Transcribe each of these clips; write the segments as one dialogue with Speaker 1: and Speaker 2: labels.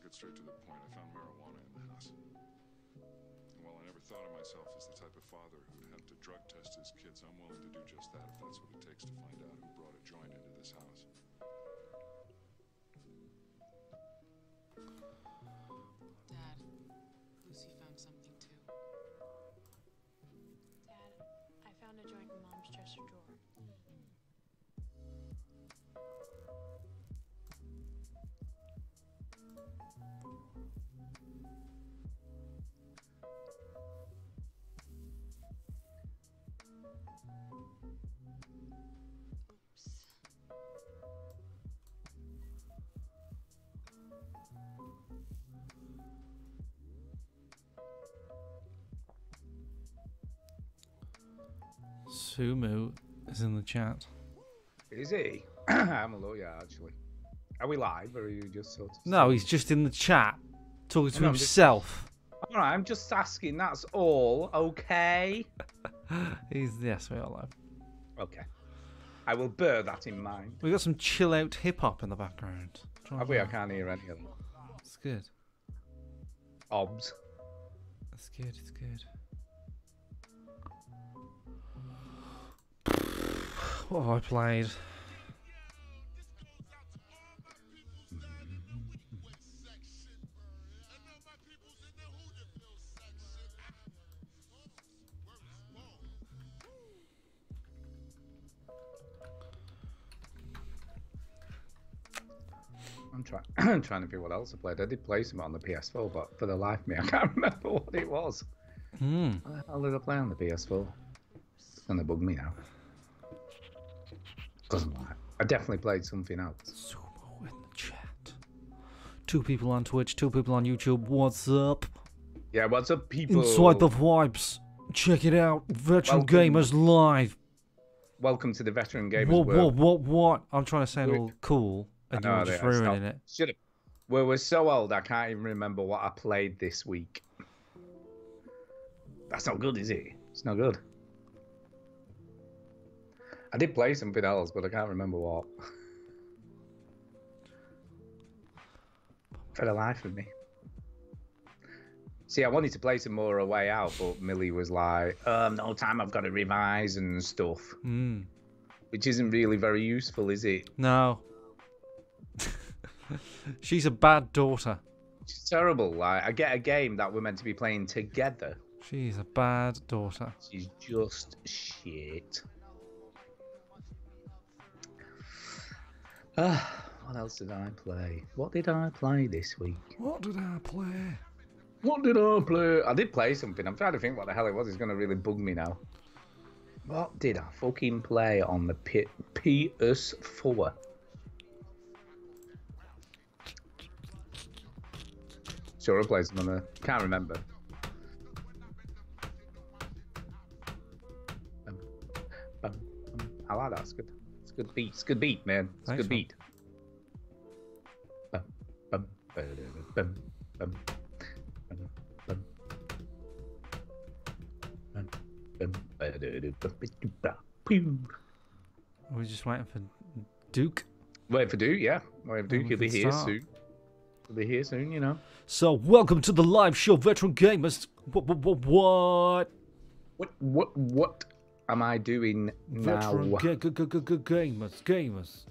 Speaker 1: cut straight to the point, I found marijuana in the house. And while I never thought of myself as the type of father who'd have to drug test his kids, I'm willing to do just that if that's what it takes to find out who brought a joint into this house.
Speaker 2: Dad, Lucy found something too.
Speaker 3: Dad, I found a joint in Mom's dresser drawer.
Speaker 2: Oops.
Speaker 4: Sumu is in the chat.
Speaker 5: Is he? I'm a lawyer, actually. Are we live, or are you just sort of...
Speaker 4: No, he's just in the chat, talking to
Speaker 5: No, I'm just-
Speaker 4: himself.
Speaker 5: All right, I'm just asking, that's all, okay?
Speaker 4: Yes, we are live.
Speaker 5: Okay. I will bear that in mind.
Speaker 4: We got some chill out hip hop in the background.
Speaker 5: Have we? I can't hear any of them.
Speaker 4: It's good.
Speaker 5: Obs.
Speaker 4: It's good. It's good. What have I played?
Speaker 5: I'm trying to think what else I played. I did play some on the PS4, but for the life of me, I can't remember what it was. What the hell did I play on the PS4? It's gonna bug me now. Doesn't matter. I definitely played something else.
Speaker 4: Sumo in the chat. 2 people on Twitch, 2 people on YouTube. What's up?
Speaker 5: Yeah, what's up, people?
Speaker 4: Inside the Vibes. Check it out. Veteran
Speaker 5: Welcome.
Speaker 4: Gamers Live.
Speaker 5: Welcome to the Veteran Gamers World.
Speaker 4: What? I'm trying to sound all cool, and
Speaker 5: I know,
Speaker 4: you're just
Speaker 5: stop.
Speaker 4: ruining it.
Speaker 5: Shut up. We're so old, I can't even remember what I played this week. That's not good, is it? It's not good. I did play something else, but I can't remember what. For the life of me. See, I wanted to play some more A Way Out, but Millie was like, no time, I've got to revise and stuff. Which isn't really very useful, is it?
Speaker 4: No. She's a bad daughter.
Speaker 5: She's terrible. Like, I get a game that we're meant to be playing together.
Speaker 4: She's a bad daughter.
Speaker 5: She's just shit. What else did I play? What did I play this week?
Speaker 4: What did I play?
Speaker 5: What did I play? I did play something. I'm trying to think what the hell it was. It's going to really bug me now. What did I fucking play on the PS4? Sure, I played some on the... Can't remember. I like that. It's good. It's a good beat. It's a good beat, man. It's a
Speaker 4: Thanks,
Speaker 5: good
Speaker 4: man.
Speaker 5: beat. Bum, bum, bum,
Speaker 4: We're just waiting for Duke.
Speaker 5: Wait for Duke, yeah. Wait for Duke.
Speaker 4: we
Speaker 5: He'll be
Speaker 4: can
Speaker 5: here
Speaker 4: start.
Speaker 5: soon. He'll be here soon, you know.
Speaker 4: So, welcome to the live show, Veteran Gamers. What?
Speaker 5: What am I doing now?
Speaker 4: Veteran Gamers.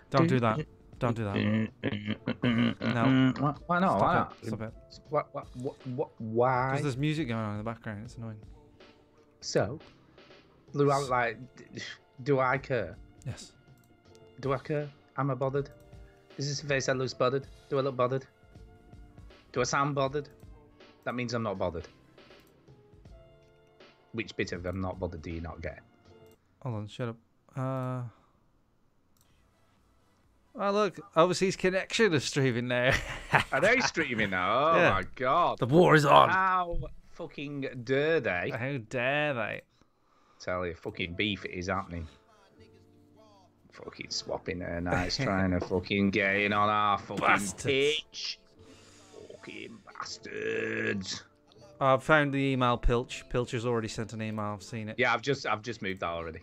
Speaker 4: Don't do that. Don't do that. No.
Speaker 5: Why not? Why not?
Speaker 4: Stop it.
Speaker 5: Why?
Speaker 4: Because there's music going on in the background. It's annoying.
Speaker 5: So, like, do I care?
Speaker 4: Yes.
Speaker 5: Do I care? Am I bothered? Is this a face that looks bothered? Do I look bothered? Do I sound bothered? That means I'm not bothered. Which bit of I'm not bothered do you not get?
Speaker 4: Hold on, shut up. Oh, look, Overseas Connection is streaming now.
Speaker 5: Are they streaming now? Oh
Speaker 4: Yeah.
Speaker 5: my god.
Speaker 4: The war is on.
Speaker 5: How fucking dare they?
Speaker 4: How dare they?
Speaker 5: Tell you, fucking beef it is happening. Fucking swapping her nights, trying to fucking get in on our fucking
Speaker 4: Bastards.
Speaker 5: pitch. Fucking bastards.
Speaker 4: I've found the email, Pilch. Pilch has already sent an email. I've seen it.
Speaker 5: Yeah, I've just moved that already.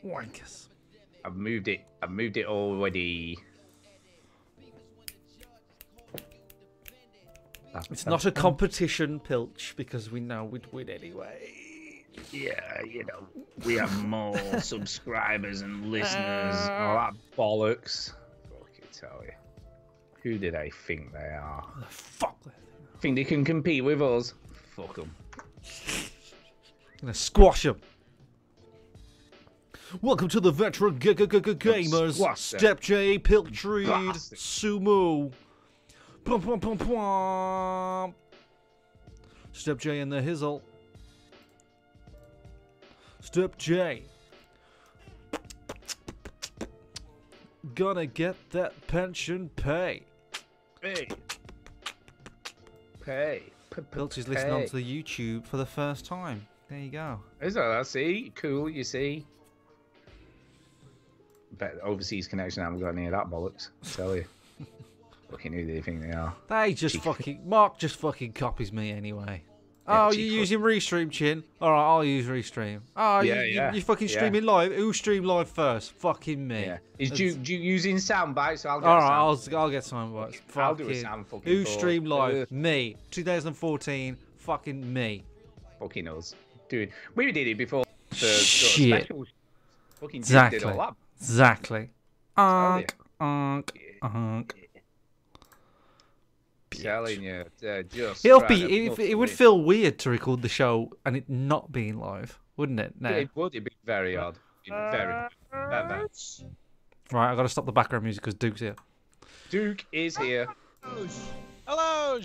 Speaker 4: Wankers.
Speaker 5: I've moved it already.
Speaker 4: It's not a competition, Pilch, because we know we'd win anyway.
Speaker 5: Yeah, you know, we have more subscribers and listeners. All that bollocks. Fucking tell you. Who do they think they are?
Speaker 4: Fuck.
Speaker 5: Think they can compete with us? Fuck them.
Speaker 4: I'm gonna squash them. Welcome to the Veteran Gamers. Step J, Piltreed, Sumo. Pum, pum, pum, pum. Step J in the hizzle. Step J. Gonna get that pension pay.
Speaker 5: Pay.
Speaker 4: Pilch is listening onto the YouTube for the first time. There you go.
Speaker 5: Is that? I see. Cool, you see. Bet overseas connection, I haven't got any of that bollocks. I tell you. Fucking who do they think they are?
Speaker 4: They just Mark just fucking copies me anyway. Oh, you're using Restream, Chin? Alright, I'll use Restream. Oh,
Speaker 5: yeah,
Speaker 4: you fucking streaming live? Who streamed live first? Fucking me.
Speaker 5: Yeah. Is Duke using sound bites? So
Speaker 4: Alright, I'll get sound bites.
Speaker 5: I'll do a sound fucking
Speaker 4: Who streamed live? Me. 2014. Fucking me.
Speaker 5: Fucking us. Dude, we did it before the
Speaker 4: Shit.
Speaker 5: special. Fucking
Speaker 4: Exactly.
Speaker 5: did all that.
Speaker 4: Exactly. Unk.
Speaker 5: Telling you, just
Speaker 4: it would feel weird to record the show and it not being live, wouldn't it? No.
Speaker 5: It would. It'd be very odd. Very.
Speaker 4: Right, I got to stop the background music because Duke's here.
Speaker 5: Duke is here.
Speaker 6: Hello.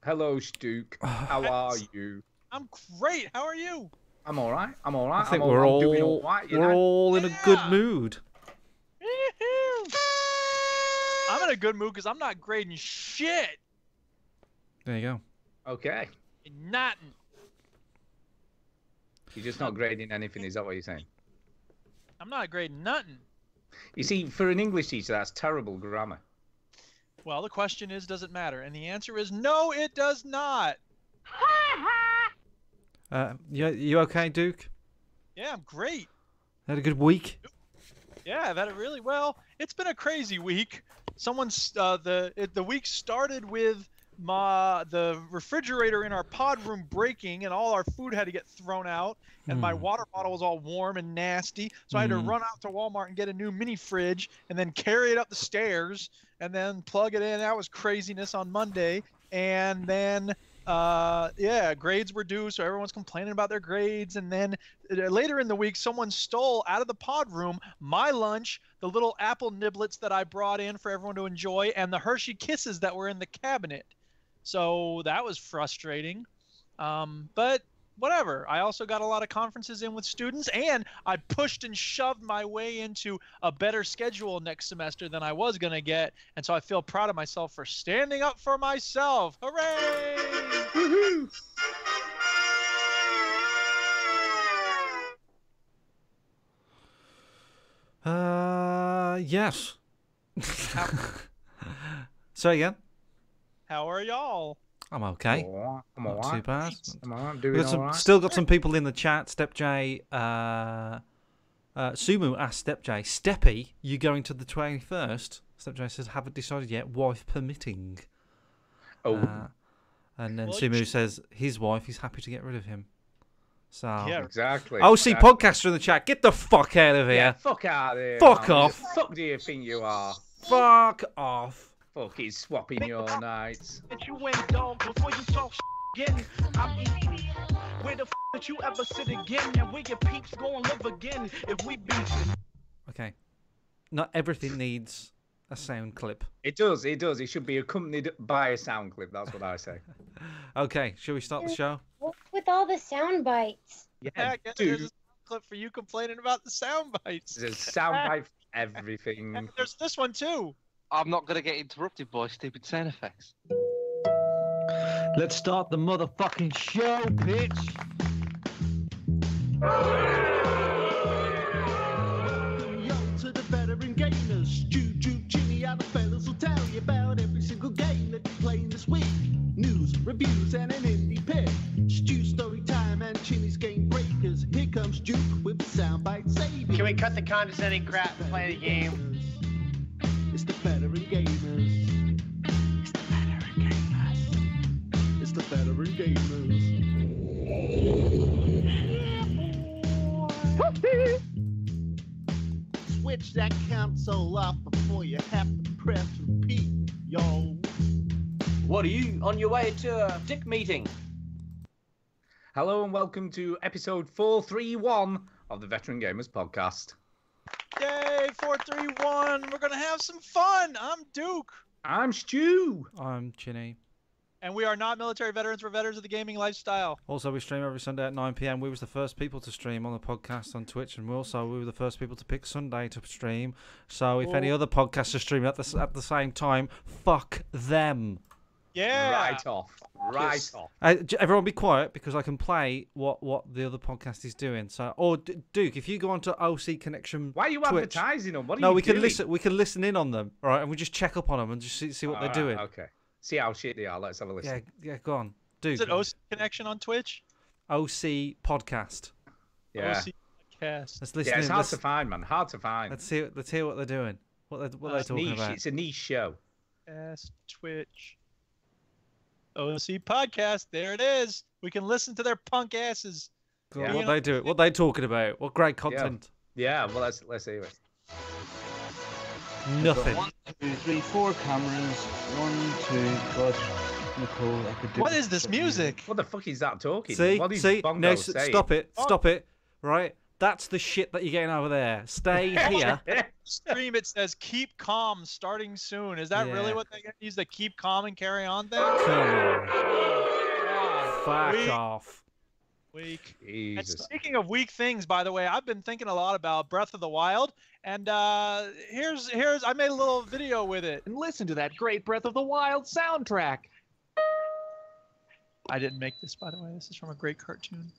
Speaker 5: Hello, Duke. How are you?
Speaker 6: I'm great. How are you?
Speaker 5: I'm all right.
Speaker 4: I think we're all in a good mood.
Speaker 6: I'm in a good mood because I'm not grading shit.
Speaker 4: There you go.
Speaker 5: Okay.
Speaker 6: Nothing.
Speaker 5: You're just not grading anything, is that what you're saying?
Speaker 6: I'm not grading nothing.
Speaker 5: You see, for an English teacher, that's terrible grammar.
Speaker 6: Well, the question is, does it matter? And the answer is no, it does not.
Speaker 4: You okay, Duke?
Speaker 6: Yeah, I'm great.
Speaker 4: Had a good week?
Speaker 6: Yeah, I've had it really well. It's been a crazy week. The week started with the refrigerator in our pod room breaking, and all our food had to get thrown out, and my water bottle was all warm and nasty, so I had to run out to Walmart and get a new mini fridge, and then carry it up the stairs, and then plug it in. That was craziness on Monday, and then grades were due, so everyone's complaining about their grades. And then later in the week, someone stole out of the pod room my lunch, the little apple niblets that I brought in for everyone to enjoy, and the Hershey Kisses that were in the cabinet. So that was frustrating. But whatever. I also got a lot of conferences in with students, and I pushed and shoved my way into a better schedule next semester than I was going to get. And so I feel proud of myself for standing up for myself. Hooray!
Speaker 5: Woohoo!
Speaker 4: Yes. So again?
Speaker 6: How are y'all?
Speaker 4: I'm okay.
Speaker 5: I'm all
Speaker 4: Not too bad.
Speaker 5: I'm doing all right.
Speaker 4: Still got some people in the chat. Step J, Sumu asked Step J, Steppy, you going to the 21st? Step J says, haven't decided yet, wife permitting.
Speaker 5: Oh.
Speaker 4: And then Sumu says, his wife is happy to get rid of him. So
Speaker 6: Yeah,
Speaker 5: Exactly.
Speaker 4: OC Podcaster in the chat, get the fuck out of here.
Speaker 5: Yeah, fuck out of here.
Speaker 4: Fuck
Speaker 5: man.
Speaker 4: off.
Speaker 5: Who the fuck do you think you are?
Speaker 4: Fuck off.
Speaker 5: Fucking swapping your nights.
Speaker 7: That you went dog before you talk again. I'm eating. Where the f that you ever sit again? And where your peeps gon' live again if we beefing?
Speaker 4: Okay. Not everything needs a sound clip.
Speaker 5: It does. It should be accompanied by a sound clip. That's what I say.
Speaker 4: Okay, shall we start the show?
Speaker 8: What's with all the sound bites?
Speaker 6: Yeah,
Speaker 5: Yeah,
Speaker 6: there's
Speaker 5: dude.
Speaker 6: a clip for you complaining about the sound bites.
Speaker 5: There's a sound bite for everything.
Speaker 6: And there's this one too.
Speaker 9: I'm not going to get interrupted by stupid sound effects.
Speaker 7: Let's start the motherfucking show, bitch. Yo, to the veteran gamers, Juju, Jimmy, and the fellas will tell you about every single game that you're playing this week. News, reviews and an indie pick. Stu story time and Chinny's game breakers. Here comes Duke with soundbite saving.
Speaker 10: Can we cut the condescending crap and play the game?
Speaker 7: It's the veteran gamers. It's the veteran gamers. It's the veteran gamers. Switch that console off before you have to press repeat, yo.
Speaker 10: What are you on your way to a dick meeting?
Speaker 5: Hello and welcome to episode 431 of the Veteran Gamers Podcast.
Speaker 6: Yay, 431. We're going to have some fun. I'm Duke.
Speaker 5: I'm Stu.
Speaker 4: I'm Chinny.
Speaker 6: And we are not military veterans. We're veterans of the gaming lifestyle.
Speaker 4: Also, we stream every Sunday at 9 p.m. We was the first people to stream on the podcast on Twitch, and we were the first people to pick Sunday to stream. So if any other podcasts are streaming at the same time, fuck them.
Speaker 6: Yeah.
Speaker 5: Right off. Right off.
Speaker 4: Everyone be quiet because I can play what the other podcast is doing. So, or Duke, if you go onto OC Connection,
Speaker 5: why are you
Speaker 4: Twitch,
Speaker 5: advertising them? What are
Speaker 4: no,
Speaker 5: you
Speaker 4: we
Speaker 5: doing?
Speaker 4: can listen. We can listen in on them, all right, and we just check up on them and just see what they're doing.
Speaker 5: Okay. See how shit they are. Let's have a listen.
Speaker 4: Yeah. Go on, Duke.
Speaker 6: Is it OC Connection on Twitch?
Speaker 4: OC Podcast.
Speaker 5: Yeah.
Speaker 6: OC Podcast.
Speaker 4: Let's listen.
Speaker 5: Yeah, it's hard to find, man. Hard to find.
Speaker 4: Let's hear what they're doing. What they're talking
Speaker 5: niche.
Speaker 4: about.
Speaker 5: It's a niche show.
Speaker 6: Yes, Twitch. OC Podcast. There it is. We can listen to their punk asses.
Speaker 4: Yeah. What they do? What they talking about? What great content?
Speaker 5: Yeah. Well, let's hear it.
Speaker 4: Nothing.
Speaker 11: 1, 2, 3, 4 cameras. 1, 2. God, Nicole, I could do.
Speaker 6: What is this music?
Speaker 5: What the fuck is that talking?
Speaker 4: See,
Speaker 5: what is
Speaker 4: no,
Speaker 5: Bongo saying?
Speaker 4: Stop it. Right, that's the shit that you're getting over there. Stay here.
Speaker 6: Stream, it says keep calm starting soon. Is that really what they use, the keep calm and carry on thing?
Speaker 4: Come on. Fuck off.
Speaker 6: Weak.
Speaker 5: Jesus.
Speaker 6: And speaking of weak things, by the way, I've been thinking a lot about Breath of the Wild, and here's I made a little video with it.
Speaker 12: And listen to that great Breath of the Wild soundtrack.
Speaker 6: I didn't make this, by the way. This is from a great cartoon.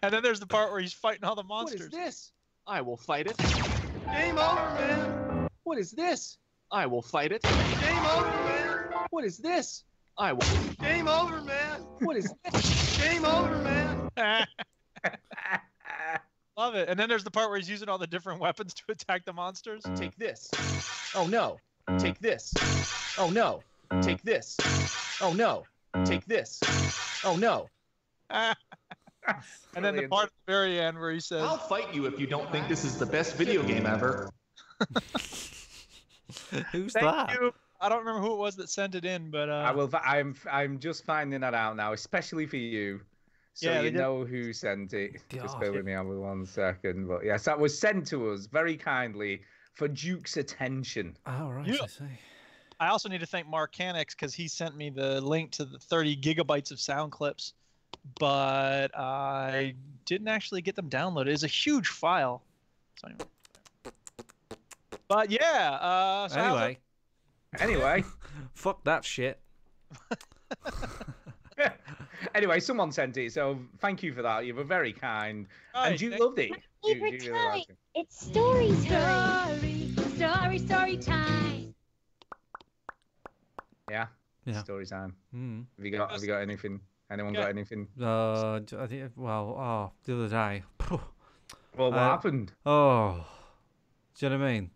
Speaker 6: And then there's the part where he's fighting all the monsters.
Speaker 12: What is this? I will fight it. Game over, man. What is this? I will fight it. Game over, man. What is this? I will. Game over, man. What is this? Game over, man.
Speaker 6: Love it. And then there's the part where he's using all the different weapons to attack the monsters.
Speaker 12: Take this. Oh no. Take this. Oh no. Take this. Oh no. Take this. Oh no.
Speaker 6: And then the part at the very end where he says,
Speaker 12: I'll fight you if you don't think this is the best video game ever.
Speaker 4: Who's
Speaker 6: Thank
Speaker 4: that?
Speaker 6: you. I don't remember who it was that sent it in, but
Speaker 5: I'm just finding that out now, especially for you. So
Speaker 6: Yeah,
Speaker 5: you
Speaker 6: they
Speaker 5: know who sent it. Just
Speaker 4: God.
Speaker 5: bear with me over 1 second. But yes, that was sent to us very kindly for Duke's attention.
Speaker 4: Oh, right.
Speaker 6: Yeah.
Speaker 4: I see.
Speaker 6: I also need to thank Marcanix because he sent me the link to the 30 gigabytes of sound clips, but I didn't actually get them downloaded. It's a huge file. So anyway. But yeah. So
Speaker 5: Anyway.
Speaker 4: Fuck that shit.
Speaker 5: Anyway, someone sent it, so thank you for that. You were very kind. And you loved it.
Speaker 8: Favorite
Speaker 5: You really
Speaker 8: time.
Speaker 5: liked it.
Speaker 8: It's story time. Story time.
Speaker 5: Yeah.
Speaker 4: Yeah.
Speaker 5: Story time.
Speaker 4: Mm.
Speaker 5: Have you got anything? Anyone got anything?
Speaker 4: I think, well, the other day.
Speaker 5: Well, what happened?
Speaker 4: Oh, do you know what I mean?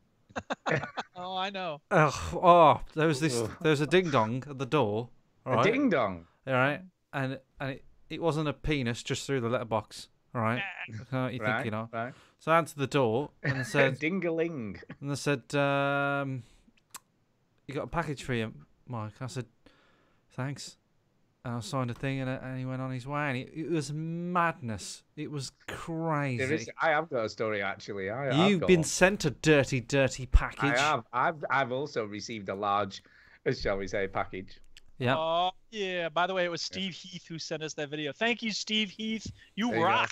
Speaker 6: Oh, I know.
Speaker 4: There was a ding dong at the door. All right?
Speaker 5: A ding dong.
Speaker 4: All right, and it wasn't a penis just through the letterbox. All right, you think you know?
Speaker 5: Right.
Speaker 4: So I answered the door and I said,
Speaker 5: "Ding-a-ling."
Speaker 4: And they said, "You got a package for you, Mike." I said, "Thanks." And I signed a thing, and he went on his way. And it was madness. It was crazy.
Speaker 5: I have got a story actually.
Speaker 4: You've been sent a dirty, dirty package.
Speaker 5: I have. I've also received a large, shall we say, package.
Speaker 4: Yeah.
Speaker 6: Oh, yeah. By the way, it was Steve Heath who sent us that video. Thank you, Steve Heath. You
Speaker 5: There you
Speaker 6: rock.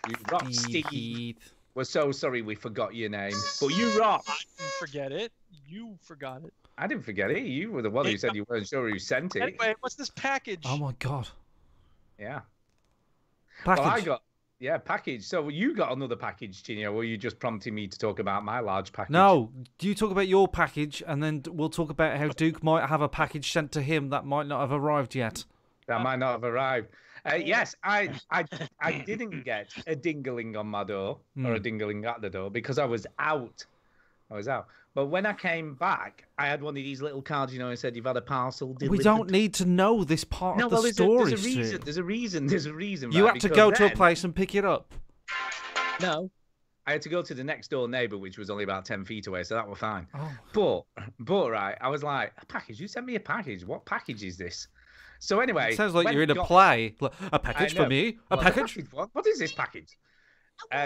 Speaker 5: You rock,
Speaker 4: Steve
Speaker 5: Steve.
Speaker 4: Heath.
Speaker 5: We're so sorry we forgot your name, but you rock.
Speaker 6: I didn't forget it. You forgot it.
Speaker 5: I didn't forget it. You were the one who said you weren't sure who sent it.
Speaker 6: Anyway, what's this package?
Speaker 4: Oh my god.
Speaker 5: Yeah.
Speaker 4: Package.
Speaker 5: Well, Yeah, package. So you got another package, Ginny, or were you just prompting me to talk about my large package?
Speaker 4: No, do you talk about your package, and then we'll talk about how Duke might have a package sent to him that might not have arrived yet.
Speaker 5: That might not have arrived. Yes, I didn't get a dingling on my door or a dingling at the door because I was out. But when I came back, I had one of these little cards, you know, and said you've had a parcel delivered.
Speaker 4: We don't need to know this part of the story.
Speaker 5: There's a reason.
Speaker 4: You
Speaker 5: right?
Speaker 4: had to
Speaker 5: Because
Speaker 4: go to a
Speaker 5: then-
Speaker 4: place and pick it up.
Speaker 5: No. I had to go to the next door neighbour, which was only about 10 feet away, so that was fine.
Speaker 4: Oh.
Speaker 5: But right, I was like, a package? You sent me a package. What package is this? So anyway,
Speaker 4: It sounds like
Speaker 5: when
Speaker 4: you're in a
Speaker 5: got-
Speaker 4: play. Like, a package
Speaker 5: I
Speaker 4: for
Speaker 5: know.
Speaker 4: me? A
Speaker 5: Well,
Speaker 4: package?
Speaker 5: What is this package?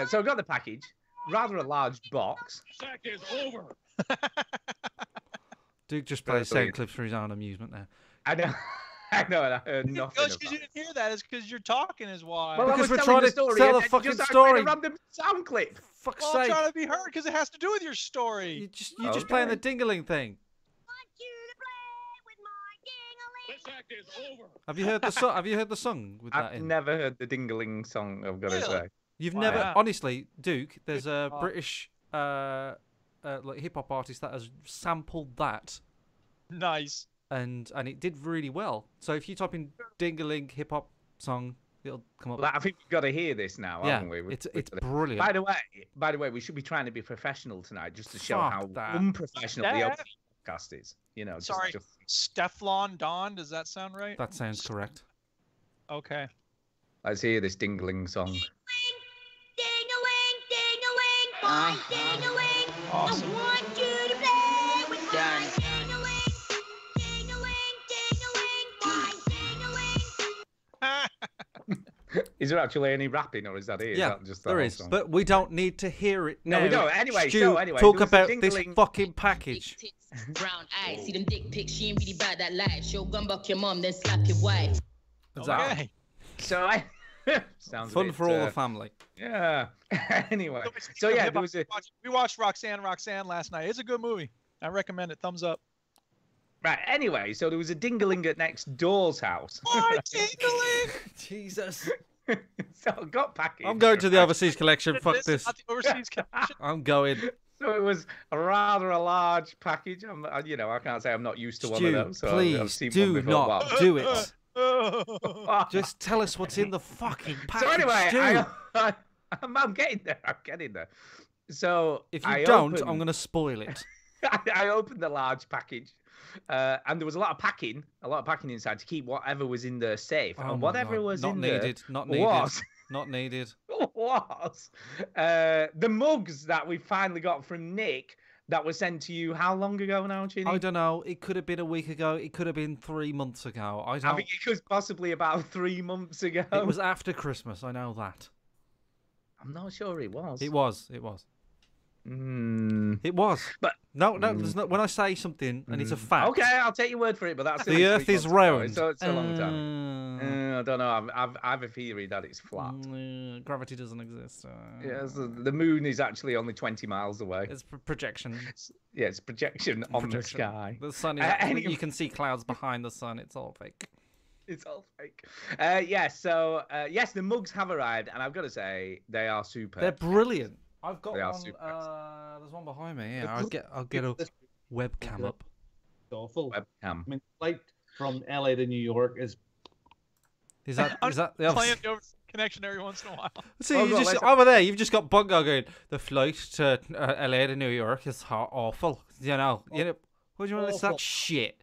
Speaker 5: So I got the package, rather a large box.
Speaker 7: Sack is over.
Speaker 4: Duke just plays sound
Speaker 5: Brilliant.
Speaker 4: clips for his own amusement there.
Speaker 5: I know, I know, and I heard nothing.
Speaker 6: Because
Speaker 5: of
Speaker 6: you
Speaker 5: that.
Speaker 6: didn't hear that. It's because you're talking is why.
Speaker 5: Well, I
Speaker 4: Because
Speaker 5: was
Speaker 4: we're
Speaker 5: telling
Speaker 4: trying
Speaker 5: the
Speaker 4: to
Speaker 5: story,
Speaker 4: tell
Speaker 5: and
Speaker 4: a
Speaker 5: then
Speaker 4: fucking
Speaker 5: you just started playing
Speaker 4: story.
Speaker 5: a random sound clip.
Speaker 4: Fuck's
Speaker 6: Well, I'm
Speaker 4: sake.
Speaker 6: trying to be heard because it has to do with your story.
Speaker 4: You're just playing the dingling thing.
Speaker 7: The sack is over.
Speaker 4: Have you heard the song? Have you heard the song with that
Speaker 5: I've
Speaker 4: in?
Speaker 5: never heard the dingling song, I've got to
Speaker 6: Really?
Speaker 5: say.
Speaker 4: You've
Speaker 6: Wow.
Speaker 4: never,
Speaker 6: Yeah.
Speaker 4: honestly, Duke. There's a
Speaker 6: Oh.
Speaker 4: British like hip hop artist that has sampled that,
Speaker 6: Nice.
Speaker 4: and it did really well. So if you type in "dingling hip hop song," it'll come up.
Speaker 5: Well, I think we've got to hear this now,
Speaker 4: Yeah,
Speaker 5: haven't we?
Speaker 4: it's
Speaker 5: We've got to-
Speaker 4: brilliant.
Speaker 5: By the way, we should be trying to be professional tonight, just to show
Speaker 4: Fuck
Speaker 5: how
Speaker 4: that.
Speaker 5: unprofessional the
Speaker 6: Yeah.
Speaker 5: opening podcast is. You know,
Speaker 6: Sorry. Stefflon Don. Does that sound right?
Speaker 4: That sounds correct.
Speaker 6: Okay.
Speaker 5: Let's hear this dingling song.
Speaker 6: Awesome.
Speaker 5: Is there actually any rapping, or is that it? Is
Speaker 4: Yeah,
Speaker 5: that just the
Speaker 4: there
Speaker 5: whole
Speaker 4: is,
Speaker 5: song?
Speaker 4: but we don't need to hear it now.
Speaker 5: No, we don't. Anyway,
Speaker 4: Stu,
Speaker 5: so anyway,
Speaker 4: talk
Speaker 5: there was a
Speaker 4: about this
Speaker 5: dingling-
Speaker 4: fucking package.
Speaker 13: Brown eyes, see them dick pics, she ain't really bad that life. Show gun buck your mom, then slap your wife.
Speaker 4: Exactly.
Speaker 6: Okay.
Speaker 5: So I sounds a
Speaker 4: Fun
Speaker 5: bit,
Speaker 4: for all the family.
Speaker 5: Yeah. Anyway,
Speaker 6: Speaking
Speaker 5: so
Speaker 6: of
Speaker 5: yeah,
Speaker 6: hip-hop,
Speaker 5: there was a
Speaker 6: we watched Roxanne last night. It's a good movie. I recommend it. Thumbs up.
Speaker 5: right. Anyway, so there was a dingling at next door's house.
Speaker 6: Oh, dingling!
Speaker 4: Jesus.
Speaker 5: So I got packaged.
Speaker 4: I'm going to the overseas collection. Fuck this.
Speaker 6: Not the overseas connection.
Speaker 4: I'm going.
Speaker 5: So it was rather a large package. You know, I can't say I'm not used to one of
Speaker 4: Stu,
Speaker 5: those. So I've
Speaker 4: please
Speaker 5: seen
Speaker 4: do
Speaker 5: one before.
Speaker 4: not
Speaker 5: Wow.
Speaker 4: do it.
Speaker 5: Oh.
Speaker 4: Just tell us what's in the fucking package.
Speaker 5: So anyway,
Speaker 4: Stu.
Speaker 5: I'm getting there. I'm getting there. So
Speaker 4: If you
Speaker 5: I
Speaker 4: don't,
Speaker 5: opened-
Speaker 4: I'm going to spoil it.
Speaker 5: I opened the large package, and there was a lot of packing inside to keep whatever was in the safe,
Speaker 4: Oh
Speaker 5: and
Speaker 4: my
Speaker 5: whatever
Speaker 4: God.
Speaker 5: was
Speaker 4: Not
Speaker 5: in
Speaker 4: needed.
Speaker 5: there
Speaker 4: Not needed.
Speaker 5: was
Speaker 4: Not needed.
Speaker 5: was the mugs that we finally got from Nick that were sent to you. How long ago now, Ginny?
Speaker 4: I don't know. It could have been a week ago. It could have been 3 months ago. I
Speaker 5: I
Speaker 4: don't.
Speaker 5: think it was possibly about 3 months ago.
Speaker 4: It was after Christmas. I know that.
Speaker 5: I'm not sure it was.
Speaker 4: It was. It was.
Speaker 5: Mm.
Speaker 4: It was.
Speaker 5: But
Speaker 4: no, there's not. When I say something and it's a fact.
Speaker 5: Okay, I'll take your word for it. But that's
Speaker 4: The Earth is round.
Speaker 5: So it's a long time. I don't know. I have a theory that it's flat.
Speaker 4: Gravity doesn't exist.
Speaker 5: Yes, the moon is actually only 20 miles away.
Speaker 4: It's projection.
Speaker 5: Yeah, it's projection on the
Speaker 4: Projection.
Speaker 5: sky.
Speaker 4: The sun is actually,
Speaker 5: anyway.
Speaker 4: you can see clouds behind the sun. It's all fake.
Speaker 5: It's all fake. Yes, the mugs have arrived, and I've got to say they are super.
Speaker 4: They're brilliant. I've got
Speaker 5: They are
Speaker 4: one.
Speaker 5: super.
Speaker 4: There's one behind me. Yeah, I'll get a webcam up.
Speaker 11: Awful.
Speaker 5: Webcam.
Speaker 11: I mean, flight from LA to New York is.
Speaker 4: Is that the
Speaker 6: Playing
Speaker 4: other?
Speaker 6: the overseas connection every once in a while.
Speaker 4: See,
Speaker 5: Oh,
Speaker 4: you
Speaker 5: God,
Speaker 4: just
Speaker 5: let's-
Speaker 4: over there. You've just got Bungo going. The flight to LA to New York is awful. You know. What do you want to listen to that
Speaker 11: Awful.
Speaker 4: shit?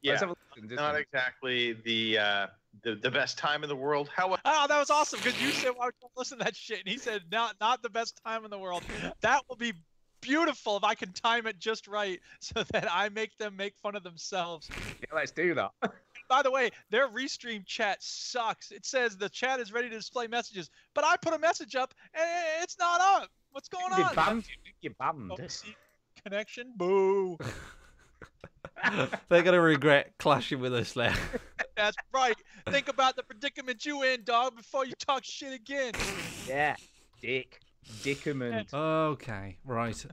Speaker 14: Yeah,
Speaker 5: Let's have a listen,
Speaker 14: not
Speaker 5: just-
Speaker 14: exactly the best time in the world. However,
Speaker 6: Oh, that was awesome because you said, "Why would you listen to that shit?" And he said, "Not the best time in the world." That will be beautiful if I can time it just right so that I make them make fun of themselves.
Speaker 5: Yeah, let's do that.
Speaker 6: By the way, their restream chat sucks. It says the chat is ready to display messages, but I put a message up and it's not up. What's going
Speaker 5: You
Speaker 6: on?
Speaker 5: banned. You banned.
Speaker 6: Overseas connection? Boo.
Speaker 4: They're gonna regret clashing with us there.
Speaker 6: That's right. Think about the predicament you in, dog, before you talk shit again.
Speaker 5: Yeah, Dickament.
Speaker 4: Okay, right.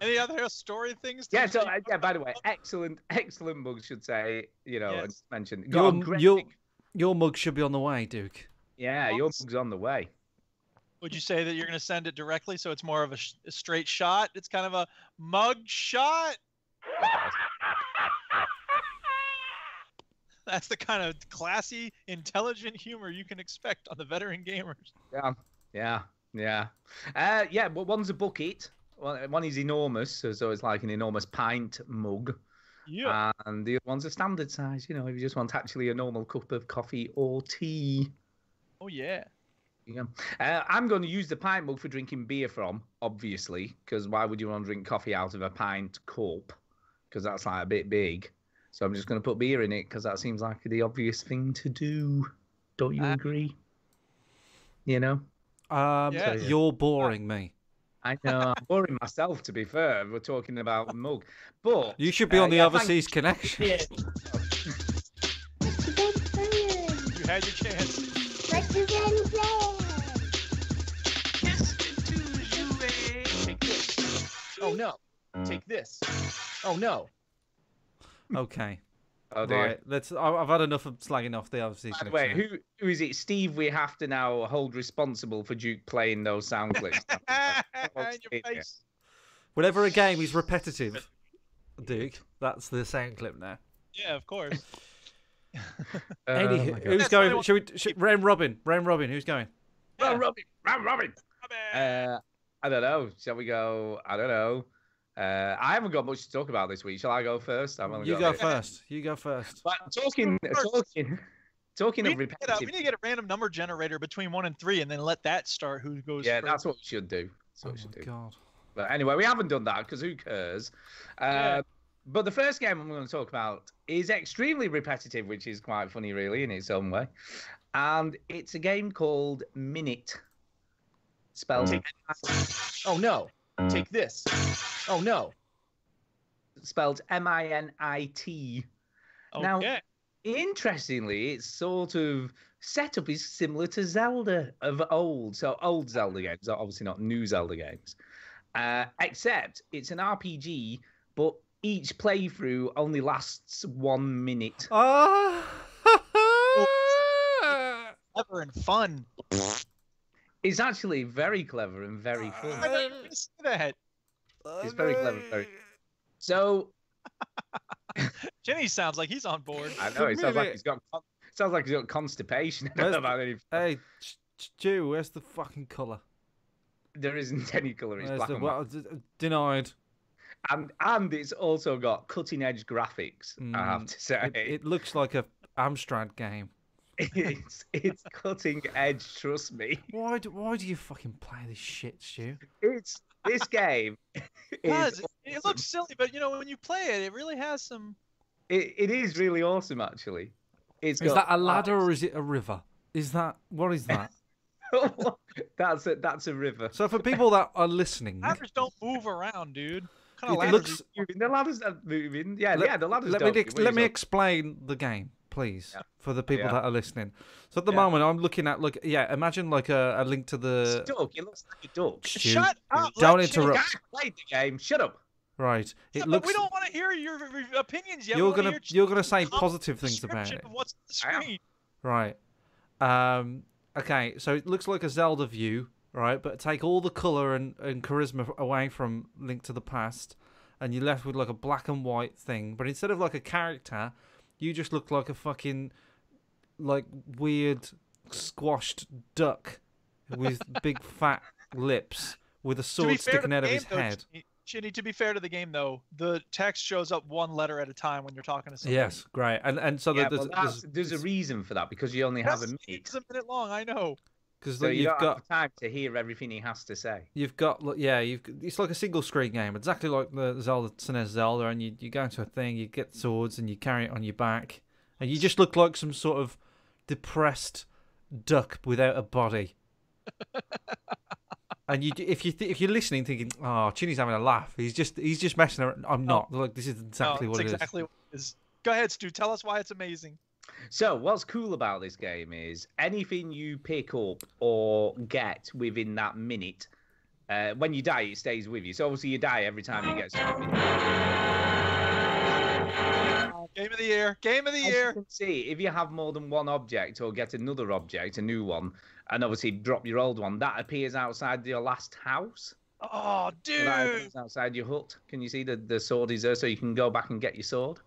Speaker 6: Any other story things?
Speaker 5: Yeah. So by the way, excellent mugs should say. You know,
Speaker 6: Yes.
Speaker 5: and mention.
Speaker 4: Your mug should be on the way, Duke.
Speaker 5: Yeah, your mug's on the way.
Speaker 6: Would you say that you're going to send it directly so it's more of a straight shot? It's kind of a mug shot? That's the kind of classy, intelligent humor you can expect on the Veteran Gamers.
Speaker 5: Yeah. But one's a bucket. One is enormous, so it's like an enormous pint mug.
Speaker 6: Yeah.
Speaker 5: And the other one's a standard size, if you just want actually a normal cup of coffee or tea.
Speaker 6: Oh, yeah.
Speaker 5: Yeah. I'm going to use the pint mug for drinking beer from, obviously, because why would you want to drink coffee out of a pint cup? Because that's like a bit big. So I'm just going to put beer in it because that seems like the obvious thing to do. Don't you agree?
Speaker 4: You're boring me.
Speaker 5: I know. I'm boring myself, to be fair. We're talking about a mug. But
Speaker 4: you should be on the Overseas Connection.
Speaker 5: Yeah.
Speaker 6: You had your chance.
Speaker 8: What you gonna play?
Speaker 12: Oh no. Take this. Oh no.
Speaker 4: Okay.
Speaker 5: Oh dear.
Speaker 4: Right. I've had enough of slagging off the Overseas
Speaker 5: By the
Speaker 4: Connection.
Speaker 5: way, who is it? Steve, we have to now hold responsible for Duke playing those sound clips.
Speaker 6: In your face.
Speaker 4: Whenever a game is repetitive, Duke, that's the sound clip now.
Speaker 6: Yeah, of course.
Speaker 4: Anywho, who's going? Round Robin, who's going?
Speaker 5: Round Robin. I don't know. Shall we go? I don't know. I haven't got much to talk about this week. Shall I go first?
Speaker 4: You go first. You go first.
Speaker 5: But talking of repetitive.
Speaker 6: We need to get a random number generator between 1 and 3, and then let that start. Who goes?
Speaker 5: Yeah,
Speaker 6: first.
Speaker 5: that's what we should do.
Speaker 4: God.
Speaker 5: But anyway, we haven't done that because who cares? But the first game I'm going to talk about is extremely repetitive, which is quite funny, really, in its own way. And it's a game called Minute. Spelled.
Speaker 12: Oh no. Take this. Oh no.
Speaker 5: Spelled M-I-N-I-T.
Speaker 6: Okay.
Speaker 5: Now, interestingly, its sort of setup is similar to Zelda of old. So old Zelda games, obviously not new Zelda games. Except it's an RPG, but each playthrough only lasts 1 minute.
Speaker 6: Clever and fun.
Speaker 5: It's actually very clever and very fun.
Speaker 6: I didn't even see that.
Speaker 5: It's very clever. So,
Speaker 6: Jenny sounds like he's on board.
Speaker 5: I know. It sounds like he's got constipation. About anything.
Speaker 4: Hey, Stu, where's the fucking colour?
Speaker 5: There isn't any colour. It's black and white.
Speaker 4: Denied.
Speaker 5: And it's also got cutting edge graphics. I have to say,
Speaker 4: it looks like a Amstrad game.
Speaker 5: It's cutting edge. Trust me.
Speaker 4: Why do you fucking play this shit, Stu?
Speaker 5: It's this game.
Speaker 6: It looks silly, but when you play it, it really has some.
Speaker 5: It is really awesome, actually.
Speaker 4: Is that a ladder or is it a river? What is that?
Speaker 5: That's a river.
Speaker 4: So for people that are listening,
Speaker 6: ladders don't move around, dude.
Speaker 5: The ladders are moving. Yeah, the ladders don't.
Speaker 4: Let me explain the game, please, for the people that are listening. So at the moment, I'm looking at imagine like a Link to the.
Speaker 5: Duck. It looks like a duck.
Speaker 6: Shut up!
Speaker 4: Don't interrupt.
Speaker 5: Played the game. Shut up.
Speaker 4: Right.
Speaker 6: But we don't want to hear your opinions yet.
Speaker 4: You're gonna say positive things about it.
Speaker 6: Of what's on the screen.
Speaker 4: Right. Okay. So it looks like a Zelda view, right? But take all the color and charisma away from Link to the Past, and you're left with like a black and white thing. But instead of like a character, you just look like a fucking like weird squashed duck with big fat lips with a sword sticking out of his head.
Speaker 6: Shinny, to be fair to the game, though, the text shows up one letter at a time when you're talking to someone.
Speaker 4: Yes, great. And so
Speaker 5: there's a reason for that because you only have a minute.
Speaker 6: It's a minute long, I know.
Speaker 4: Because
Speaker 5: so you don't have time to hear everything he has to say.
Speaker 4: It's like a single screen game, exactly like the Zelda SNES Zelda, and you go into a thing, you get swords, and you carry it on your back, and you just look like some sort of depressed duck without a body. And if you're listening, thinking, "Oh, Chinny's having a laugh. He's just messing around." I'm not. Like this is exactly what it is.
Speaker 6: Exactly what it is. Go ahead, Stu. Tell us why it's amazing.
Speaker 5: So what's cool about this game is anything you pick up or get within that minute, when you die, it stays with you. So obviously you die every time you get something.
Speaker 6: Game of of the year. Game of the
Speaker 5: As
Speaker 6: year.
Speaker 5: you can see, if you have more than one object or get another object, a new one, and obviously drop your old one, that appears outside your last house.
Speaker 6: Oh, dude.
Speaker 5: Right, outside your hut. Can you see the sword is there so you can go back and get your sword?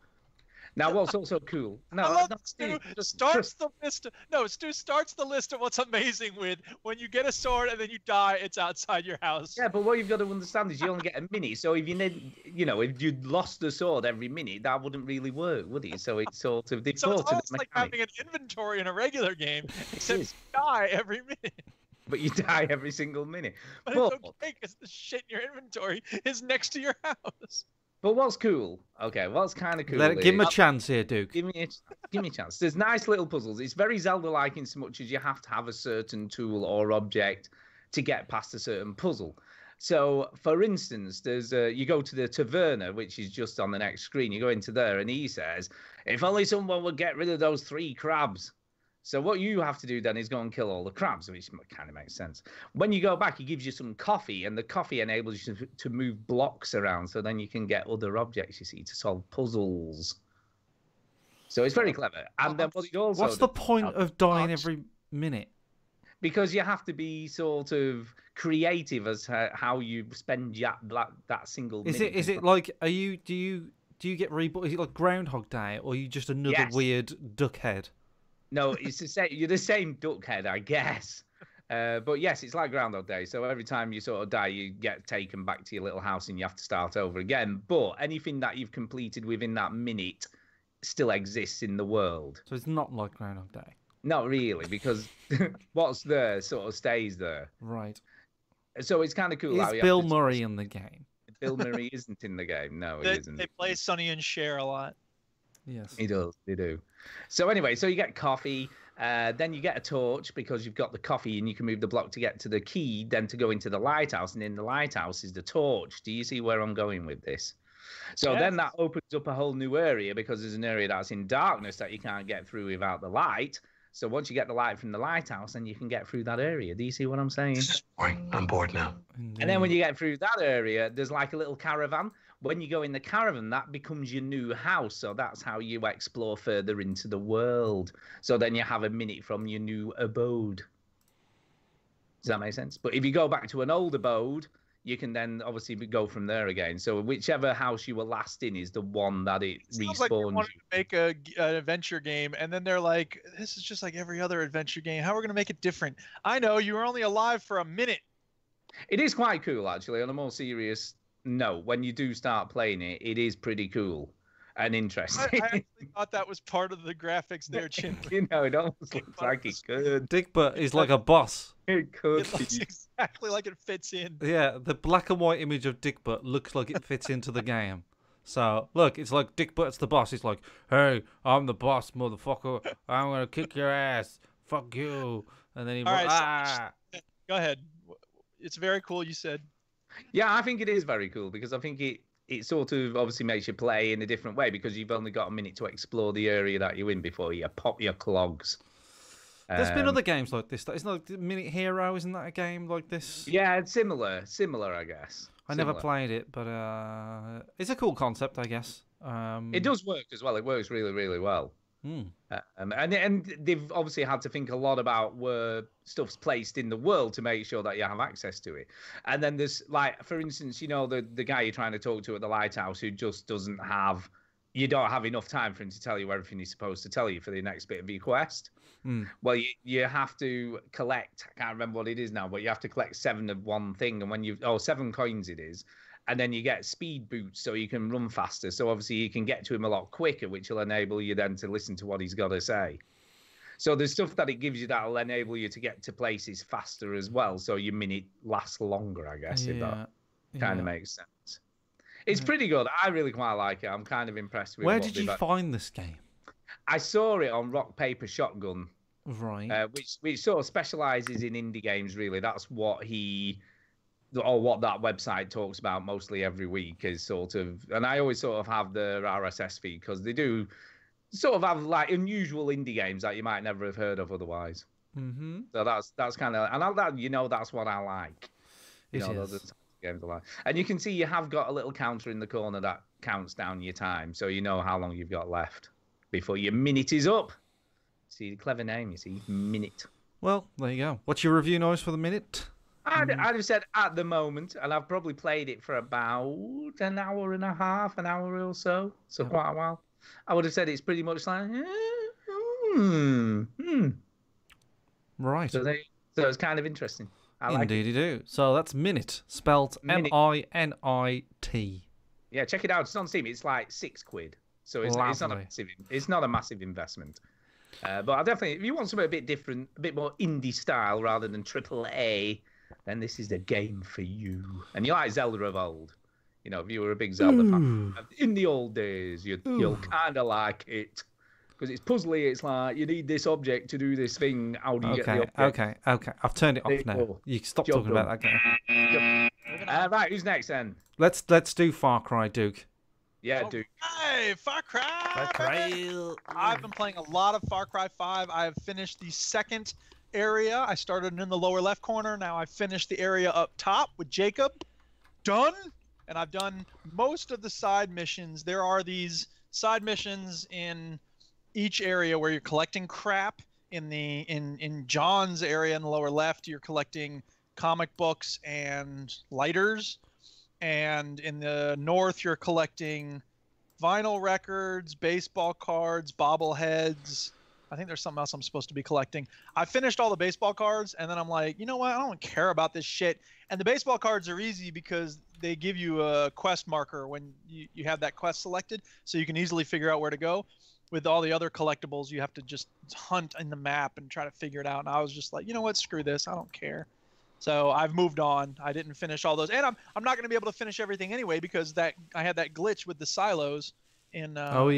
Speaker 5: Now, what's also cool? No,
Speaker 6: I love
Speaker 5: not
Speaker 6: Stu
Speaker 5: Steve,
Speaker 6: starts the list. No, Stu starts the list of what's amazing with when you get a sword and then you die. It's outside your house.
Speaker 5: Yeah, but what you've got to understand is you only get a minute. So if you need, if you'd lost the sword every minute, that wouldn't really work, would it? So it's sort of
Speaker 6: So it's almost like having an inventory in a regular game, except you die every minute.
Speaker 5: But you die every single minute.
Speaker 6: But it's okay because the shit in your inventory is next to your house.
Speaker 5: But what's cool? Okay, what's kind of cool?
Speaker 4: Give him a chance here, Duke.
Speaker 5: Give me a chance. There's nice little puzzles. It's very Zelda-like in so much as you have to have a certain tool or object to get past a certain puzzle. So, for instance, there's you go to the taverna, which is just on the next screen. You go into there, and he says, "If only someone would get rid of those 3 crabs." So what you have to do then is go and kill all the crabs, which kind of makes sense. When you go back, he gives you some coffee, and the coffee enables you to move blocks around, so then you can get other objects, you see, to solve puzzles. So it's very clever. And then what it also
Speaker 4: What's the point of dying every minute?
Speaker 5: Because you have to be sort of creative as to how you spend that single minute.
Speaker 4: Is it like, do you get reboot? Is it like Groundhog Day, or are you just another weird duck head?
Speaker 5: No, it's the same. You're the same duck head, I guess. But yes, it's like Groundhog Day. So every time you sort of die, you get taken back to your little house and you have to start over again. But anything that you've completed within that minute still exists in the world.
Speaker 4: So it's not like Groundhog Day?
Speaker 5: Not really, because what's there sort of stays there.
Speaker 4: Right.
Speaker 5: So it's kind of cool.
Speaker 4: Is Bill Murray in the game?
Speaker 5: Bill Murray isn't in the game. No, he isn't.
Speaker 6: They play Sonny and Cher a lot.
Speaker 4: Yes.
Speaker 5: He does. They do. So anyway, so you get coffee, then you get a torch because you've got the coffee and you can move the block to get to the key, then to go into the lighthouse, and in the lighthouse is the torch. Do you see where I'm going with this? So then that opens up a whole new area because there's an area that's in darkness that you can't get through without the light. So once you get the light from the lighthouse, then you can get through that area. Do you see what I'm saying?
Speaker 15: I'm bored now.
Speaker 5: And then when you get through that area, there's like a little caravan. When you go in the caravan, that becomes your new house. So that's how you explore further into the world. So then you have a minute from your new abode. Does that make sense? But if you go back to an old abode, you can then obviously go from there again. So whichever house you were last in is the one that it respawns.
Speaker 6: Sounds like they wanted to make an adventure game, and then they're like, this is just like every other adventure game. How are we going to make it different? I know, you were only alive for a minute.
Speaker 5: It is quite cool, actually, on a more serious note. When you do start playing it, it is pretty cool and interesting.
Speaker 6: I actually thought that was part of the graphics there, Chin.
Speaker 5: You know, it almost looks like it could.
Speaker 4: Dickbutt is like a boss.
Speaker 5: It could.
Speaker 6: It looks exactly like it fits in.
Speaker 4: Yeah, the black and white image of Dickbutt looks like it fits into the game. So, look, it's like Dickbutt's the boss. He's like, hey, I'm the boss, motherfucker. I'm going to kick your ass. Fuck you. And then he
Speaker 6: Go ahead. It's very cool, you said.
Speaker 5: Yeah, I think it is very cool because I think it sort of obviously makes you play in a different way because you've only got a minute to explore the area that you're in before you pop your clogs.
Speaker 4: There's been other games like this. Isn't like Minute Hero? Isn't that a game like this?
Speaker 5: Yeah, it's similar, I guess.
Speaker 4: I never played it, but it's a cool concept, I guess.
Speaker 5: It does work as well. It works really, really well. And they've obviously had to think a lot about where stuff's placed in the world to make sure that you have access to it. And then there's, like, for instance, you know, the guy you're trying to talk to at the lighthouse who just doesn't have... You don't have enough time for him to tell you everything he's supposed to tell you for the next bit of your quest. Well, you have to collect... I can't remember what it is now, but you have to collect 7 of one thing. And when you... 7 coins it is. And then you get speed boots so you can run faster. So obviously you can get to him a lot quicker, which will enable you then to listen to what he's got to say. So there's stuff that it gives you that will enable you to get to places faster as well. So your minute lasts longer, I guess, if that kind of makes sense. It's pretty good. I really quite like it. I'm kind of impressed with it.
Speaker 4: Where did you find this game?
Speaker 5: I saw it on Rock Paper Shotgun.
Speaker 4: Right.
Speaker 5: Which sort of specialises in indie games, really. That's what what that website talks about mostly every week is sort of, and I always sort of have the RSS feed because they do sort of have like unusual indie games that you might never have heard of otherwise. So that's kind of, and that's what I like. Those are the types of games I like. And you can see you have got a little counter in the corner that counts down your time, so you know how long you've got left. before your minute is up. See, clever name, you see, minute.
Speaker 4: Well, there you go. What's your review noise for the minute?
Speaker 5: I'd have said at the moment, and I've probably played it for about an hour and a half, an hour or so, quite a while. I would have said it's pretty much like,
Speaker 4: Right.
Speaker 5: So it's kind of interesting. I like
Speaker 4: Indeed, you do. So that's Minit, spelt
Speaker 5: Minit.
Speaker 4: MINIT.
Speaker 5: Yeah, check it out. It's on Steam. It's like £6. So it's not a massive investment. But I definitely, if you want something a bit different, a bit more indie style rather than AAA, then this is the game for you. And you like Zelda of old. You know, if you were a big Zelda fan in the old days, you'll kind of like it. Because it's puzzly, it's like, you need this object to do this thing. How do you get the object?
Speaker 4: Okay. I've turned it off now. You can stop talking about that game.
Speaker 5: Right, who's next then?
Speaker 4: Let's do Far Cry, Duke.
Speaker 5: Yeah, Duke.
Speaker 6: Hey, Far Cry! I've been playing a lot of Far Cry 5. I have finished the second area. I started in the lower left corner. Now I've finished the area up top with Jacob. Done! And I've done most of the side missions. There are these side missions in each area where you're collecting crap. In John's area in the lower left, you're collecting comic books and lighters. And in the north, you're collecting vinyl records, baseball cards, bobbleheads. I think there's something else I'm supposed to be collecting. I finished all the baseball cards, and then I'm like, you know what? I don't care about this shit. And the baseball cards are easy because they give you a quest marker when you have that quest selected, so you can easily figure out where to go. With all the other collectibles, you have to just hunt in the map and try to figure it out. And I was just like, you know what? Screw this. I don't care. So I've moved on. I didn't finish all those, and I'm not going to be able to finish everything anyway because I had that glitch with the silos in. So
Speaker 4: yeah.
Speaker 6: I won't be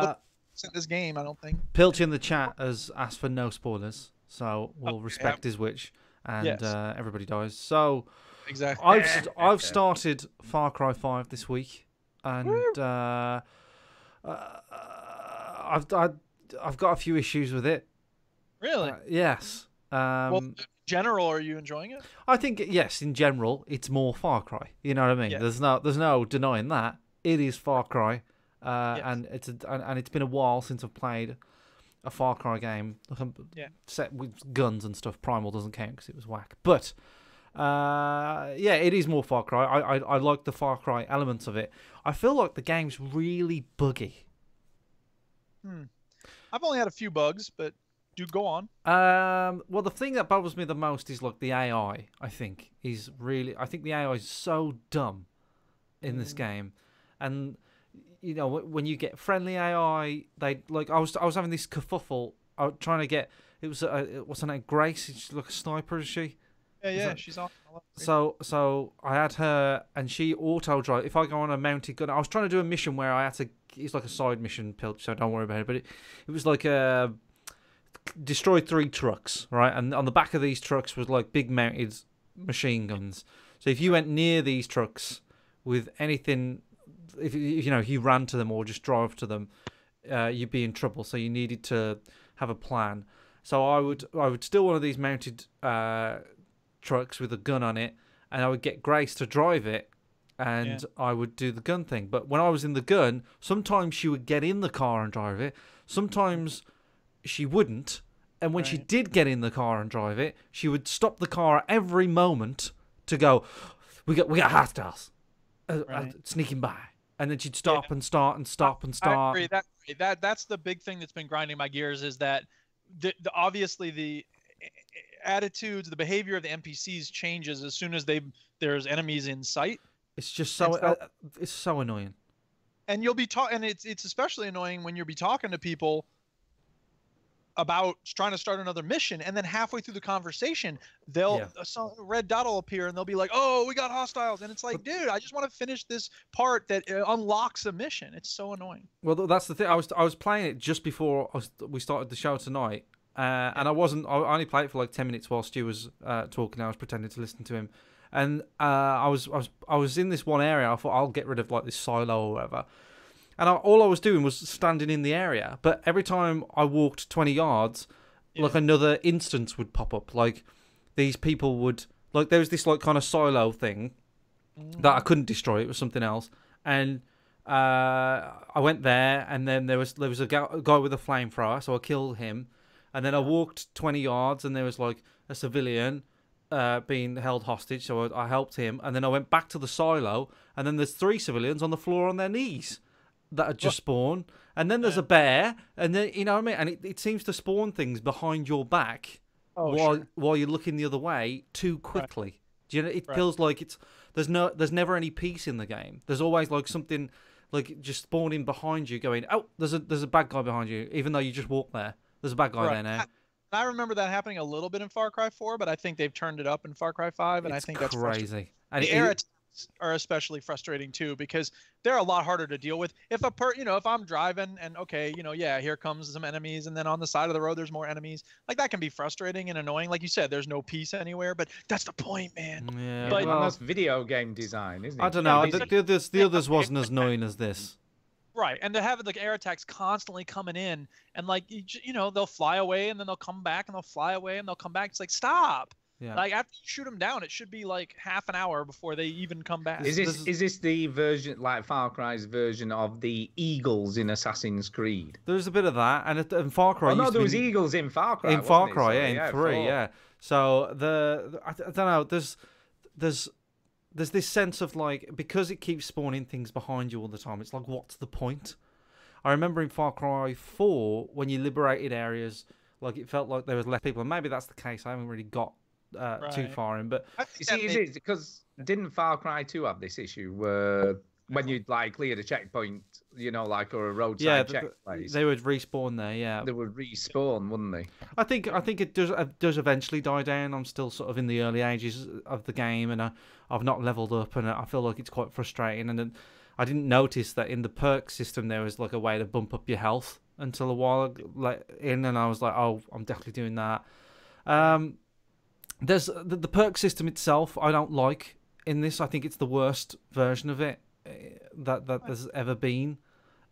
Speaker 6: able to set this game. I don't think.
Speaker 4: Pilch in the chat has asked for no spoilers, so we'll respect his wish, and everybody dies. So
Speaker 6: exactly.
Speaker 4: I've started Far Cry 5 this week, and I've got a few issues with it.
Speaker 6: Really?
Speaker 4: Yes.
Speaker 6: Well, in general, are you enjoying it?
Speaker 4: I think yes. In general, it's more Far Cry. You know what I mean?
Speaker 6: Yeah.
Speaker 4: There's no denying that it is Far Cry, and it's been a while since I've played a Far Cry game set with guns and stuff. Primal doesn't count because it was whack. But it is more Far Cry. I like the Far Cry elements of it. I feel like the game's really buggy.
Speaker 6: I've only had a few bugs, but. Do go on.
Speaker 4: Well, the thing that bothers me the most is like the AI. I think the AI is so dumb in this game, and you know when you get friendly AI, they like I was having this kerfuffle. I was trying to get it was what's her name, Grace? She's like a sniper, is she?
Speaker 6: Yeah, she's awesome.
Speaker 4: So I had her, and she auto drive. If I go on a mounted gun, I was trying to do a mission where I had to. It's like a side mission, Pilch, so don't worry about it. But it was like a. Destroyed 3 trucks, right? And on the back of these trucks was like big mounted machine guns. So if you went near these trucks with anything, if you ran to them or just drove to them, you'd be in trouble. So you needed to have a plan. So I would steal one of these mounted trucks with a gun on it, and I would get Grace to drive it, and I would do the gun thing. But when I was in the gun, sometimes she would get in the car and drive it. Sometimes she wouldn't, and when she did get in the car and drive it, she would stop the car at every moment to go, we got hostiles sneaking by, and then she'd stop and start and stop and start.
Speaker 6: I agree. That's the big thing that's been grinding my gears is that obviously the attitudes, the behavior of the NPCs changes as soon as there's enemies in sight.
Speaker 4: It's just it's so annoying.
Speaker 6: And you'll be and it's especially annoying when you'll be talking to people about trying to start another mission, and then halfway through the conversation a red dot will appear and they'll be like, oh, we got hostiles, and it's like, dude, I just want to finish this part that unlocks a mission. It's so annoying. Well,
Speaker 4: that's the thing. I was playing it just before we started the show tonight, and I only played it for like 10 minutes while Stu was talking. I was pretending to listen to him, and I was in this one area. I thought I'll get rid of like this silo or whatever. And all I was doing was standing in the area. But every time I walked 20 yards, like another instance would pop up. Like these people would, like there was this like kind of silo thing that I couldn't destroy. It was something else. And I went there, and then there was a guy with a flamethrower, so I killed him, and then I walked 20 yards, and there was like a civilian being held hostage, so I helped him, and then I went back to the silo, and then there's 3 civilians on the floor on their knees that had just spawned, and then there's a bear, and then you know what I mean, and it seems to spawn things behind your back while you're looking the other way too quickly. Right. Do you know? It feels like there's never any peace in the game. There's always like something like just spawning behind you, going, oh, there's a bad guy behind you, even though you just walked there. There's a bad guy there now.
Speaker 6: I remember that happening a little bit in Far Cry 4, but I think they've turned it up in Far Cry 5, and I think that's
Speaker 4: crazy.
Speaker 6: And the air attacks are especially frustrating too, because they're a lot harder to deal with. If if I'm driving and here comes some enemies, and then on the side of the road there's more enemies, like that can be frustrating and annoying. Like you said, there's no peace anywhere, but that's the point, man.
Speaker 4: Yeah,
Speaker 5: but that's video game design, isn't it?
Speaker 4: I don't know. The others wasn't as annoying as this.
Speaker 6: Right, and to have like air attacks constantly coming in, and like they'll fly away and then they'll come back and they'll fly away and they'll come back. It's like, stop. Yeah. Like after you shoot them down, it should be like half an hour before they even come back.
Speaker 5: Is this the version, like Far Cry's version of the eagles in Assassin's Creed?
Speaker 4: There's a bit of that, and in Far Cry.
Speaker 5: Oh no, there was eagles in Far Cry.
Speaker 4: In Far Cry,
Speaker 5: in
Speaker 4: 3, yeah. So I don't know. There's this sense of like, because it keeps spawning things behind you all the time. It's like, what's the point? I remember in Far Cry 4 when you liberated areas, like it felt like there was less people, and maybe that's the case. I haven't really got too far in, but
Speaker 5: you see, is it because didn't Far Cry 2 have this issue where when you like cleared a checkpoint, like or a roadside check place,
Speaker 4: they would respawn there. Yeah,
Speaker 5: they would respawn, wouldn't they?
Speaker 4: I think it does eventually die down. I'm still sort of in the early ages of the game, and I've not leveled up, and I feel like it's quite frustrating. And then I didn't notice that in the perk system there was like a way to bump up your health until a while in, and I was like, oh, I'm definitely doing that. There's the perk system itself I don't like in this. I think it's the worst version of it that there's ever been.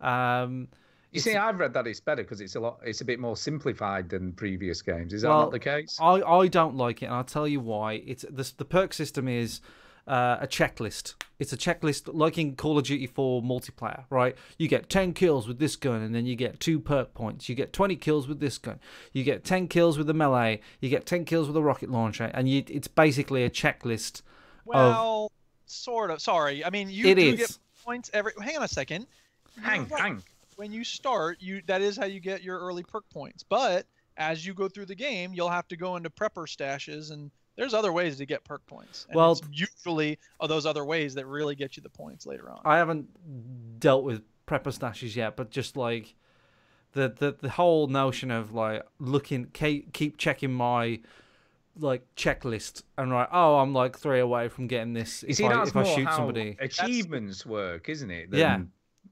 Speaker 5: You see, I've read that it's better because it's a bit more simplified than previous games. Is that not the case?
Speaker 4: I don't like it, and I'll tell you why. It's the perk system is a checklist. It's a checklist like in Call of Duty 4 multiplayer, right? You get 10 kills with this gun, and then you get 2 perk points. You get 20 kills with this gun. You get 10 kills with the melee. You get 10 kills with a rocket launcher, and it's basically a checklist.
Speaker 6: Well, sort of. Sorry, I mean you get points every. Hang on a second.
Speaker 5: Hang.
Speaker 6: When you start, that is how you get your early perk points. But as you go through the game, you'll have to go into prepper stashes, and there's other ways to get perk points. And it's usually those other ways that really get you the points later on.
Speaker 4: I haven't dealt with prepper stashes yet, but just like the whole notion of like keep checking my like checklist and I'm like 3 away from getting this. If I shoot somebody,
Speaker 5: achievements work, isn't it?
Speaker 4: Yeah.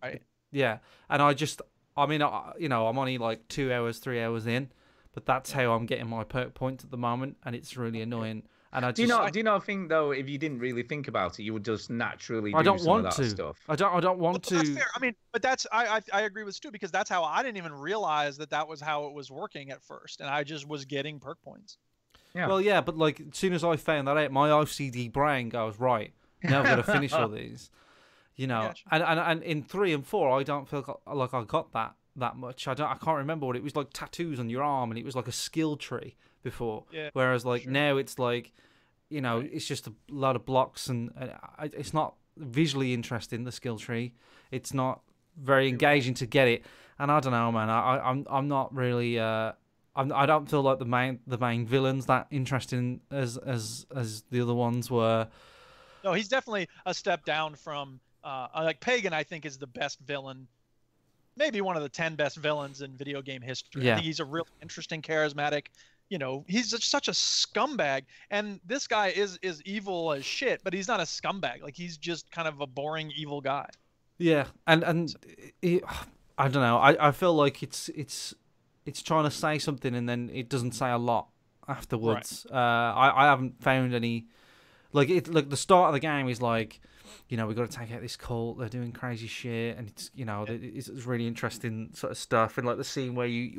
Speaker 4: Right. Yeah, and I'm only like 2 hours, 3 hours in, but that's how I'm getting my perk points at the moment, and it's really annoying. And
Speaker 5: do you not think though, if you didn't really think about it, you would just naturally do some of that stuff?
Speaker 4: I don't want to.
Speaker 6: That's fair. I mean, but that's I agree with Stu, because that's how I didn't even realize that was how it was working at first, and I just was getting perk points.
Speaker 4: Yeah. Well, yeah, but like as soon as I found that out, my OCD brain goes, right, now I've got to finish all these. And in 3 and 4, I don't feel like I got that much. I can't remember what it was like. Tattoos on your arm, and it was like a skill tree before. Yeah, whereas now it's like, it's just a lot of blocks, and it's not visually interesting. The skill tree, it's not very engaging to get it. And I don't know, man. I'm not really. I don't feel like the main villain's that interesting as the other ones were.
Speaker 6: No, he's definitely a step down from. Like Pagan, I think, is the best villain, maybe one of the 10 best villains in video game history. Yeah. I think he's a real interesting, charismatic. He's such a scumbag, and this guy is evil as shit, but he's not a scumbag. Like, he's just kind of a boring, evil guy.
Speaker 4: Yeah, and I don't know. I feel like it's trying to say something, and then it doesn't say a lot afterwards. Right. I haven't found any. Like the start of the game is like, we've got to take out this cult. They're doing crazy shit, and it's it's really interesting sort of stuff. And like the scene where you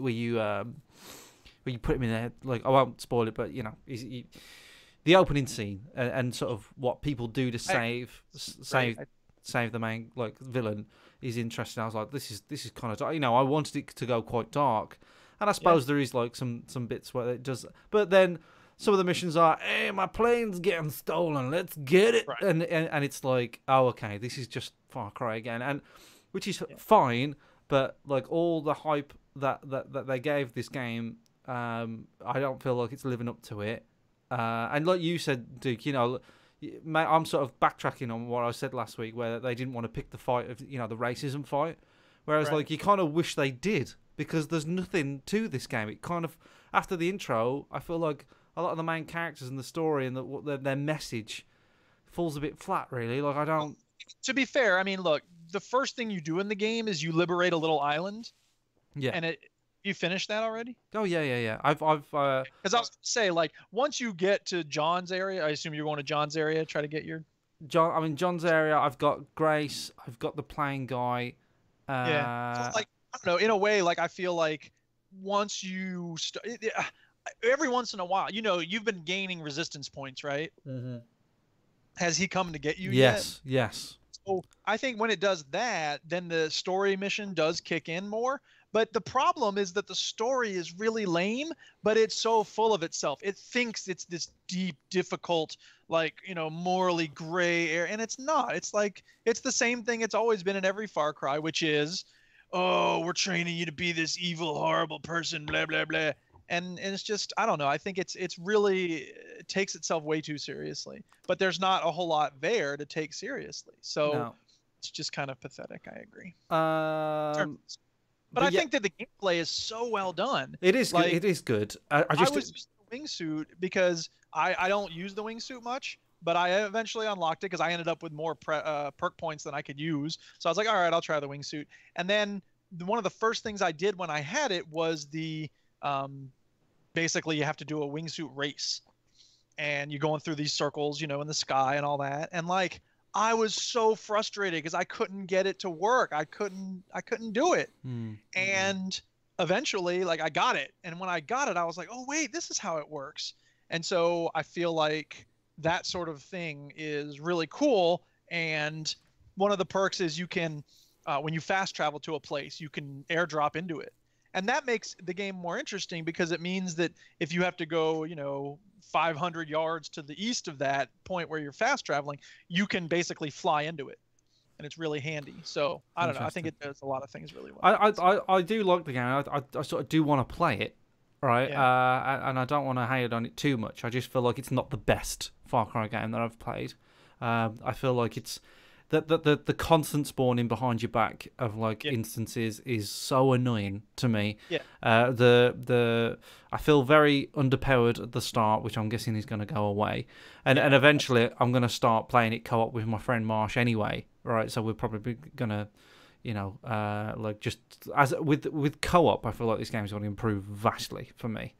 Speaker 4: put him in there, like, I won't spoil it, but the opening scene and sort of what people do to save the main like villain is interesting. I was like, this is kind of dark. You know, I wanted it to go quite dark, and I suppose there is like some bits where it does. But then some of the missions are, hey, my plane's getting stolen, let's get it, and it's like, oh, okay, this is just Far Cry again, and which is fine, but like all the hype that they gave this game, I don't feel like it's living up to it. And like you said, Duke, you know, I'm sort of backtracking on what I said last week, where they didn't want to pick the fight of, you know, the racism fight, whereas like you kind of wish they did, because there's nothing to this game. It kind of, after the intro, I feel like a lot of the main characters and the story and their message falls a bit flat, really. Like I don't.
Speaker 6: To be fair, I mean, look, the first thing you do in the game is you liberate a little island.
Speaker 4: Yeah.
Speaker 6: And you finished that already?
Speaker 4: Oh yeah. I've
Speaker 6: because I was gonna say, like, once you get to John's area, I assume you're going to John's area, try to get your
Speaker 4: John's area. I've got Grace. I've got the plane guy.
Speaker 6: Yeah. So, like, I don't know. In a way, like, I feel like once you every once in a while, you know, you've been gaining resistance points, right?
Speaker 4: Mm-hmm.
Speaker 6: Has he come to get you
Speaker 4: yet?
Speaker 6: Yes. So I think when it does that, then the story mission does kick in more. But the problem is that the story is really lame, but it's so full of itself. It thinks it's this deep, difficult, like, you know, morally gray area, and it's not. It's like, it's the same thing it's always been in every Far Cry, which is, oh, we're training you to be this evil, horrible person, blah, blah, blah. And it's just, I don't know. I think it's really, it takes itself way too seriously. But there's not a whole lot there to take seriously. So it's just kind of pathetic. I agree. But I think that the gameplay is so well done.
Speaker 4: It is good. It is good. I
Speaker 6: was using the wingsuit because I don't use the wingsuit much, but I eventually unlocked it because I ended up with more perk points than I could use. So I was like, all right, I'll try the wingsuit. And then one of the first things I did when I had it was basically you have to do a wingsuit race. And you're going through these circles, you know, in the sky and all that. And like, I was so frustrated because I couldn't get it to work. I couldn't do it. And eventually, like, I got it. And when I got it, I was like, oh wait, this is how it works. And so I feel like that sort of thing is really cool. And one of the perks is you can, when you fast travel to a place, you can airdrop into it. And that makes the game more interesting because it means that if you have to go, you know, 500 yards to the east of that point where you're fast traveling, you can basically fly into it, and it's really handy. So I don't know. I think it does a lot of things really well.
Speaker 4: I do like the game. I sort of do want to play it, right? Yeah. And I don't want to hate on it too much. I just feel like it's not the best Far Cry game that I've played. I feel like it's the constant spawning behind your back of like instances is so annoying to me.
Speaker 6: Yeah.
Speaker 4: I feel very underpowered at the start, which I'm guessing is going to go away, and eventually I'm going to start playing it co-op with my friend Marsh anyway, right? So we're probably going to, you know, like just as with co-op, I feel like this game is going to improve vastly for me.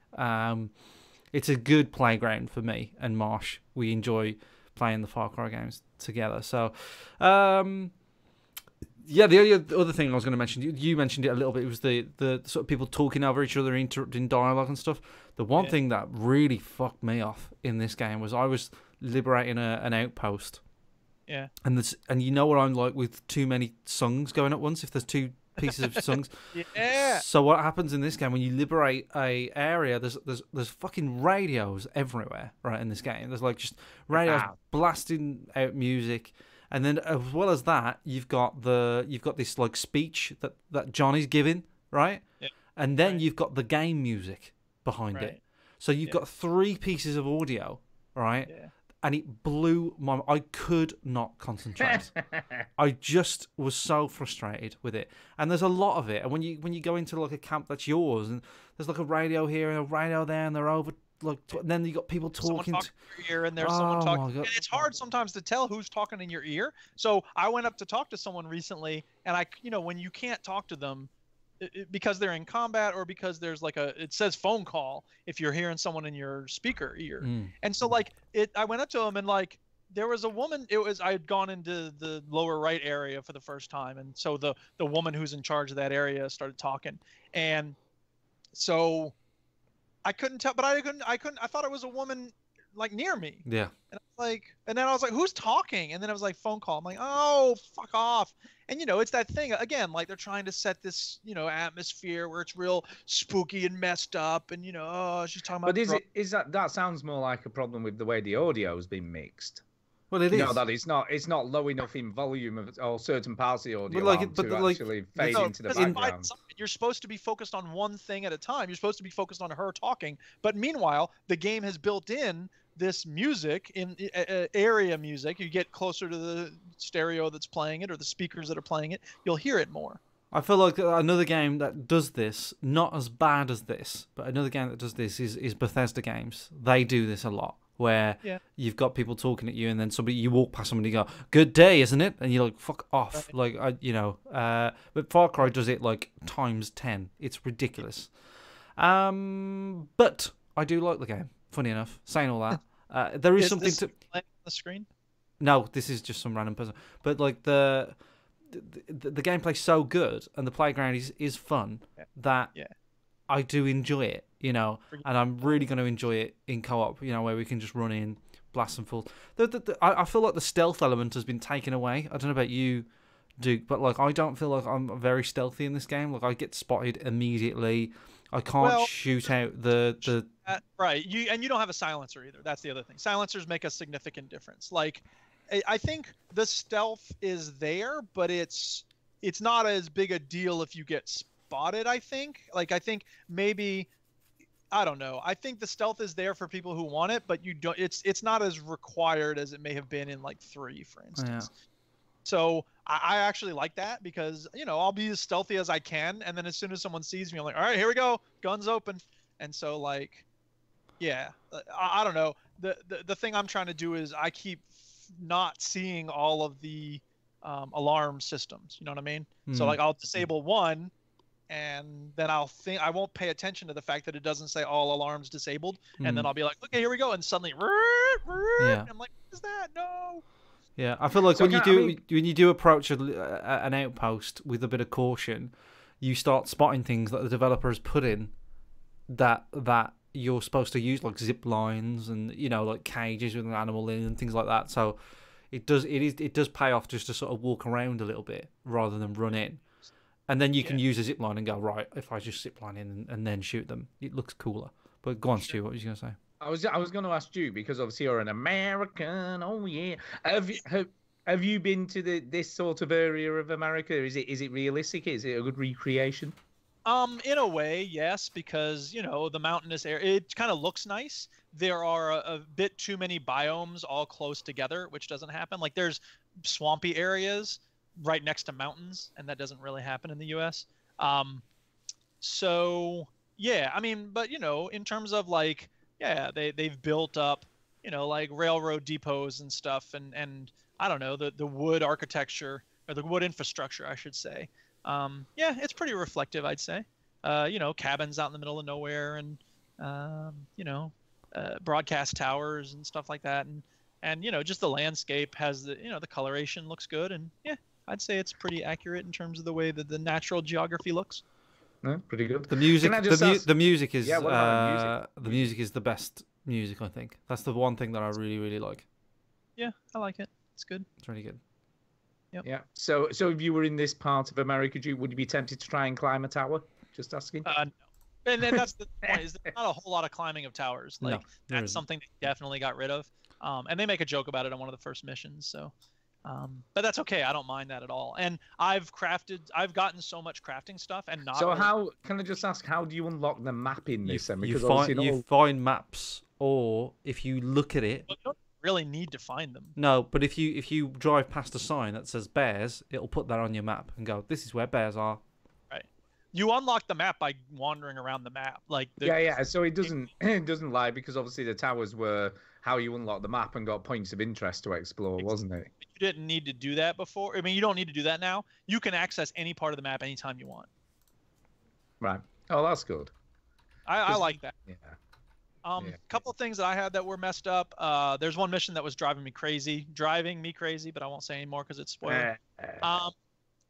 Speaker 4: It's a good playground for me and Marsh. We enjoy playing the Far Cry games together. So, the other thing I was going to mention, you mentioned it a little bit, it was the sort of people talking over each other, interrupting dialogue and stuff. The one thing that really fucked me off in this game was I was liberating an outpost.
Speaker 6: Yeah.
Speaker 4: And you know what I'm like with too many songs going at once, if there's two pieces of songs.
Speaker 6: Yeah.
Speaker 4: So what happens in this game when you liberate a area? There's fucking radios everywhere, right? In this game, there's like just radios blasting out music, and then as well as that, you've got this like speech that Johnny's giving, right?
Speaker 6: Yeah.
Speaker 4: And then you've got the game music behind it. So you've got three pieces of audio, right?
Speaker 6: Yeah.
Speaker 4: And it blew my mind. I could not concentrate. I just was so frustrated with it. And there's a lot of it. And when you go into like a camp that's yours, and there's like a radio here and a radio there, and they're over like, and then you got people talking.
Speaker 6: Someone in your ear, and there's someone talking. And it's hard sometimes to tell who's talking in your ear. So I went up to talk to someone recently, and when you can't talk to them, because they're in combat or because there's like it says phone call if you're hearing someone in your speaker ear. And so like I went up to him and like there was a woman, I had gone into the lower right area for the first time. And so the woman who's in charge of that area started talking. And so I couldn't tell, but I thought it was a woman like near me.
Speaker 4: Yeah.
Speaker 6: And I was like, and then I was like, who's talking? And then it was like phone call. I'm like, oh, fuck off. And you know, it's that thing again, like they're trying to set this, you know, atmosphere where it's real spooky and messed up, and you know, oh, she's talking about.
Speaker 5: But is that sounds more like a problem with the way the audio's been mixed?
Speaker 4: Well, it is.
Speaker 5: No, that it's not low enough in volume of or certain parts of the audio
Speaker 4: But
Speaker 5: actually fade into the background.
Speaker 6: You're supposed to be focused on one thing at a time. You're supposed to be focused on her talking, but meanwhile, the game has built in this music in area music. You get closer to the stereo that's playing it or the speakers that are playing it, you'll hear it more.
Speaker 4: I feel like another game that does this, not as bad as this, but another game that does this is Bethesda games. They do this a lot, where you've got people talking at you, and then you walk past somebody and you go, "Good day, isn't it?" And you're like, "Fuck off!" Right. Like but Far Cry does it like times 10. It's ridiculous. But I do like the game. Funny enough, saying all that, there is something
Speaker 6: this
Speaker 4: to
Speaker 6: on the screen.
Speaker 4: No, this is just some random person. But like the gameplay's so good and the playground is fun that I do enjoy it, you know, and I'm really going to enjoy it in co-op, you know, where we can just run in, blast and full. I feel like the stealth element has been taken away. I don't know about you, Duke, but like I don't feel like I'm very stealthy in this game. Like I get spotted immediately. I can't shoot out the
Speaker 6: right. You don't have a silencer either. That's the other thing. Silencers make a significant difference. Like I think the stealth is there, but it's not as big a deal if you get spotted, I think. Like I think maybe I don't know. I think the stealth is there for people who want it, but you don't it's not as required as it may have been in like 3, for instance.
Speaker 4: Yeah.
Speaker 6: So I actually like that because, you know, I'll be as stealthy as I can, and then as soon as someone sees me, I'm like, all right, here we go, guns open. And so like, yeah, I don't know. The thing I'm trying to do is I keep not seeing all of the alarm systems. You know what I mean? So like I'll disable one, and then I won't pay attention to the fact that it doesn't say all alarms disabled, and then I'll be like, okay, here we go, and suddenly, I'm like, what is that? No.
Speaker 4: Yeah, I feel like when you do approach an outpost with a bit of caution, you start spotting things that the developer has put in that you're supposed to use, like zip lines and, you know, like cages with an animal in and things like that. So it does pay off just to sort of walk around a little bit rather than run in, and then you can use a zip line and go, right, if I just zip line in and then shoot them, it looks cooler. But go on, Stu, what was you gonna say?
Speaker 5: I was going to ask you, because obviously you're an American. Oh yeah. Have you been to this sort of area of America? Is it realistic? Is it a good recreation?
Speaker 6: In a way, yes, because, you know, the mountainous area, it kind of looks nice. There are a bit too many biomes all close together, which doesn't happen. Like there's swampy areas right next to mountains, and that doesn't really happen in the U.S. So yeah, I mean, but you know, in terms of like, yeah, they've built up, you know, like railroad depots and stuff, and I don't know, the wood architecture, or the wood infrastructure, I should say. Yeah, it's pretty reflective, I'd say. You know, cabins out in the middle of nowhere, and you know, broadcast towers and stuff like that, and you know, just the landscape has the, you know, the coloration looks good, and yeah, I'd say it's pretty accurate in terms of the way that the natural geography looks.
Speaker 5: No, pretty good.
Speaker 4: The music, the music is
Speaker 5: what about
Speaker 4: the music is the best music, I think. That's the one thing that I really, really like.
Speaker 6: Yeah, I like it. It's good.
Speaker 4: It's really good.
Speaker 6: Yep.
Speaker 5: Yeah. So if you were in this part of America, would you be tempted to try and climb a tower? Just asking.
Speaker 6: No. And then that's the point, is there's not a whole lot of climbing of towers. Like that's something they definitely got rid of. And they make a joke about it on one of the first missions. So, but that's okay. I don't mind that at all. And I've gotten so much crafting stuff, and not.
Speaker 5: So how can I just ask? How do you unlock the map in this?
Speaker 4: You find maps, or if you look at it.
Speaker 6: You don't really need to find them.
Speaker 4: No, but if you drive past a sign that says bears, it'll put that on your map and go, this is where bears are.
Speaker 6: Right. You unlock the map by wandering around the map, like.
Speaker 5: Yeah. So it doesn't lie, because obviously the towers were how you unlock the map and got points of interest to explore, wasn't it?
Speaker 6: You didn't need to do that before. I mean, you don't need to do that now. You can access any part of the map anytime you want.
Speaker 5: Right. Oh, that's good.
Speaker 6: I like that.
Speaker 5: Yeah.
Speaker 6: Couple of things that I had that were messed up. There's one mission that was driving me crazy, but I won't say anymore because it's spoiled.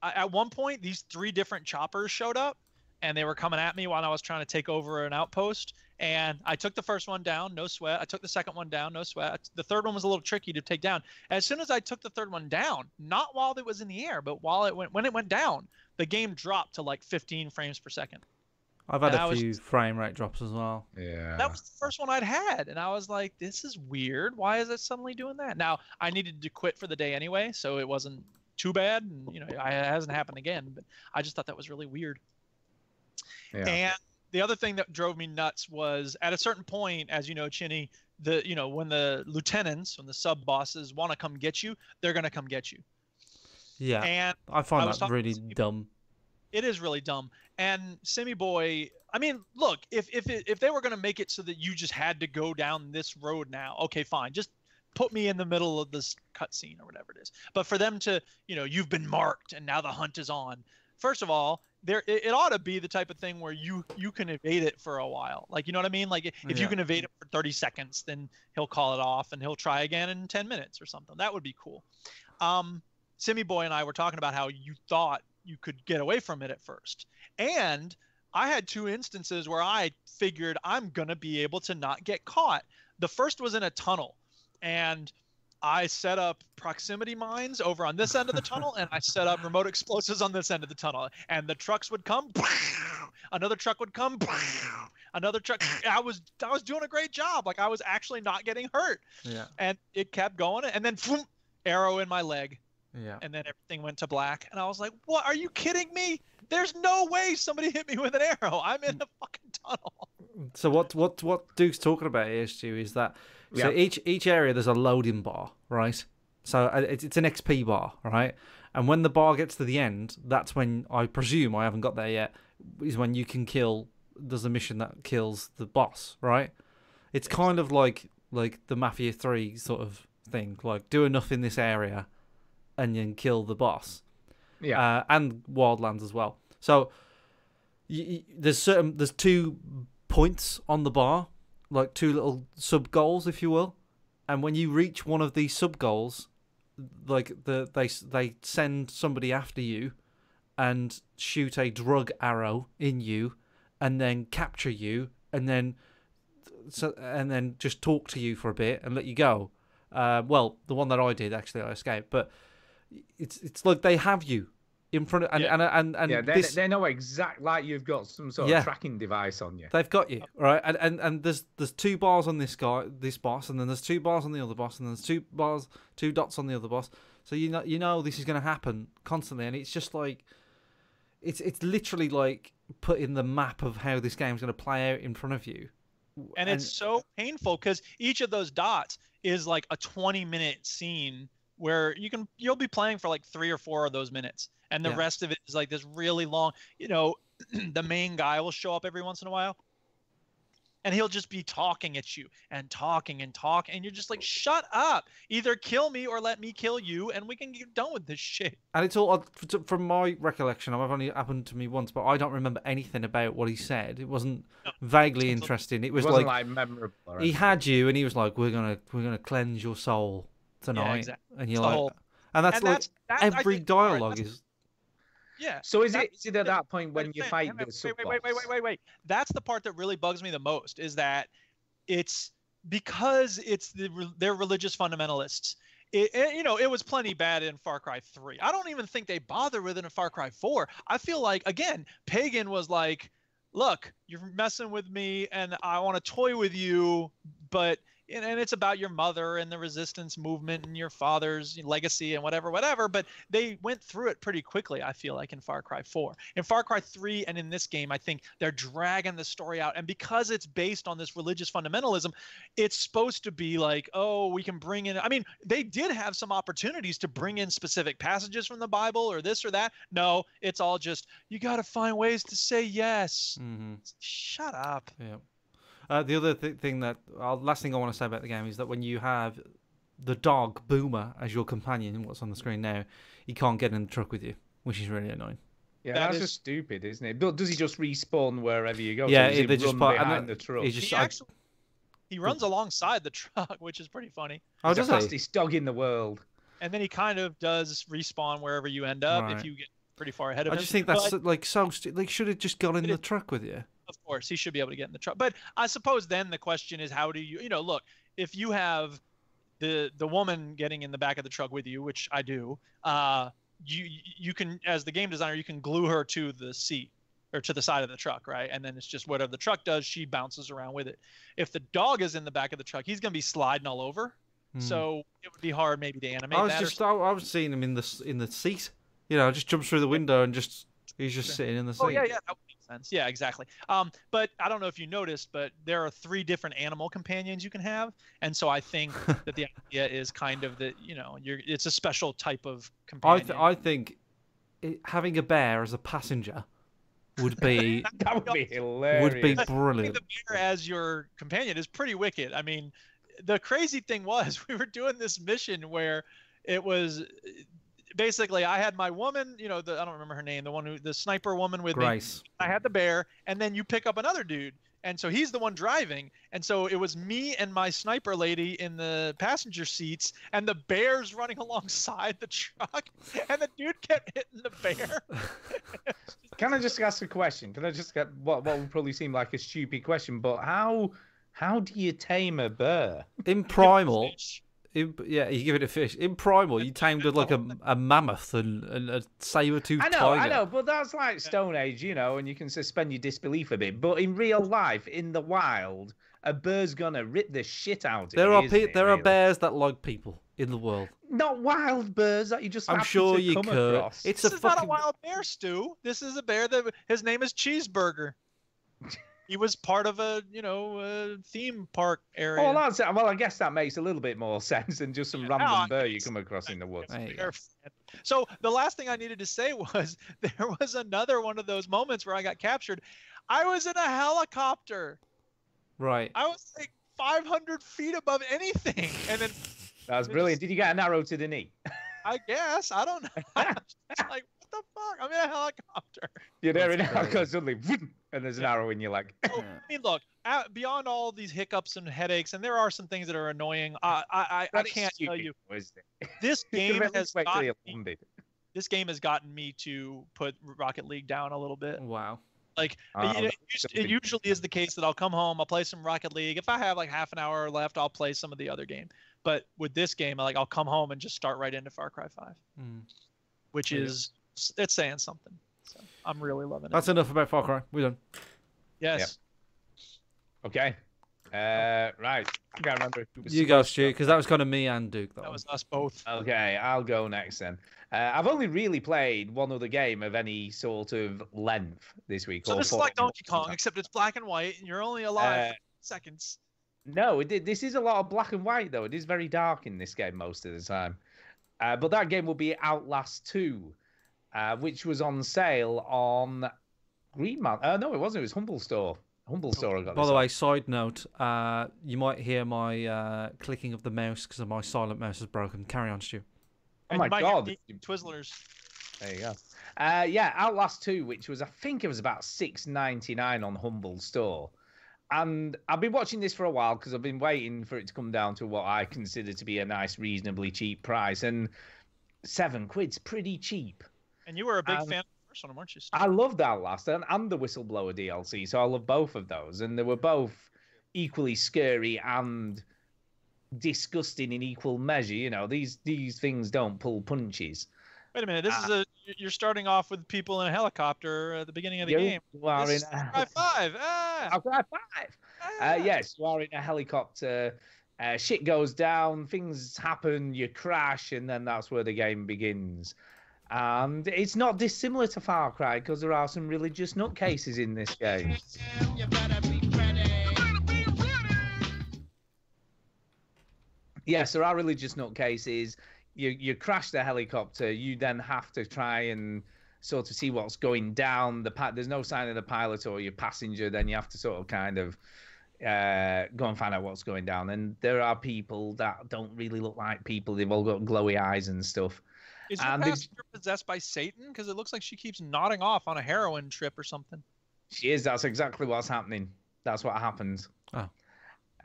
Speaker 6: At one point, these 3 different choppers showed up, and they were coming at me while I was trying to take over an outpost, And I took the first one down, no sweat. I took the second one down, no sweat. The third one was a little tricky to take down. As soon as I took the third one down, not while it was in the air, but when it went down, the game dropped to like 15 frames per second.
Speaker 4: I've had a few frame rate drops as well.
Speaker 5: Yeah.
Speaker 6: That was the first one I'd had, and I was like, this is weird. Why is it suddenly doing that? Now, I needed to quit for the day anyway, so it wasn't too bad, and it hasn't happened again, but I just thought that was really weird.
Speaker 5: Yeah.
Speaker 6: And the other thing that drove me nuts was at a certain point, as you know, Chinny, when the lieutenants, when the sub bosses want to come get you, they're going to come get you.
Speaker 4: Yeah.
Speaker 6: And
Speaker 4: I find that really dumb.
Speaker 6: It is really dumb. And Simi Boy, I mean, look, if they were going to make it so that you just had to go down this road now, okay, fine. Just put me in the middle of this cutscene or whatever it is. But for them to, you've been marked and now the hunt is on. First of all, it ought to be the type of thing where you can evade it for a while. Like, you know what I mean? Like, if you can evade it for 30 seconds, then he'll call it off and he'll try again in 10 minutes or something. That would be cool. Simi Boy and I were talking about how you thought you could get away from it at first. And I had 2 instances where I figured I'm going to be able to not get caught. The first was in a tunnel, and I set up proximity mines over on this end of the tunnel, and I set up remote explosives on this end of the tunnel. And the trucks would come, another truck would come, another truck. I was doing a great job. Like, I was actually not getting hurt.
Speaker 4: Yeah.
Speaker 6: And it kept going, and then boom, arrow in my leg.
Speaker 4: Yeah.
Speaker 6: And then everything went to black, and I was like, "What? Are you kidding me? There's no way somebody hit me with an arrow. I'm in a fucking tunnel."
Speaker 4: So what Duke's talking about here, Stu, is that so each area there's a loading bar, right? So it's an XP bar, right? And when the bar gets to the end, that's when, I presume, I haven't got there yet, is when you can kill. There's a mission that kills the boss, right? It's kind of like the Mafia 3 sort of thing, like do enough in this area and then kill the boss.
Speaker 5: Yeah.
Speaker 4: And Wildlands as well. So there's 2 points on the bar, like 2 little sub goals, if you will. And when you reach one of these sub goals, like they send somebody after you and shoot a drug arrow in you, and then capture you, and then just talk to you for a bit and let you go. Well, the one that I did, actually, I escaped, but it's like they have you in front of and
Speaker 5: they know exactly, like you've got some sort of tracking device on you.
Speaker 4: They've got you, right? And there's 2 bars on this boss, and then there's 2 bars on the other boss, and there's 2 dots on the other boss. So you know this is going to happen constantly, and it's just like it's literally like putting the map of how this game's going to play out in front of you.
Speaker 6: And it's so painful because each of those dots is like a 20-minute scene where you'll be playing for like 3 or 4 of those minutes, and the rest of it is like this really long. The main guy will show up every once in a while, and he'll just be talking at you and talking, and you're just like, shut up! Either kill me or let me kill you, and we can get done with this shit.
Speaker 4: And it's all, from my recollection, I've only happened to me once, but I don't remember anything about what he said. It wasn't vaguely interesting. It wasn't
Speaker 5: like memorable.
Speaker 4: He had you, and he was like, "We're gonna cleanse your soul tonight,"
Speaker 6: yeah, exactly.
Speaker 4: And you're like, and that's every dialogue is.
Speaker 6: Yeah.
Speaker 5: So is it at that point when you fight the sub boss?
Speaker 6: Wait. That's the part that really bugs me the most, is that it's because they're religious fundamentalists. It was plenty bad in Far Cry 3. I don't even think they bother with it in Far Cry 4. I feel like, again, Pagan was like, look, you're messing with me and I want to toy with you, but and it's about your mother and the resistance movement and your father's legacy and whatever, but they went through it pretty quickly, I feel like, in Far Cry 4. In Far Cry 3 and in this game, I think they're dragging the story out, and because it's based on this religious fundamentalism, it's supposed to be like, oh, we can bring in, I mean, they did have some opportunities to bring in specific passages from the Bible or this or that. No, it's all just, you got to find ways to say yes.
Speaker 4: Mm-hmm.
Speaker 6: Shut up.
Speaker 4: Yeah. The other thing last thing I want to say about the game is that when you have the dog Boomer as your companion, what's on the screen now, he can't get in the truck with you, which is really annoying.
Speaker 5: Yeah, that's just stupid, isn't it? Does he just respawn wherever you go?
Speaker 4: Yeah,
Speaker 5: so
Speaker 4: they just
Speaker 5: run behind the truck.
Speaker 6: He runs alongside the truck, which is pretty funny.
Speaker 5: He's the fastest dog in the world.
Speaker 6: And then he kind of does respawn wherever you end up if you get pretty far ahead of him.
Speaker 4: I just think that's so should have just gone in the truck with you.
Speaker 6: Of course, he should be able to get in the truck. But I suppose then the question is, how do you, look, if you have the woman getting in the back of the truck with you, which I do, you can, as the game designer, you can glue her to the seat or to the side of the truck, right? And then it's just whatever the truck does, she bounces around with it. If the dog is in the back of the truck, he's going to be sliding all over. So it would be hard maybe to animate that.
Speaker 4: I was seeing him in the seat. Just jumps through the window and he's just sitting in the seat.
Speaker 6: Oh yeah, that would make sense. Yeah, exactly. But I don't know if you noticed, but there are 3 different animal companions you can have, and so I think that the idea is kind of that it's a special type of companion.
Speaker 4: I think having a bear as a passenger would be
Speaker 5: that would be hilarious.
Speaker 4: Would be brilliant.
Speaker 6: The bear as your companion is pretty wicked. I mean, the crazy thing was we were doing this mission where it was basically I had my woman, I don't remember her name, the sniper woman with
Speaker 4: Grace.
Speaker 6: Me. I had the bear, and then you pick up another dude, and so he's the one driving, and so it was me and my sniper lady in the passenger seats, and the bear's running alongside the truck, and the dude kept hitting the bear.
Speaker 5: Can I just ask a question? Can I just get what would probably seem like a stupid question, but how do you tame a bear?
Speaker 4: In Primal, you give it a fish. In Primal, you tamed it like a mammoth and a saber-toothed tiger.
Speaker 5: I know, but that's like Stone Age, and you can suspend your disbelief a bit. But in real life, in the wild, a bear's gonna rip the shit out of you.
Speaker 4: There are bears that like people in the world.
Speaker 5: Not wild bears that you just.
Speaker 4: I'm sure you
Speaker 5: come
Speaker 4: could.
Speaker 5: Across.
Speaker 6: This is not a wild bear, Stu. This is a bear that his name is Cheeseburger. He was part of a theme park area.
Speaker 5: Oh, well, I guess that makes a little bit more sense than just some random bear you come across in the woods.
Speaker 6: So the last thing I needed to say was there was another one of those moments where I got captured. I was in a helicopter.
Speaker 4: Right.
Speaker 6: I was like 500 feet above anything, and then.
Speaker 5: That was brilliant. Did you get an arrow to the knee?
Speaker 6: I guess. I don't know. It's like, what the fuck? I'm in a helicopter.
Speaker 5: You're there in a helicopter suddenly, and there's an arrow in your leg.
Speaker 6: I mean, look, beyond all these hiccups and headaches, and there are some things that are annoying, I can't tell you. This game has gotten me to put Rocket League down a little bit.
Speaker 4: Wow.
Speaker 6: Like, it usually is the case that I'll come home, I'll play some Rocket League. If I have like half an hour left, I'll play some of the other game. But with this game, I'll come home and just start right into Far Cry 5, which is it's saying something. So I'm really loving it.
Speaker 4: That's enough about Far Cry. We're done.
Speaker 6: Yes.
Speaker 5: Yep. Okay. Right. I can't remember.
Speaker 4: You go, Stu, because that was kind of me and Duke.
Speaker 6: That was us both.
Speaker 5: Okay, I'll go next then. I've only really played one other game of any sort of length this week.
Speaker 6: So this is like Donkey Kong, except it's black and white, and you're only alive for seconds.
Speaker 5: No, this is a lot of black and white, though. It is very dark in this game most of the time. But that game will be Outlast 2, which was on sale on Green Mountain. No, it wasn't. It was Humble Store. Humble Store I got
Speaker 4: By the way, side note, you might hear my clicking of the mouse because my silent mouse is broken. Carry on, Stu.
Speaker 5: Oh my God.
Speaker 6: Twizzlers.
Speaker 5: There you go. Yeah, Outlast 2, which was, I think it was about $6.99 on Humble Store. And I've been watching this for a while because I've been waiting for it to come down to what I consider to be a nice, reasonably cheap price. And £7's pretty cheap.
Speaker 6: And you were a big fan of the first one, weren't you?
Speaker 5: I loved Outlast and the Whistleblower DLC, so I love both of those. And they were both equally scary and disgusting in equal measure. These things don't pull punches.
Speaker 6: Wait a minute, you're starting off with people in a helicopter at the beginning of the game.
Speaker 5: Far Cry
Speaker 6: 5.
Speaker 5: Far Cry 5. Yes, you are in a helicopter. Shit goes down, things happen, you crash, and then that's where the game begins. And it's not dissimilar to Far Cry because there are some religious nutcases in this game. Yes, there are religious nutcases. You crash the helicopter, you then have to try and sort of see what's going down. There's no sign of the pilot or your passenger, then you have to sort of kind of go and find out what's going down. And there are people that don't really look like people. They've all got glowy eyes and stuff.
Speaker 6: Is your passenger possessed by Satan? Because it looks like she keeps nodding off on a heroin trip or something.
Speaker 5: She is. That's exactly what's happening. That's what happens.
Speaker 4: Oh.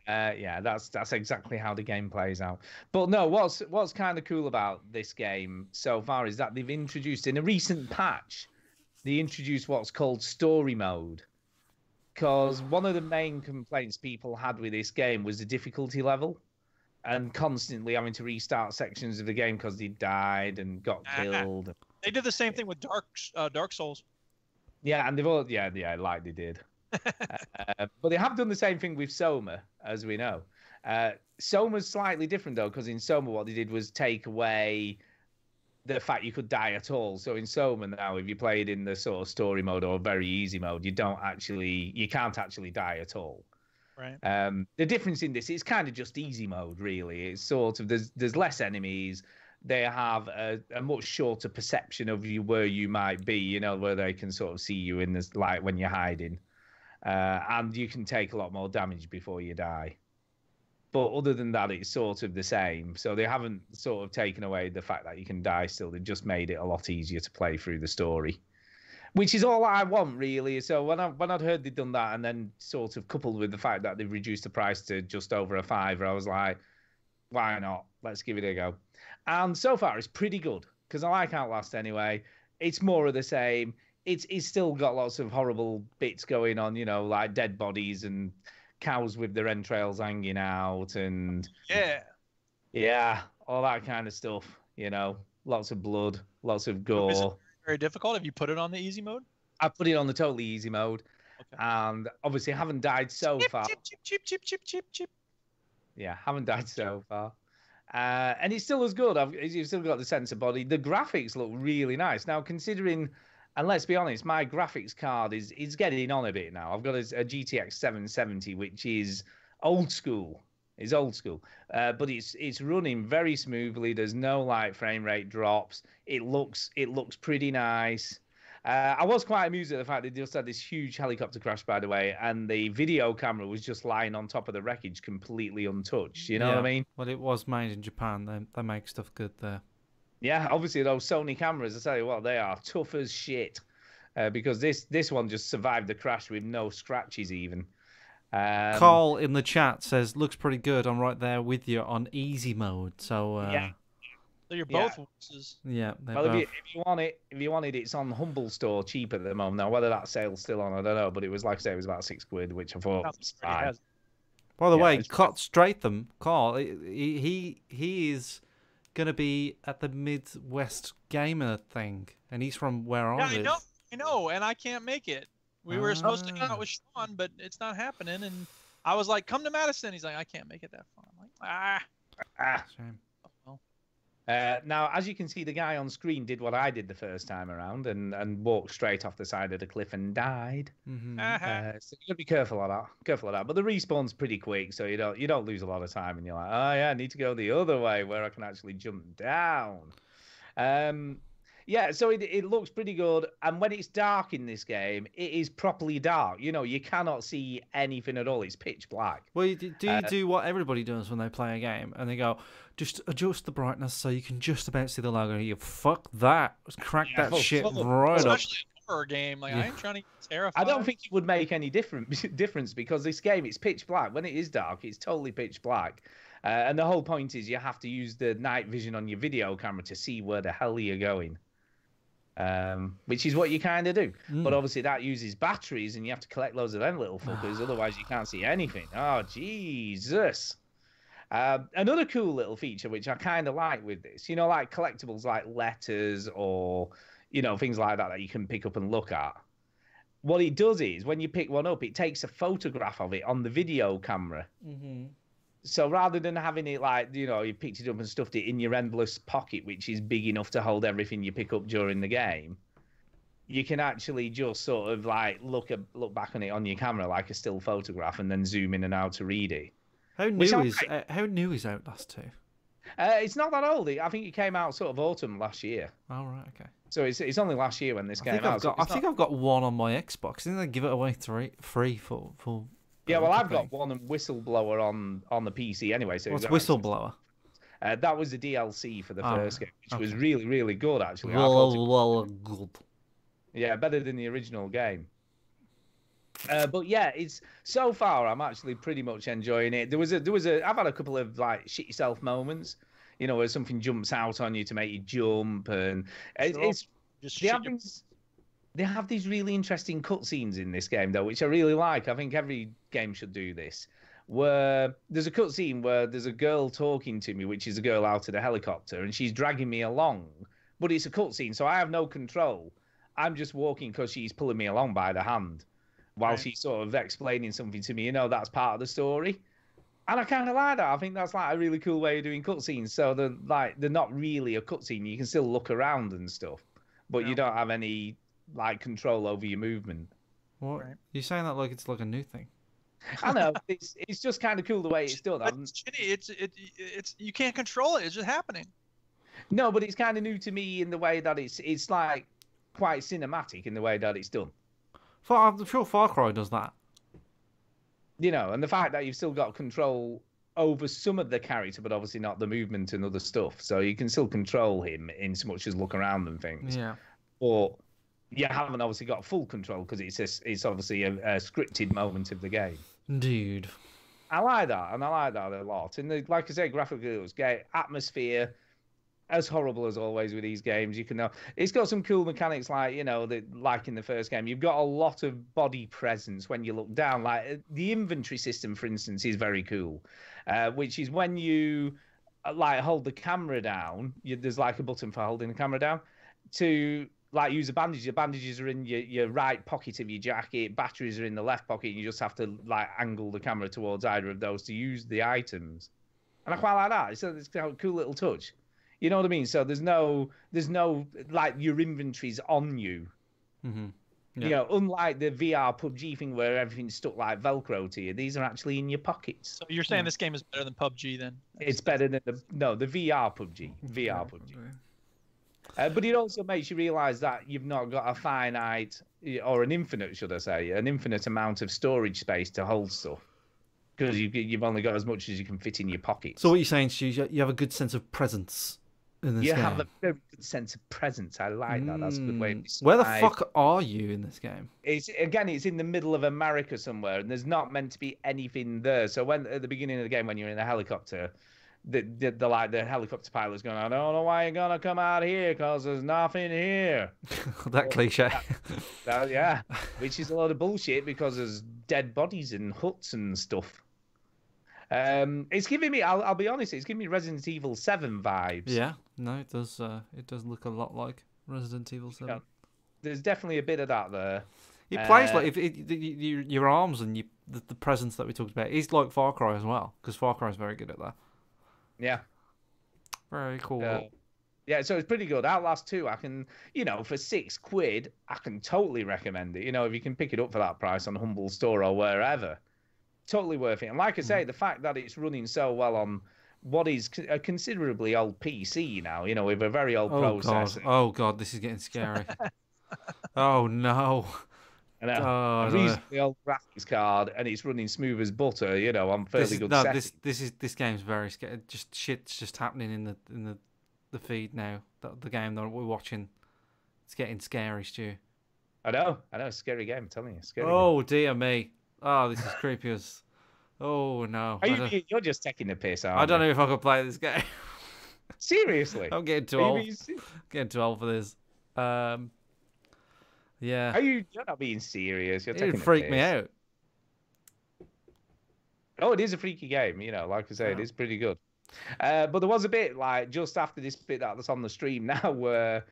Speaker 5: Yeah, that's exactly how the game plays out. But no, what's kind of cool about this game so far is that they've introduced in a recent patch, they introduced what's called story mode. because one of the main complaints people had with this game was the difficulty level, and constantly having to restart sections of the game because they died and got killed.
Speaker 6: They did the same thing with Dark Souls.
Speaker 5: Yeah, and they've all like they did. But they have done the same thing with Soma, as we know. Soma's slightly different though, because in Soma what they did was take away the fact you could die at all. So in Soma now, if you play it in the sort of story mode or very easy mode, you can't actually die at all.
Speaker 6: Right.
Speaker 5: The difference in this is kind of just easy mode, really. It's sort of there's less enemies. They have a much shorter perception of you where you might be. You know, where they can sort of see you in this light when you're hiding, and you can take a lot more damage before you die. But other than that, it's sort of the same. So they haven't sort of taken away the fact that you can die still. They've just made it a lot easier to play through the story, which is all I want, really. So when I'd heard they'd done that, and then sort of coupled with the fact that they've reduced the price to just over $5, I was like, why not? Let's give it a go. And so far, it's pretty good, because I like Outlast anyway. It's more of the same. It's still got lots of horrible bits going on, you know, like dead bodies and cows with their entrails hanging out, and yeah, all that kind of stuff. You know, lots of blood, lots of gore.
Speaker 6: Is it very difficult? Have you put it on the easy mode?
Speaker 5: I put it on the totally easy mode, and obviously I haven't died so far.
Speaker 6: Chip.
Speaker 5: Yeah, haven't died so far. And it's still as good. You've still got the sensor body. The graphics look really nice. Now, considering, and let's be honest, my graphics card is getting on a bit now. I've got a GTX 770, which is old school. It's old school. But it's running very smoothly. There's no like frame rate drops. It looks pretty nice. I was quite amused at the fact they just had this huge helicopter crash, by the way, and the video camera was just lying on top of the wreckage, completely untouched. You know what I mean?
Speaker 4: Well, it was made in Japan. They make stuff good there.
Speaker 5: Yeah, obviously those Sony cameras, I tell you what, they are tough as shit. Because this one just survived the crash with no scratches even.
Speaker 4: Carl in the chat says, looks pretty good. I'm right there with you on easy mode. So
Speaker 5: yeah.
Speaker 6: So you're both voices.
Speaker 4: Yeah.
Speaker 5: Well, if you want it, it's on Humble Store cheap at the moment. Now, whether that sale's still on, I don't know. But it was, like I say, it was about £6, which I thought was fine.
Speaker 4: By the way, Stratham, Carl, he is going to be at the Midwest Gamer thing, and he's from where I live.
Speaker 6: I know, and I can't make it. We were supposed to hang out with Sean, but it's not happening. And I was like, come to Madison. He's like, I can't make it that far. I'm like,
Speaker 4: Shame.
Speaker 5: Now, as you can see, the guy on screen did what I did the first time around and walked straight off the side of the cliff and died.
Speaker 4: Mm-hmm.
Speaker 5: So you got to be careful of that. But the respawn's pretty quick, so you don't lose a lot of time. And you're like, oh yeah, I need to go the other way where I can actually jump down. Yeah, so it looks pretty good. And when it's dark in this game, it is properly dark. You know, you cannot see anything at all. It's pitch black.
Speaker 4: Well, do you do what everybody does when they play a game? And they go, just adjust the brightness so you can just about see the logo. You fuck that. Crack that shit right up.
Speaker 6: Especially a horror game. Like, I ain't trying to get terrified.
Speaker 5: I don't think it would make any difference because this game, it's pitch black. When it is dark, it's totally pitch black. And the whole point is you have to use the night vision on your video camera to see where the hell you're going. Which is what you kind of do. But obviously that uses batteries and you have to collect loads of them little fuckers, otherwise you can't see anything. Oh, Jesus. Another cool little feature, which I kind of like with this, you know, like collectibles like letters or, you know, things like that you can pick up and look at. What it does is when you pick one up, it takes a photograph of it on the video camera.
Speaker 4: Mm-hmm.
Speaker 5: So rather than having it like, you know, you picked it up and stuffed it in your endless pocket, which is big enough to hold everything you pick up during the game, you can actually just sort of like look back on it on your camera like a still photograph and then zoom in and out to read it.
Speaker 4: How new is Outlast 2?
Speaker 5: It's not that old. I think it came out sort of autumn last year.
Speaker 4: Oh, right, okay.
Speaker 5: So it's only last year when this came out.
Speaker 4: I think I've got one on my Xbox. Didn't they give it away free for
Speaker 5: yeah, well, I've got one Whistleblower on the PC anyway. So
Speaker 4: what's Whistleblower?
Speaker 5: That was the DLC for the first game, which was really, really good, actually.
Speaker 4: Good.
Speaker 5: Yeah, better than the original game. But yeah, it's so far I'm actually pretty much enjoying it. There was I've had a couple of like shit yourself moments, you know, where something jumps out on you to make you jump, and it's
Speaker 6: just
Speaker 5: they have these really interesting cutscenes in this game, though, which I really like. I think every game should do this. Where there's a cutscene where there's a girl talking to me, which is a girl out of the helicopter, and she's dragging me along. But it's a cutscene, so I have no control. I'm just walking because she's pulling me along by the hand while she's sort of explaining something to me. You know, that's part of the story. And I kind of like that. I think that's like a really cool way of doing cutscenes. So they're not really a cutscene. You can still look around and stuff, but you don't have any like control over your movement.
Speaker 4: What? You're saying that like it's like a new thing.
Speaker 5: I know. It's just kind of cool the way it's done.
Speaker 6: It's shitty. It's you can't control it. It's just happening.
Speaker 5: No, but it's kind of new to me in the way that it's like quite cinematic in the way that it's done.
Speaker 4: I'm sure Far Cry does that.
Speaker 5: You know, and the fact that you've still got control over some of the character, but obviously not the movement and other stuff. So you can still control him in so much as look around and things.
Speaker 4: Yeah.
Speaker 5: Or you haven't obviously got full control because it's obviously a scripted moment of the game.
Speaker 4: Dude.
Speaker 5: I like that, and I like that a lot. And like I say, graphically it was great. Atmosphere, as horrible as always with these games, you can know it's got some cool mechanics, like like in the first game, you've got a lot of body presence when you look down. Like the inventory system, for instance, is very cool, which is when you like hold the camera down. There's like a button for holding the camera down to like use a bandage. Your bandages are in your right pocket of your jacket. Batteries are in the left pocket. You just have to like angle the camera towards either of those to use the items. And I quite like that. It's a cool little touch. You know what I mean? So there's no like your inventory's on you.
Speaker 4: Mm-hmm. Yeah.
Speaker 5: You know, unlike the VR PUBG thing where everything's stuck like Velcro to you, these are actually in your pockets.
Speaker 6: So you're saying this game is better than PUBG then?
Speaker 5: It's better than the VR PUBG. VR PUBG. But it also makes you realise that you've not got a finite, or an infinite, should I say, an infinite amount of storage space to hold stuff. Because you've only got as much as you can fit in your pockets.
Speaker 4: So what you're saying, Stu, you have a good sense of presence in this game.
Speaker 5: You have a very good sense of presence. I like that. That's a good way of describing.
Speaker 4: Where the fuck are you in this game?
Speaker 5: It's in the middle of America somewhere, and there's not meant to be anything there. So when at the beginning of the game, when you're in a helicopter, the helicopter pilot's going, I don't know why you're gonna come out here because there's nothing here.
Speaker 4: That cliche.
Speaker 5: Yeah, which is a lot of bullshit because there's dead bodies and huts and stuff. It's giving me, I'll be honest, it's giving me Resident Evil 7 vibes.
Speaker 4: Yeah, no, it does. It does look a lot like Resident Evil 7.
Speaker 5: Yeah, there's definitely a bit of that there.
Speaker 4: It plays like your arms and the presence that we talked about is like Far Cry as well, because Far Cry is very good at that.
Speaker 5: Yeah.
Speaker 4: Very cool.
Speaker 5: Yeah, so it's pretty good. Outlast 2, I can, for £6, I can totally recommend it. If you can pick it up for that price on Humble Store or wherever, totally worth it. And like I say, the fact that it's running so well on what is a considerably old PC now, with a very old processor.
Speaker 4: Oh God, this is getting scary. Oh no.
Speaker 5: A reasonably old graphics card, and it's running smooth as butter, on fairly good settings.
Speaker 4: This game's very scary. Just shit's just happening in the feed now. The game that we're watching, it's getting scary, Stu.
Speaker 5: I know, scary game. I'm telling you, scary.
Speaker 4: Oh dear me. Oh, this is creepy as. Oh no.
Speaker 5: You're just taking the piss out.
Speaker 4: I don't know if I could play this game.
Speaker 5: Seriously,
Speaker 4: I'm getting too old. Getting too old for this. Yeah.
Speaker 5: You're not being serious. You're taking
Speaker 4: It'd freak me out.
Speaker 5: Oh, it is a freaky game. Like I say, it is pretty good. But there was a bit like just after this bit that's on the stream now where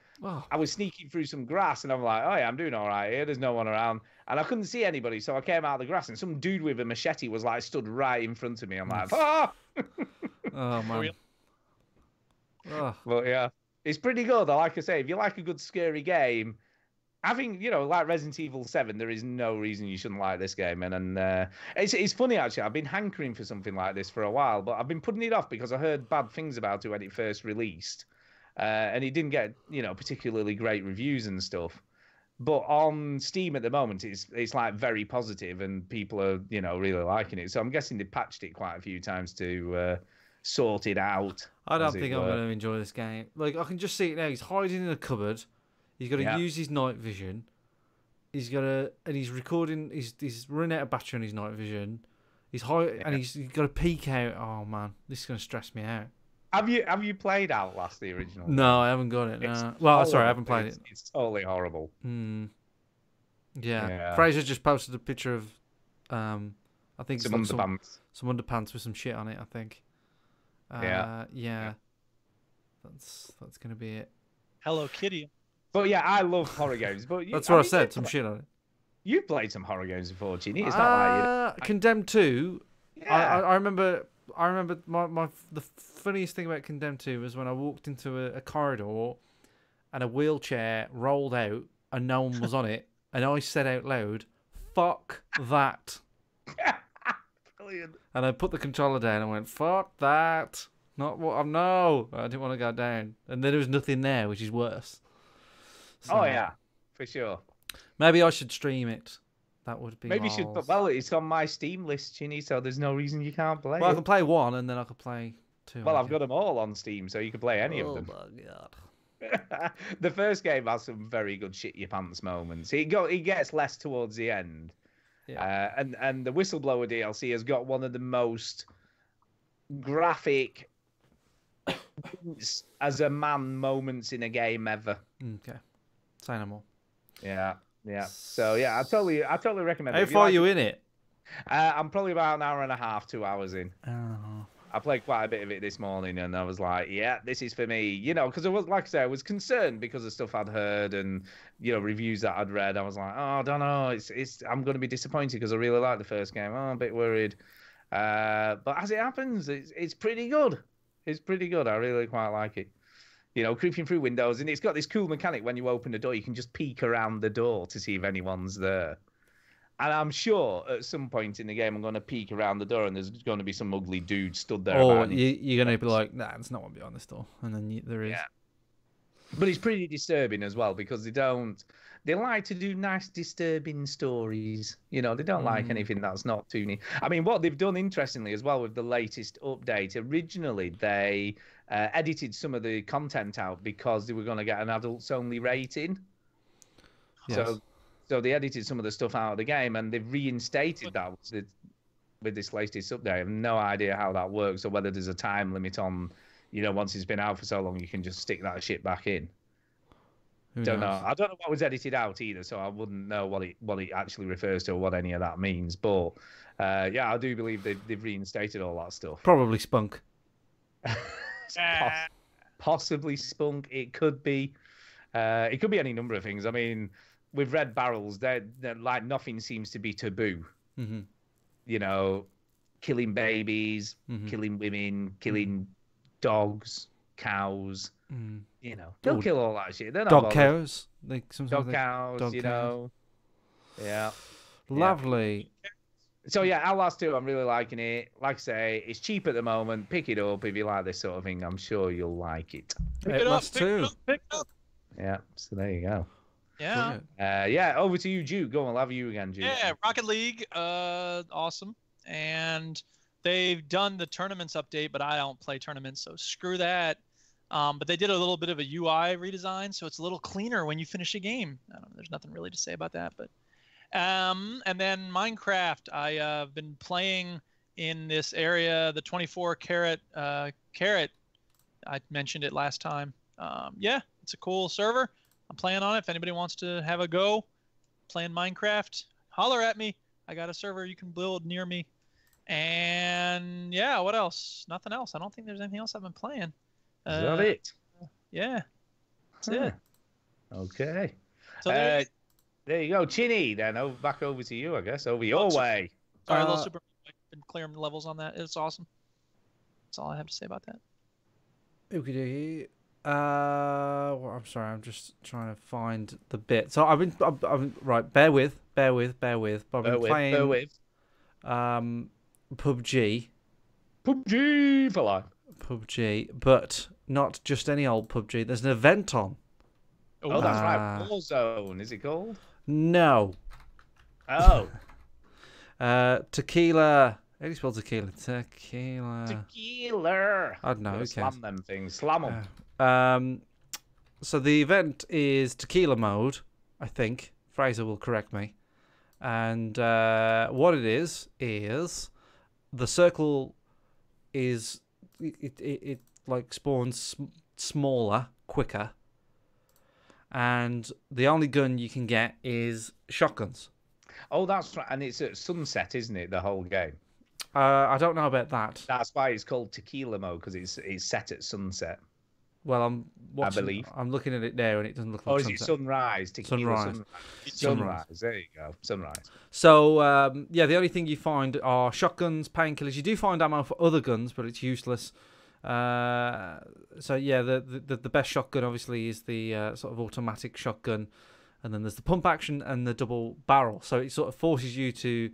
Speaker 5: I was sneaking through some grass and I'm like, oh yeah, I'm doing all right here. There's no one around. And I couldn't see anybody. So I came out of the grass and some dude with a machete was like stood right in front of me. I'm like, ah!
Speaker 4: Oh, man.
Speaker 5: But yeah, it's pretty good. Like I say, if you like a good scary game, I think, like Resident Evil 7, there is no reason you shouldn't like this game. And it's funny, actually. I've been hankering for something like this for a while, but I've been putting it off because I heard bad things about it when it first released. And it didn't get, particularly great reviews and stuff. But on Steam at the moment, it's like very positive and people are, really liking it. So I'm guessing they patched it quite a few times to sort it out.
Speaker 4: I don't think I'm going to enjoy this game. Like, I can just see it now. He's hiding in a cupboard. He's got to use his night vision. He's recording. He's running out of battery on his night vision. And he's got to peek out. Oh man, this is going to stress me out.
Speaker 5: Have you played Outlast the original?
Speaker 4: No, I haven't got it. No. Well, sorry, I haven't played it.
Speaker 5: It's totally horrible.
Speaker 4: Yeah. Fraser just posted a picture of, I think
Speaker 5: Some
Speaker 4: it's like
Speaker 5: underpants.
Speaker 4: some underpants with some shit on it. I think. Yeah. That's gonna be it.
Speaker 6: Hello Kitty.
Speaker 5: But yeah, I love horror games. But
Speaker 4: That's what I said. Some shit on it.
Speaker 5: You played some horror games before, Ginny. It's not like you.
Speaker 4: Condemned 2.
Speaker 5: Yeah.
Speaker 4: I remember the funniest thing about Condemned 2 was when I walked into a corridor and a wheelchair rolled out and no one was on it, and I said out loud, "Fuck that."
Speaker 5: Brilliant.
Speaker 4: And I put the controller down and went, "Fuck that. Not what no. I didn't want to go down." And then there was nothing there, which is worse. So,
Speaker 5: Oh yeah, for sure.
Speaker 4: Maybe I should stream it. That would be.
Speaker 5: Maybe you should.
Speaker 4: miles.
Speaker 5: Well, it's on my Steam list, Ginny, so there's no reason you can't play
Speaker 4: Well, I
Speaker 5: it.
Speaker 4: can play 1 and then I can play 2.
Speaker 5: Well, I've got them all on Steam, so you can play any of them.
Speaker 4: Oh my god.
Speaker 5: The first game has some very good shit your pants moments. It gets less towards the end.
Speaker 4: Yeah.
Speaker 5: And the Whistleblower DLC has got one of the most graphic as a man moments in a game ever.
Speaker 4: Okay. Say no more.
Speaker 5: Yeah. So yeah, I totally recommend it.
Speaker 4: How
Speaker 5: If you
Speaker 4: far are
Speaker 5: like
Speaker 4: you
Speaker 5: it-
Speaker 4: in it?
Speaker 5: I'm probably about an hour and a half, 2 hours in.
Speaker 4: Oh.
Speaker 5: I played quite a bit of it this morning, and I was like, "Yeah, this is for me." You know, because I was, like I say, I was concerned because of stuff I'd heard and reviews that I'd read. I was like, "Oh, I don't know. I'm going to be disappointed because I really liked the first game. Oh, I'm a bit worried." But as it happens, it's pretty good. It's pretty good. I really quite like it. Creeping through windows, and it's got this cool mechanic. When you open the door, you can just peek around the door to see if anyone's there. And I'm sure at some point in the game, I'm going to peek around the door, and there's going to be some ugly dude stood there.
Speaker 4: Or
Speaker 5: about it.
Speaker 4: you're going to be like, "Nah, there's no one behind this door," and then there is.
Speaker 5: Yeah. But it's pretty disturbing as well because they like to do nice, disturbing stories. They don't like anything that's not too neat. I mean, what they've done interestingly as well with the latest update, originally they edited some of the content out because they were going to get an adults-only rating.
Speaker 4: Yes.
Speaker 5: So they edited some of the stuff out of the game, and they've reinstated that with this latest update. I have no idea how that works or whether there's a time limit on, once it's been out for so long, you can just stick that shit back in. Don't know. I don't know what was edited out either, so I wouldn't know what it actually refers to or what any of that means. But yeah, I do believe they've reinstated all that stuff.
Speaker 4: Probably spunk.
Speaker 5: Possibly spunk. It could be. It could be any number of things. I mean, with Red Barrels, they're like nothing seems to be taboo.
Speaker 4: Mm-hmm.
Speaker 5: Killing babies, killing women, killing dogs, cows. They'll kill all that shit. They're not
Speaker 4: Dog
Speaker 5: bothered.
Speaker 4: cows.
Speaker 5: Dog cows.
Speaker 4: Dog cows.
Speaker 5: Yeah.
Speaker 4: Lovely.
Speaker 5: So yeah, Outlast 2, I'm really liking it. Like I say, it's cheap at the moment. Pick it up if you like this sort of thing. I'm sure you'll like it.
Speaker 6: Pick it up, pick it up.
Speaker 5: Yeah. So there you go.
Speaker 6: Yeah.
Speaker 5: Yeah. Over to you, Jude. Go on, I'll have you again, Jude.
Speaker 6: Yeah, Rocket League, awesome. And they've done the tournaments update, but I don't play tournaments, so screw that. But they did a little bit of a UI redesign, so it's a little cleaner when you finish a game. I don't know, there's nothing really to say about that, but and then Minecraft, I've been playing in this area, the 24 karat carrot. I mentioned it last time. Yeah, it's a cool server. I'm playing on it. If anybody wants to have a go playing Minecraft, holler at me. I got a server you can build near me. And yeah, what else? Nothing else. I don't think there's anything else I've been playing.
Speaker 5: Is that it?
Speaker 6: Yeah, that's it.
Speaker 5: Okay.
Speaker 6: So
Speaker 5: there you go, Chinny. Then back over to you, I guess. Over your way.
Speaker 6: Sorry, a little super. I've been clearing levels on that. It's awesome. That's all I have to say about that.
Speaker 4: Okey-dokey. Well, I'm sorry. I'm just trying to find the bit. So I've been right. Bear with. But I've been playing.
Speaker 5: Bear with.
Speaker 4: PUBG.
Speaker 5: PUBG for life.
Speaker 4: PUBG, but not just any old PUBG. There's an event on.
Speaker 5: Oh, that's right. Warzone, is it called?
Speaker 4: No.
Speaker 5: Oh.
Speaker 4: Tequila. How do you spell tequila? Tequila. I don't know. Okay.
Speaker 5: Slam them things. Slam them.
Speaker 4: So the event is tequila mode, I think. Fraser will correct me. And what it is the circle is it like spawns smaller, quicker, and the only gun you can get is shotguns.
Speaker 5: Oh, that's right. And it's at sunset, isn't it? The whole game.
Speaker 4: I don't know about that.
Speaker 5: That's why it's called tequila mode, because it's set at sunset.
Speaker 4: Well, I'm watching,
Speaker 5: I believe.
Speaker 4: I'm looking at it now, and it doesn't look like
Speaker 5: Or is
Speaker 4: sunset.
Speaker 5: it sunrise? Tequila
Speaker 4: Sunrise.
Speaker 5: Sunrise. There you go. Sunrise.
Speaker 4: So, yeah, the only thing you find are shotguns, painkillers. You do find ammo for other guns, but it's useless. So, yeah, the best shotgun, obviously, is the sort of automatic shotgun. And then there's the pump action and the double barrel. So it sort of forces you to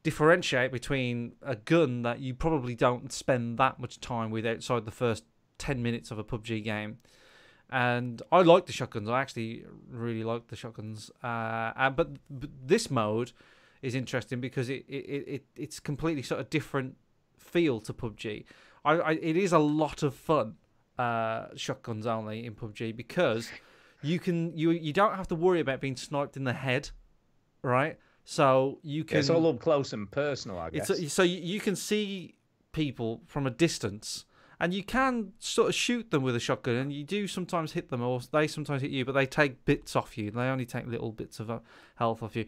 Speaker 4: differentiate between a gun that you probably don't spend that much time with outside the first 10 minutes of a PUBG game. And I like the shotguns. I actually really like the shotguns. But this mode is interesting because it's completely sort of different feel to PUBG. It is a lot of fun, shotguns only in PUBG, because you don't have to worry about being sniped in the head, right? So you can.
Speaker 5: It's all up close and personal, I guess.
Speaker 4: So you can see people from a distance, and you can sort of shoot them with a shotgun, and you do sometimes hit them, or they sometimes hit you, but they take bits off you. They only take little bits of health off you.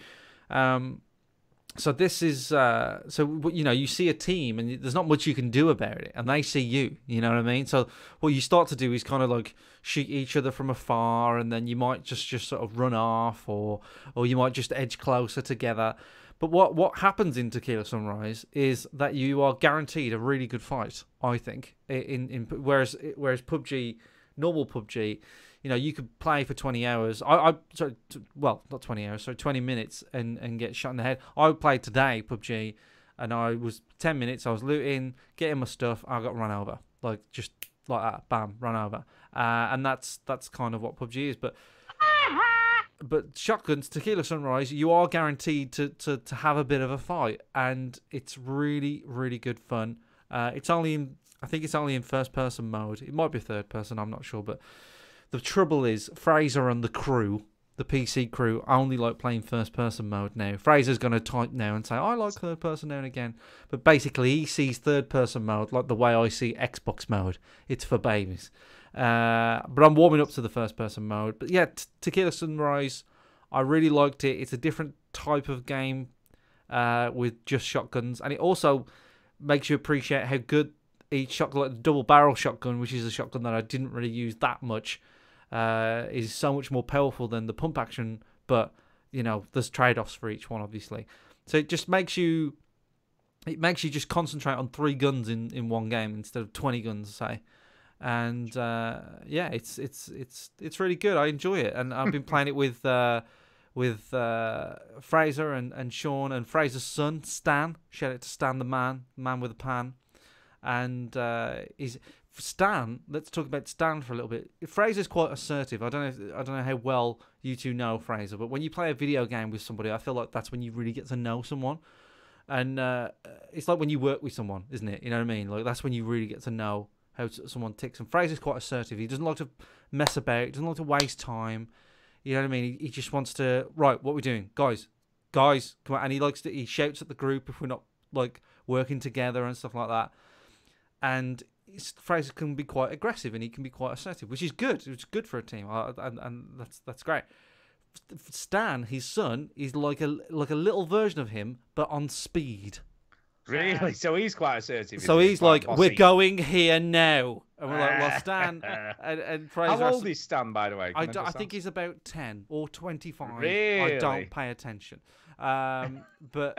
Speaker 4: So this is you see a team, and there's not much you can do about it, and they see you. You know what I mean? So what you start to do is kind of like shoot each other from afar, and then you might just sort of run off, or you might just edge closer together. But what happens in Tequila Sunrise is that you are guaranteed a really good fight, I think. Whereas PUBG, normal PUBG, you could play for 20 hours. Not 20 hours, 20 minutes and get shot in the head. I played today PUBG, and I was 10 minutes. I was looting, getting my stuff. I got run over, just like that, bam, run over. And that's kind of what PUBG is. But shotguns, Tequila Sunrise, you are guaranteed to have a bit of a fight, and it's really, really good fun. I think it's only in first person mode. It might be third person, I'm not sure. But the trouble is, Fraser and the crew, the PC crew, only like playing first person mode now. Fraser's going to type now and say, I like third person now and again. But basically, he sees third person mode like the way I see Xbox mode. It's for babies. But I'm warming up to the first person mode. But yeah, Tequila Sunrise, I really liked it. It's a different type of game with just shotguns, and it also makes you appreciate how good each shotgun, like the double barrel shotgun, which is a shotgun that I didn't really use that much, is so much more powerful than the pump action. But there's trade-offs for each one, obviously. So it just makes you just concentrate on 3 guns in one game instead of 20 guns, say. And yeah, it's really good. I enjoy it, and I've been playing it with Fraser and Sean and Fraser's son Stan. Shout out to Stan, the man with a pan. And Stan. Let's talk about Stan for a little bit. Fraser's quite assertive. I don't know how well you two know Fraser, but when you play a video game with somebody, I feel like that's when you really get to know someone. And it's like when you work with someone, isn't it? You know what I mean? Like that's when you really get to know how someone ticks. And Fraser's quite assertive. He doesn't like to mess about. He doesn't like to waste time. You know what I mean? He just wants to, right, what are we doing? Guys, come on. And he shouts at the group if we're not like working together and stuff like that. And Fraser can be quite aggressive, and he can be quite assertive, which is good. It's good for a team, and that's great. Stan, his son, is like a little version of him, but on speed.
Speaker 5: Really? So he's quite assertive.
Speaker 4: So he's like, bossy. We're going here now. And we're like, well, Stan and Fraser.
Speaker 5: How old is Stan, by the way?
Speaker 4: I think he's about 10 or 25.
Speaker 5: Really?
Speaker 4: I don't pay attention. But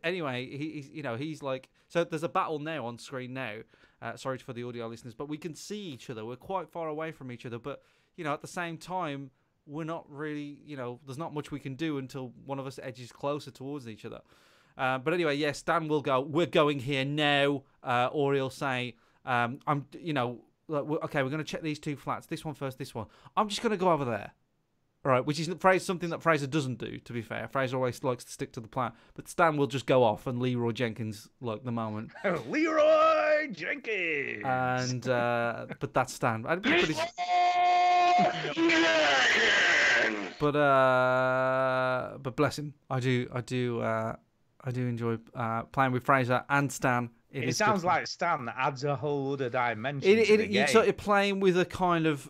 Speaker 4: anyway, he's like, so there's a battle now on screen now. Sorry for the audio listeners, but we can see each other. We're quite far away from each other, but at the same time, we're not really, there's not much we can do until one of us edges closer towards each other. But anyway, yeah, Stan will go, we're going here now, or he'll say, okay, we're going to check these 2 flats, this one first, this one. I'm just going to go over there. All right, which is something that Fraser doesn't do, to be fair. Fraser always likes to stick to the plan. But Stan will just go off, and Leroy Jenkins, like, the moment.
Speaker 5: Leroy Jenkins!
Speaker 4: And, but that's Stan. I'd be pretty... But bless him. I do enjoy playing with Fraser and Stan.
Speaker 5: It sounds like Stan that adds a whole other dimension to the game.
Speaker 4: You're sort of playing with a kind of,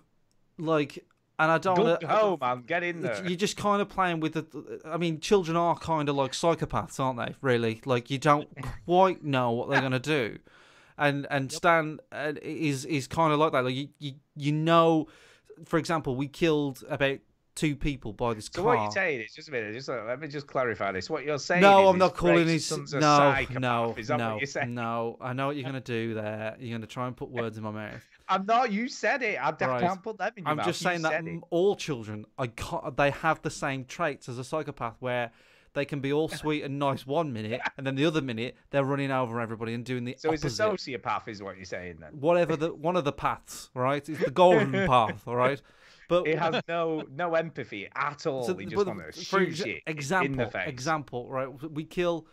Speaker 4: like, And I don't want
Speaker 5: Go, man, get in there.
Speaker 4: You're just kind of playing with the. I mean, children are kind of like psychopaths, aren't they? Really, like you don't quite know what they're gonna do, and Stan is kind of like that. Like you know, for example, we killed about 2 people by this car.
Speaker 5: So what you're saying is just a minute. Let me just clarify this. What you're saying?
Speaker 4: No,
Speaker 5: is
Speaker 4: I'm not calling his.
Speaker 5: No.
Speaker 4: Is that what you're saying? No, I know what you're gonna do there. You're gonna try and put words in my mouth.
Speaker 5: I'm not. You said it. I
Speaker 4: Right.
Speaker 5: can't put them in your
Speaker 4: I'm
Speaker 5: mouth.
Speaker 4: just saying that
Speaker 5: it.
Speaker 4: all children, they have the same traits as a psychopath, where they can be all sweet and nice 1 minute, and then the other minute they're running over everybody and doing the
Speaker 5: So
Speaker 4: opposite.
Speaker 5: it's a sociopath, is what you're saying then?
Speaker 4: Whatever one of the paths, right? It's the golden path, all right. But
Speaker 5: it has no empathy at all.
Speaker 4: So,
Speaker 5: He just
Speaker 4: but
Speaker 5: want to
Speaker 4: for
Speaker 5: shoot it in the face.
Speaker 4: Example, right? We kill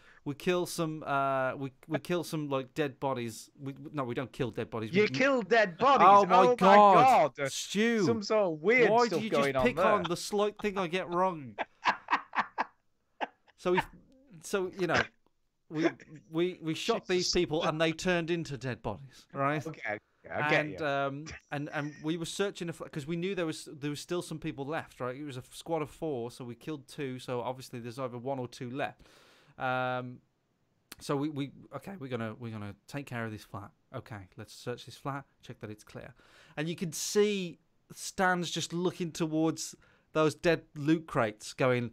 Speaker 4: some like dead bodies. We don't kill dead bodies.
Speaker 5: You kill dead bodies.
Speaker 4: Oh my god,
Speaker 5: God.
Speaker 4: Stu!
Speaker 5: Some sort of weird
Speaker 4: Why
Speaker 5: stuff
Speaker 4: do you
Speaker 5: going
Speaker 4: just pick
Speaker 5: on there.
Speaker 4: on the slight thing I get wrong? So we shot these people and they turned into dead bodies, right?
Speaker 5: Okay. I get you.
Speaker 4: And we were searching because we knew there was still some people left, right? It was a squad of 4, so we killed 2. So obviously there's either 1 or 2 left. So we're gonna take care of this flat. Okay, let's search this flat, check that it's clear, and you can see Stan's just looking towards those dead loot crates, going,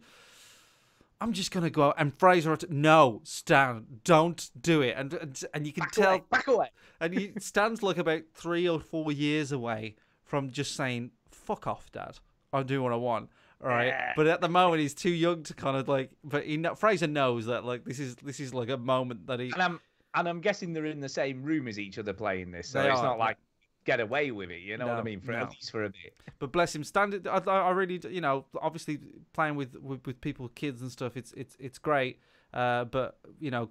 Speaker 4: I'm just gonna go out. And Fraser, no, Stan, don't do it. And you can tell
Speaker 5: back away.
Speaker 4: And Stan's like about 3 or 4 years away from just saying, "Fuck off, Dad. I'll do what I want." All right.
Speaker 5: Yeah.
Speaker 4: But at the moment, he's too young to kind of like. But Fraser knows that like this is like a moment that he.
Speaker 5: And I'm guessing they're in the same room as each other playing this, so
Speaker 4: They
Speaker 5: it's
Speaker 4: are,
Speaker 5: not like get away with it. You know what I
Speaker 4: No,
Speaker 5: mean? At least for a bit.
Speaker 4: But bless him, Stan. I really, obviously playing with people, kids and stuff. It's great. But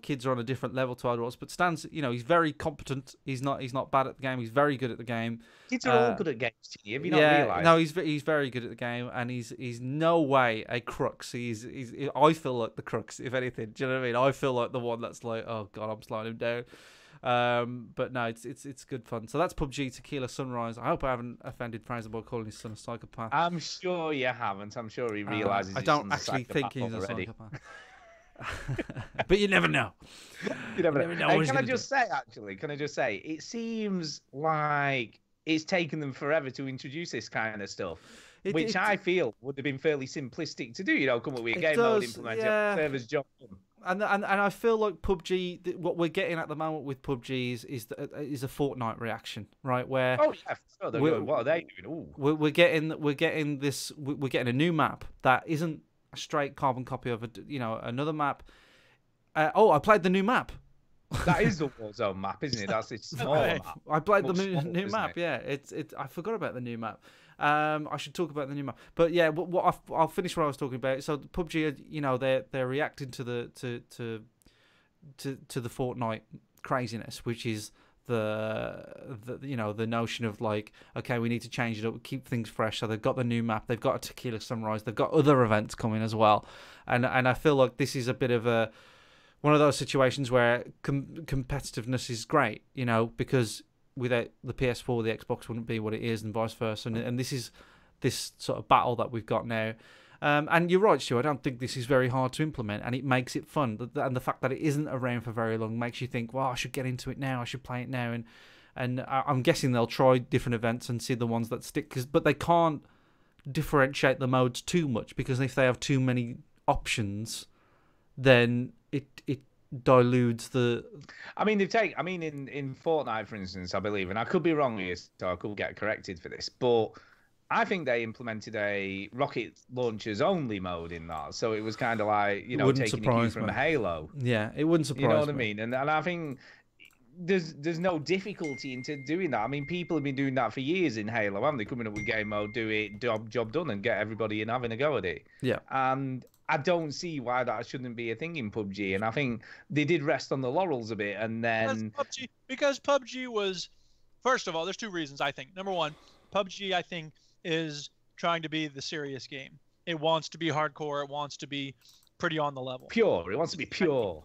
Speaker 4: kids are on a different level to adults. But Stan's, he's very competent. He's not bad at the game. He's very good at the game.
Speaker 5: Kids are all good at games. Have you not realised?
Speaker 4: No, he's very good at the game, and he's no way a crux. I feel like the crux, if anything. Do you know what I mean? I feel like the one that's like, oh god, I'm slowing him down. But no, it's good fun. So that's PUBG Tequila Sunrise. I hope I haven't offended Fraser by calling his son a psychopath.
Speaker 5: I'm sure you haven't. I'm sure he realises.
Speaker 4: I don't actually think he's a psychopath. But you never know.
Speaker 5: You never know.
Speaker 4: what he's
Speaker 5: Can I
Speaker 4: gonna
Speaker 5: just say, it seems like it's taken them forever to introduce this kind of stuff, which I feel would have been fairly simplistic to do. Come up with a game mode, implement it, servers job done.
Speaker 4: And I feel like PUBG, what we're getting at the moment with PUBG is a Fortnite reaction, right? Where
Speaker 5: oh yeah, for sure. What are they doing? Ooh.
Speaker 4: We're getting a new map that isn't a straight carbon copy of another map. I played the new map.
Speaker 5: That is the Warzone map, isn't it? That's its smaller map.
Speaker 4: I played the
Speaker 5: Much
Speaker 4: new
Speaker 5: smaller,
Speaker 4: map.
Speaker 5: isn't it?
Speaker 4: Yeah, I forgot about the new map. I should talk about the new map. But yeah, I'll finish what I was talking about. So PUBG, they're reacting to the Fortnite craziness, which is the notion of like, okay, we need to change it up, keep things fresh. So they've got the new map, they've got a Tequila Sunrise, they've got other events coming as well, and I feel like this is a bit of one of those situations where competitiveness is great, because without the PS4, the Xbox wouldn't be what it is, and vice versa. And this is this sort of battle that we've got now. And you're right, Stu. I don't think this is very hard to implement, and it makes it fun. And the fact that it isn't around for very long makes you think, well, I should get into it now. I should play it now. And I'm guessing they'll try different events and see the ones that stick. But they can't differentiate the modes too much, because if they have too many options, then it dilutes the.
Speaker 5: I mean, in Fortnite, for instance, I believe, and I could be wrong here, so I could get corrected for this, but I think they implemented a rocket launchers only mode in that, so it was kind of like taking a cue from Halo.
Speaker 4: Yeah, it wouldn't surprise me.
Speaker 5: You know what I mean? And I think there's no difficulty into doing that. I mean, people have been doing that for years in Halo, haven't they? Coming up with game mode, do it, job done, and get everybody in having a go at it.
Speaker 4: Yeah.
Speaker 5: And I don't see why that shouldn't be a thing in PUBG. And I think they did rest on the laurels a bit, and then
Speaker 6: because PUBG was, first of all, there's 2 reasons I think. Number one, PUBG I think is trying to be the serious game. It wants to be hardcore. It wants to be pretty on the level.
Speaker 5: Pure. It wants to be pure.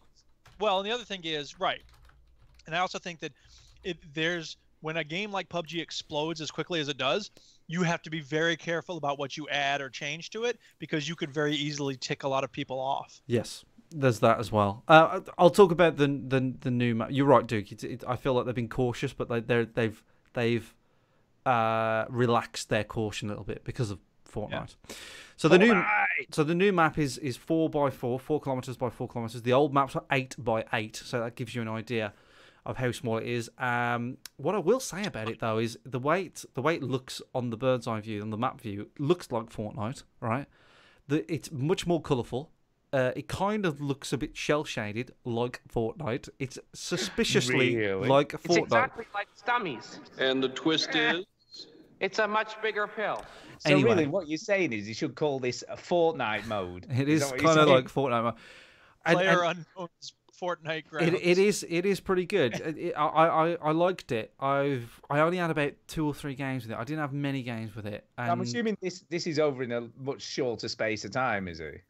Speaker 6: Well, and the other thing is, right, and I also think that when a game like PUBG explodes as quickly as it does, you have to be very careful about what you add or change to it because you could very easily tick a lot of people off.
Speaker 4: Yes, there's that as well. I'll talk about the new map. You're right, Duke. I feel like they've been cautious, but they've relaxed their caution a little bit because of Fortnite. So the new map is 4x4, 4 kilometers by 4 kilometers. The old maps are 8x8, so that gives you an idea of how small it is. What I will say about it though is the way it looks on the bird's eye view, on the map view, looks like Fortnite, right? It's much more colourful. It kind of looks a bit shell shaded like Fortnite. It's suspiciously like Fortnite.
Speaker 10: It's exactly like Stummies.
Speaker 12: And the twist is,
Speaker 10: it's a much bigger pill.
Speaker 5: So
Speaker 4: Anyway.
Speaker 5: really, what you're saying is you should call this a Fortnite mode.
Speaker 4: It is kind of like Fortnite mode.
Speaker 6: Player unknown's Fortnite grounds.
Speaker 4: It is pretty good. I liked it. I only had about 2 or 3 games with it. I didn't have many games with it. And
Speaker 5: I'm assuming this is over in a much shorter space of time, is it?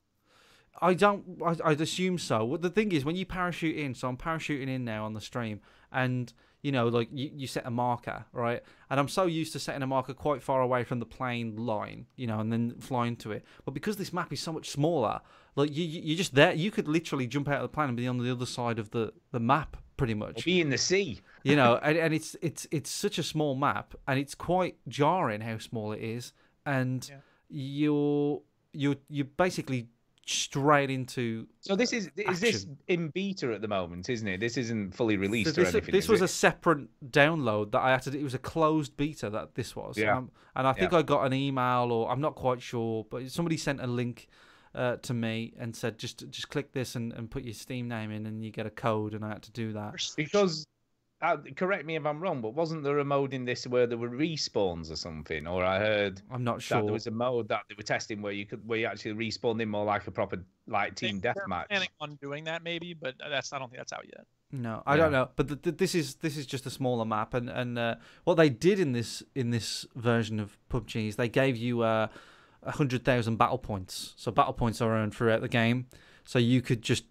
Speaker 4: I'd assume so. Well, the thing is, when you parachute in, so I'm parachuting in now on the stream, and you know, like you set a marker, right? And I'm so used to setting a marker quite far away from the plane line, you know, and then flying to it. But because this map is so much smaller, like you're just there. You could literally jump out of the plane and be on the other side of the map, pretty much.
Speaker 5: Or be in the sea.
Speaker 4: You know, and it's such a small map, and it's quite jarring how small it is, and you're basically straight into.
Speaker 5: So this is this in beta at the moment, isn't it? This isn't fully released
Speaker 4: So
Speaker 5: or anything.
Speaker 4: this was a separate download that I had to do. It was a closed beta that this was.
Speaker 5: Yeah.
Speaker 4: And I think I got an email, or I'm not quite sure, but somebody sent a link to me and said just click this and put your Steam name in and you get a code, and I had to do that.
Speaker 5: Because correct me if I'm wrong, but wasn't there a mode in this where there were respawns or something? Or I heard
Speaker 4: I'm not
Speaker 5: that
Speaker 4: sure.
Speaker 5: there was a mode that they were testing where you actually respawned in more like a proper team
Speaker 6: They're
Speaker 5: deathmatch.
Speaker 6: planning on doing that maybe, but I don't think that's out yet.
Speaker 4: No, I don't know, but this is just a smaller map, and what they did in this version of PUBG is they gave you 100,000 battle points. So battle points are earned throughout the game, so you could just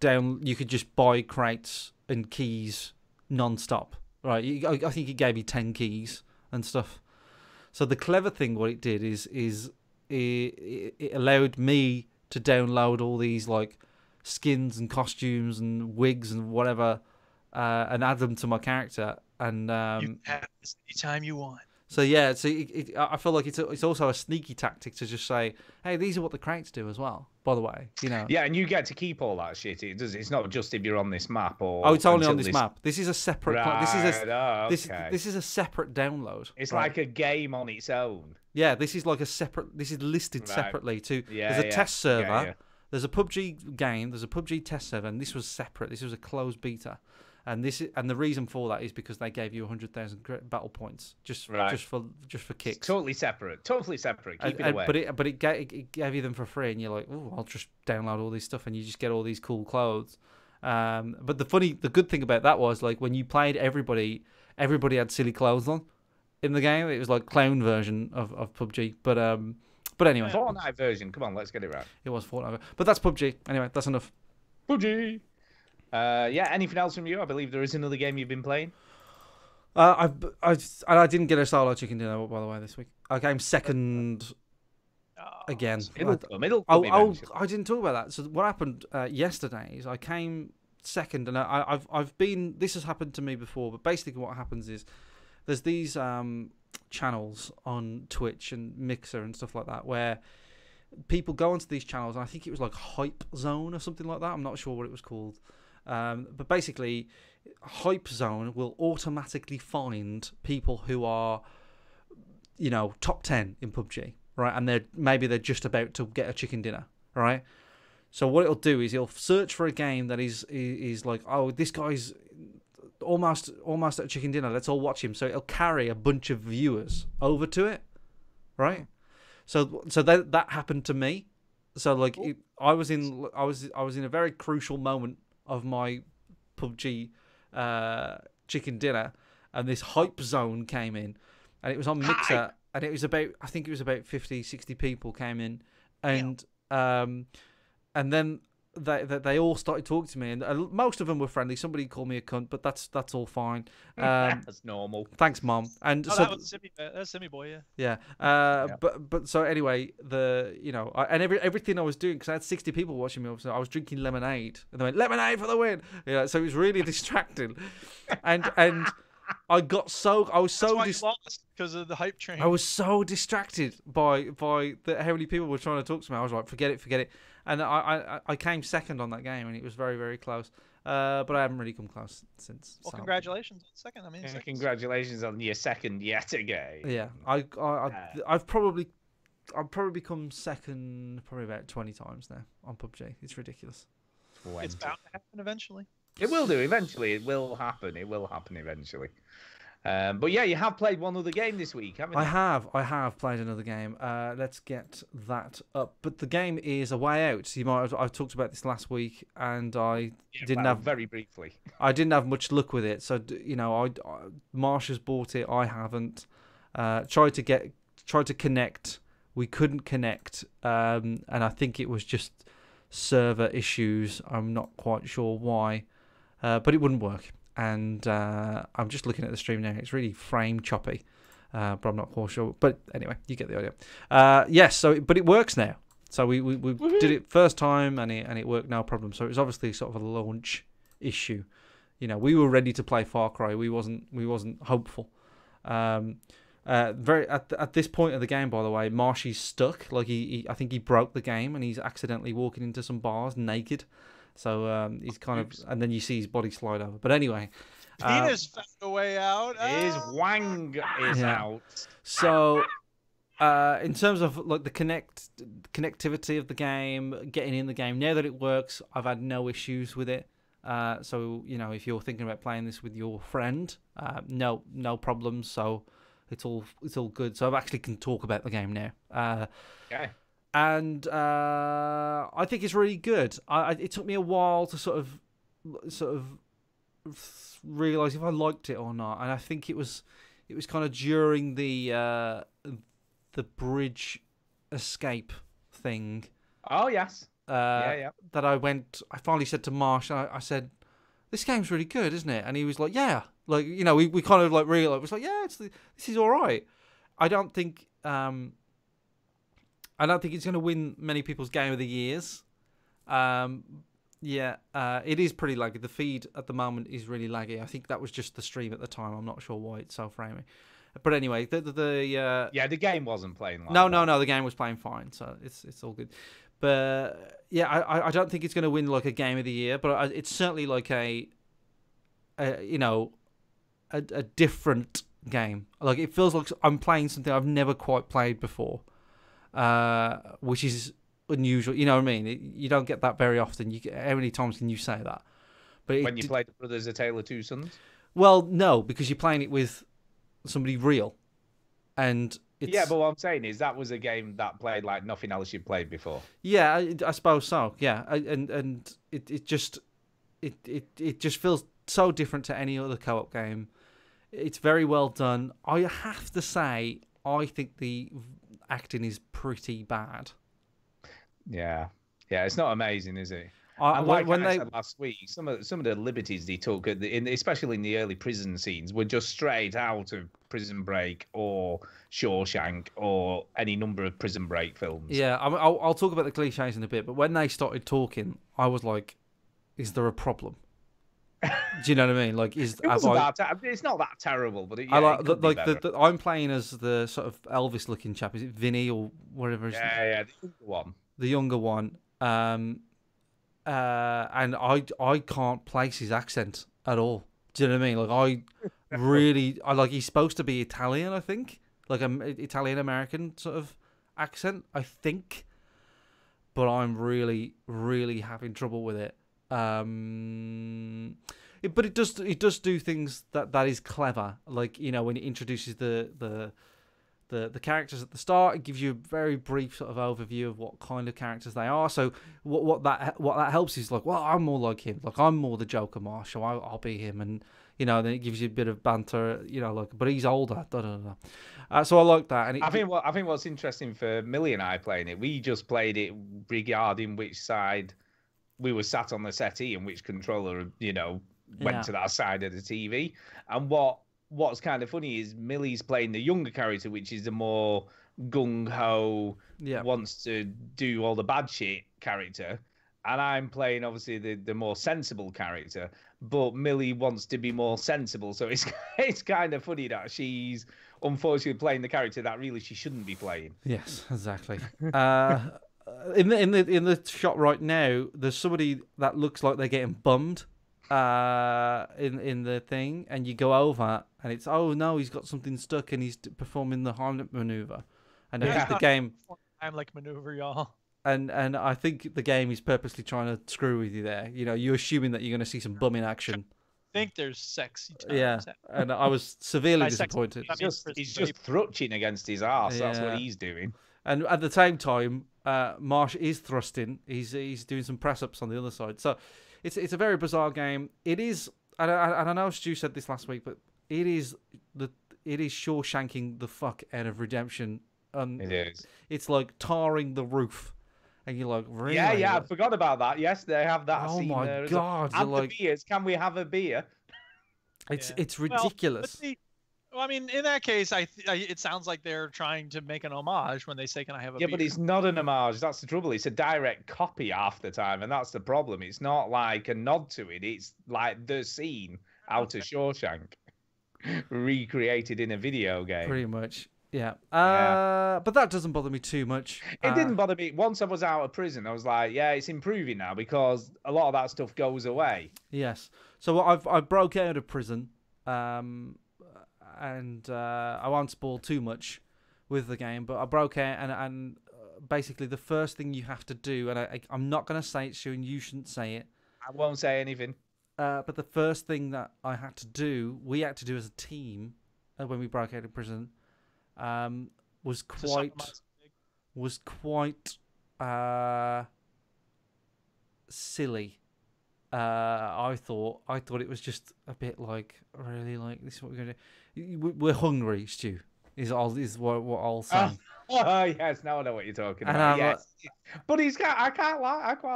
Speaker 4: buy crates and keys non-stop, right? I think it gave you 10 keys and stuff. So the clever thing, what it did is it allowed me to download all these like skins and costumes and wigs and whatever, and add them to my character. And
Speaker 6: you can have this anytime you want.
Speaker 4: So yeah, so I feel like it's also a sneaky tactic to just say, hey, these are what the crates do as well. By the way, you know.
Speaker 5: Yeah, and you get to keep all that shit. It's not just if you're on this map or.
Speaker 4: Oh, it's only on this map. This is a separate.
Speaker 5: Right,
Speaker 4: this is a separate download.
Speaker 5: It's
Speaker 4: right?
Speaker 5: like a game on its own.
Speaker 4: Yeah, this is like a separate. This is listed separately to.
Speaker 5: Yeah,
Speaker 4: there's a test server.
Speaker 5: Yeah.
Speaker 4: There's a PUBG game. There's a PUBG test server, and this was separate. This was a closed beta, and the reason for that is because they gave you 100,000 battle points just for kicks.
Speaker 5: It's totally separate. Keep it away.
Speaker 4: But it gave you them for free, and you're like, oh, I'll just download all this stuff, and you just get all these cool clothes. But the good thing about that was like when you played, everybody had silly clothes on in the game. It was like clown version of PUBG, but anyway.
Speaker 5: Fortnite version. Come on, let's get it right.
Speaker 4: It was Fortnite, but that's PUBG. Anyway, that's enough.
Speaker 5: PUBG. Yeah. Anything else from you? I believe there is another game you've been playing.
Speaker 4: I didn't get a solo chicken dinner, by the way, this week. I came second again. I didn't talk about that. So what happened yesterday is I came second, and I've been. This has happened to me before, but basically what happens is there's these channels on Twitch and Mixer and stuff like that where people go onto these channels, and I think it was like Hype Zone or something like that. I'm not sure what it was called. But basically, Hype Zone will automatically find people who are, you know, top 10 in PUBG, right? And they're just about to get a chicken dinner, right? So what it'll do is it'll search for a game that is like, oh, this guy's almost at a chicken dinner. Let's all watch him. So it'll carry a bunch of viewers over to it, right? So that happened to me. So like I was in a very crucial moment of my PUBG chicken dinner, and this Hype Zone came in, and it was on Mixer, and it was about 50, 60 people came in, and then they all started talking to me, and most of them were friendly. Somebody called me a cunt, but that's all fine.
Speaker 5: That's normal.
Speaker 4: Thanks, Mom. And
Speaker 6: Oh,
Speaker 4: so
Speaker 6: that was Simi Boy, yeah.
Speaker 4: yeah. But so anyway, everything I was doing, because I had 60 people watching me, so I was drinking lemonade, and they went lemonade for the win. Yeah, so it was really distracting, and I was so
Speaker 6: lost because of the hype train.
Speaker 4: I was so distracted by how many people were trying to talk to me. I was like, forget it. And I came second on that game, and it was very, very close. But I haven't really come close since.
Speaker 6: Well,
Speaker 4: so.
Speaker 6: congratulations on second. I mean,
Speaker 5: congratulations on your second yet again.
Speaker 4: Yeah, I've probably come second probably about 20 times now on PUBG. It's ridiculous.
Speaker 6: It's bound to happen eventually.
Speaker 5: It will do eventually. It will happen. It will happen eventually. But yeah, you have played one other game this week, haven't you?
Speaker 4: I have played another game. Let's get that up. But the game is A Way Out. I've talked about this last week, and I didn't have
Speaker 5: very briefly.
Speaker 4: I didn't have much luck with it. So Marsh has bought it. I haven't. Tried to connect. We couldn't connect, and I think it was just server issues. I'm not quite sure why, but it wouldn't work. And I'm just looking at the stream now. It's really frame choppy, but I'm not quite sure. But anyway, you get the idea. Yes. But it works now. So we did it first time, and it worked no problem. So it was obviously sort of a launch issue. We were ready to play Far Cry. We wasn't hopeful. At this point of the game, by the way, Marshy's stuck. Like I think he broke the game, and he's accidentally walking into some bars naked. So he's kind of, and then you see his body slide over. But anyway,
Speaker 6: Penis found a way out.
Speaker 5: His wang is out.
Speaker 4: So, in terms of like the connectivity of the game, getting in the game, now that it works, I've had no issues with it. So if you're thinking about playing this with your friend, no problems. So it's all good. So I actually can talk about the game now.
Speaker 5: Okay.
Speaker 4: And I think it's really good. It took me a while to sort of realize if I liked it or not, and I think it was kind of during the bridge escape thing.
Speaker 5: Oh yes.
Speaker 4: That I finally said to Marsh, I said, "This game's really good, isn't it?" And he was like, "Yeah." Like we kind of like realized, it was like, "Yeah, this is all right." I don't think it's going to win many people's Game of the Years. It is pretty laggy. The feed at the moment is really laggy. I think that was just the stream at the time. I'm not sure why it's so framing. But anyway,
Speaker 5: the game wasn't playing like
Speaker 4: No, the game was playing fine, so it's all good. But yeah, I don't think it's going to win like a Game of the Year, but it's certainly like a different game. Like it feels like I'm playing something I've never quite played before. Which is unusual, you know what I mean? You don't get that very often. How many times can you say that? But
Speaker 5: when you played Brothers: A Tale of Two Sons?
Speaker 4: Well, no, because you're playing it with somebody real, and
Speaker 5: but what I'm saying is that was a game that played like nothing else you'd played before.
Speaker 4: Yeah, I suppose so. Yeah, and it just feels so different to any other co-op game. It's very well done. I have to say, I think the acting is pretty bad.
Speaker 5: Yeah, it's not amazing, is it? And
Speaker 4: when
Speaker 5: I
Speaker 4: they
Speaker 5: said last week, some of the liberties they took, especially in the early prison scenes, were just straight out of Prison Break or Shawshank or any number of Prison Break films.
Speaker 4: Yeah, I'll talk about the cliches in a bit, but when they started talking, I was like, "Is there a problem?" Do you know what I mean? Like,
Speaker 5: it's not that terrible, but
Speaker 4: I'm playing as the sort of Elvis-looking chap. Is it Vinny or whatever?
Speaker 5: Yeah, the younger one.
Speaker 4: The younger one. And I can't place his accent at all. Do you know what I mean? Like he's supposed to be Italian, I think, like an Italian American sort of accent, I think. But I'm really, really having trouble with it. But it does do things that is clever. Like when it introduces the characters at the start, it gives you a very brief sort of overview of what kind of characters they are. So what that helps is like, well, I'm more like him. Like I'm more the Joker, Marshall. I'll be him, and then it gives you a bit of banter. But he's older. So I like that. And
Speaker 5: I think what's interesting for Millie and I playing it, we just played it regarding which side we were sat on the settee and which controller, went
Speaker 4: Yeah.
Speaker 5: to that side of the TV. And what's kind of funny is Millie's playing the younger character, which is the more gung ho,
Speaker 4: Yeah.
Speaker 5: wants to do all the bad shit character, and I'm playing obviously the more sensible character. But Millie wants to be more sensible, so it's kind of funny that she's unfortunately playing the character that really she shouldn't be playing.
Speaker 4: Yes, exactly. In the shot right now, there's somebody that looks like they're getting bummed in the thing, and you go over, and it's, oh no, he's got something stuck, and he's performing the Heimlich maneuver, and I think the game.
Speaker 6: Heimlich maneuver, y'all.
Speaker 4: And I think the game is purposely trying to screw with you there. You're assuming that you're going to see some bumming action.
Speaker 6: I think there's sexy times.
Speaker 4: Yeah, and I was severely
Speaker 6: By sexy,
Speaker 4: disappointed.
Speaker 6: I mean
Speaker 5: He's just thrutching against his arse. That's
Speaker 4: Yeah.
Speaker 5: what he's doing.
Speaker 4: And at the same time, Marsh is thrusting. He's doing some press ups on the other side. So it's a very bizarre game. It is, and I know Stu said this last week, but it is Shawshanking the fuck out of Redemption.
Speaker 5: It is.
Speaker 4: It's like tarring the roof. And you're like, really?
Speaker 5: Yeah, I forgot about that. Yes, they have that
Speaker 4: Oh
Speaker 5: scene
Speaker 4: my
Speaker 5: there.
Speaker 4: God,
Speaker 5: And
Speaker 4: you're
Speaker 5: the beers. Can we have a beer?
Speaker 4: It's
Speaker 6: Well,
Speaker 4: ridiculous.
Speaker 6: well, I mean, in that case, it sounds like they're trying to make an homage when they say, "Can I have a
Speaker 5: Yeah,
Speaker 6: beer?"
Speaker 5: but it's not an homage. That's the trouble. It's a direct copy half the time, and that's the problem. It's not like a nod to it. It's like the scene out of Shawshank, recreated in a video game.
Speaker 4: Pretty much. Yeah. But that doesn't bother me too much.
Speaker 5: It didn't bother me. Once I was out of prison, I was like, yeah, it's improving now because a lot of that stuff goes away.
Speaker 4: Yes. So I broke out of prison, and I won't spoil too much with the game, but I broke out, and basically the first thing you have to do, and I'm not going to say it, Stu, and you shouldn't say it.
Speaker 5: I won't say anything.
Speaker 4: But the first thing that we had to do as a team when we broke out of prison, was quite silly. I thought it was just a bit like, really, like, this is what we're gonna do. We're hungry, Stu. Is what I'll say.
Speaker 5: Oh yes, now I know what you're talking
Speaker 4: And
Speaker 5: about.
Speaker 4: I'm
Speaker 5: Yes, but I quite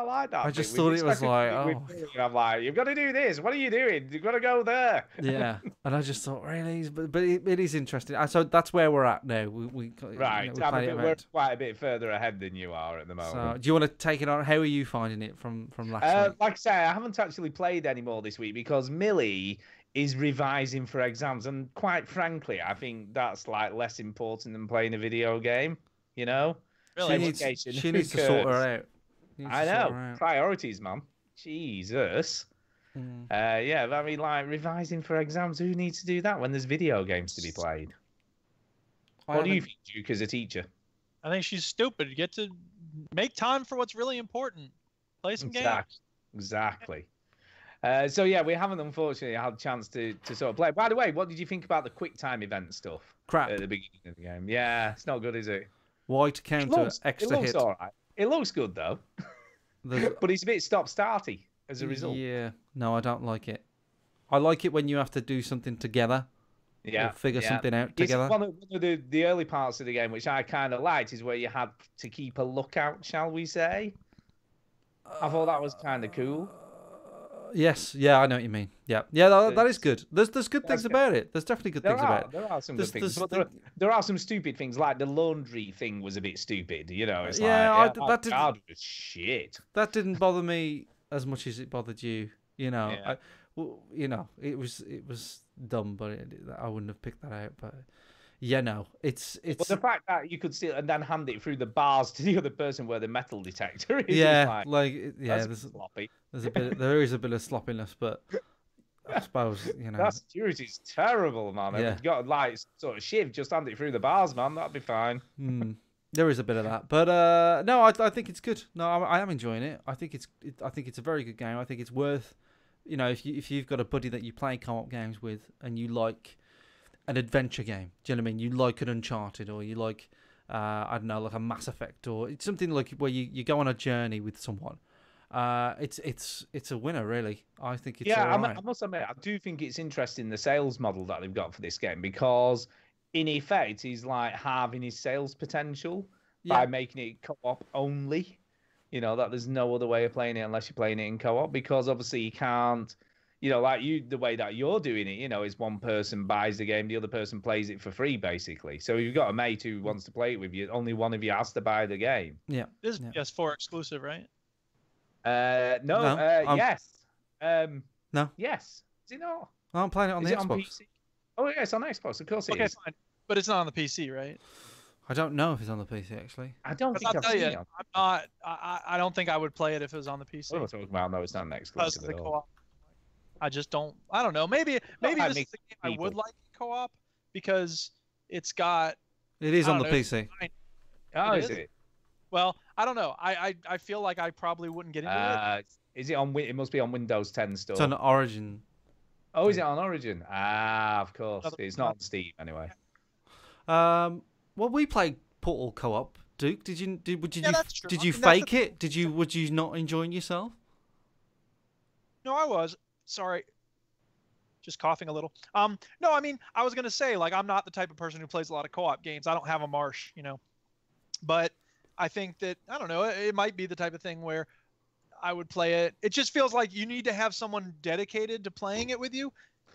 Speaker 5: like that.
Speaker 4: I just
Speaker 5: bit.
Speaker 4: thought
Speaker 5: With
Speaker 4: it was like,
Speaker 5: I'm like, you've got to do this. What are you doing? You've got to go there.
Speaker 4: Yeah, and I just thought, really, but it is interesting. So that's where we're at now. We
Speaker 5: Right, we're quite a bit further ahead than you are at the moment.
Speaker 4: So, do you want to take it on? How are you finding it from last week?
Speaker 5: Like I say, I haven't actually played anymore this week because Millie is revising for exams, and quite frankly, I think that's like less important than playing a video game.
Speaker 6: Really?
Speaker 4: She needs to sort her out.
Speaker 5: I know. Priorities, man. Jesus. Yeah, I mean, like, revising for exams, who needs to do that when there's video games to be played? What do you think, Duke, as a teacher?
Speaker 6: I think she's stupid. Get to make time for what's really important. Play some games.
Speaker 5: Exactly. So, yeah, we haven't, unfortunately, had a chance to sort of play. By the way, what did you think about the quick time event stuff?
Speaker 4: Crap.
Speaker 5: At the beginning of the game. Yeah, it's not good, is it?
Speaker 4: White counter, extra
Speaker 5: it looks
Speaker 4: hit.
Speaker 5: all right. It looks good, though. But it's a bit stop-starty as a result.
Speaker 4: Yeah. No, I don't like it. I like it when you have to do something together.
Speaker 5: Yeah.
Speaker 4: Or figure something out together.
Speaker 5: One of the early parts of the game, which I kind of liked, is where you had to keep a lookout, shall we say? I thought that was kind of cool.
Speaker 4: Yes, yeah, I know what you mean. Yeah, that is good. There's good things about it. There's definitely good things about it.
Speaker 5: There are some good things, but there are some stupid things. Like the laundry thing was a bit stupid. It's
Speaker 4: that
Speaker 5: was shit.
Speaker 4: That didn't bother me as much as it bothered you. It was dumb, but I wouldn't have picked that out. But yeah, no, it's.
Speaker 5: But the fact that you could steal and then hand it through the bars to the other person where the metal detector is.
Speaker 4: Yeah,
Speaker 5: that's sloppy.
Speaker 4: There is a bit of sloppiness, but I suppose
Speaker 5: that security's terrible, man.
Speaker 4: Yeah.
Speaker 5: If you've got like sort of shiv, just hand it through the bars, man. That'd be fine.
Speaker 4: There is a bit of that, but no, I think it's good. No, I am enjoying it. I think it's a very good game. I think it's worth, if you've got a buddy that you play co-op games with and you like an adventure game. Do you know what I mean? You like an Uncharted, or you like, I don't know, like a Mass Effect, or it's something like where you go on a journey with someone. It's a winner, really. I think it's all right.
Speaker 5: I must admit, I do think it's interesting the sales model that they've got for this game, because in effect, he's like halving his sales potential by making it co-op only. You know, that there's no other way of playing it unless you're playing it in co-op, because obviously you can't, you know, like the way that you're doing it, you know, is one person buys the game, the other person plays it for free, basically. So if you've got a mate who wants to play it with you, only one of you has to buy the game.
Speaker 4: Yeah.
Speaker 6: This is PS4 exclusive, right?
Speaker 5: No. Yes.
Speaker 4: No.
Speaker 5: Yes. Is it not?
Speaker 4: I'm playing it on
Speaker 5: Is
Speaker 4: the
Speaker 5: it
Speaker 4: Xbox.
Speaker 5: on PC? Oh, yeah, it's on Xbox. Of course it is.
Speaker 6: Okay, fine. But it's not on the PC, right?
Speaker 4: I don't know if it's on the PC actually.
Speaker 5: I don't think
Speaker 6: I'll
Speaker 5: I've
Speaker 6: tell
Speaker 5: seen
Speaker 6: you,
Speaker 5: it on.
Speaker 6: I'm not. I don't think I would play it if it was on the PC.
Speaker 5: What am I talking about? No, it's not an
Speaker 6: Because
Speaker 5: exclusive
Speaker 6: of the
Speaker 5: at all.
Speaker 6: co-op. I just don't. I don't know. Maybe
Speaker 5: I
Speaker 6: this is
Speaker 5: mix
Speaker 6: the game I would
Speaker 5: people.
Speaker 6: like co-op because it's got.
Speaker 4: It is
Speaker 6: I
Speaker 4: on the
Speaker 6: don't know,
Speaker 4: PC.
Speaker 5: Oh,
Speaker 6: It
Speaker 5: is
Speaker 6: is?
Speaker 5: it?
Speaker 6: Well, I don't know. I feel like I probably wouldn't get into it.
Speaker 5: Is it on? It must be on Windows 10 store.
Speaker 4: It's on Origin.
Speaker 5: Oh, is it on Origin? Ah, of course.
Speaker 6: Another-
Speaker 5: It's not on Steam anyway.
Speaker 4: Well, we played Portal co-op. Duke, did you
Speaker 6: that's true.
Speaker 4: did
Speaker 6: I
Speaker 4: you
Speaker 6: mean, that's
Speaker 4: fake it? Would you not enjoying yourself?
Speaker 6: No, I was. Sorry. Just coughing a little. No, I mean, I was gonna say, like, I'm not the type of person who plays a lot of co-op games. I don't have a Marsh, you know. But I think that, I don't know, it might be the type of thing where I would play it. It just feels like you need to have someone dedicated to playing it with you,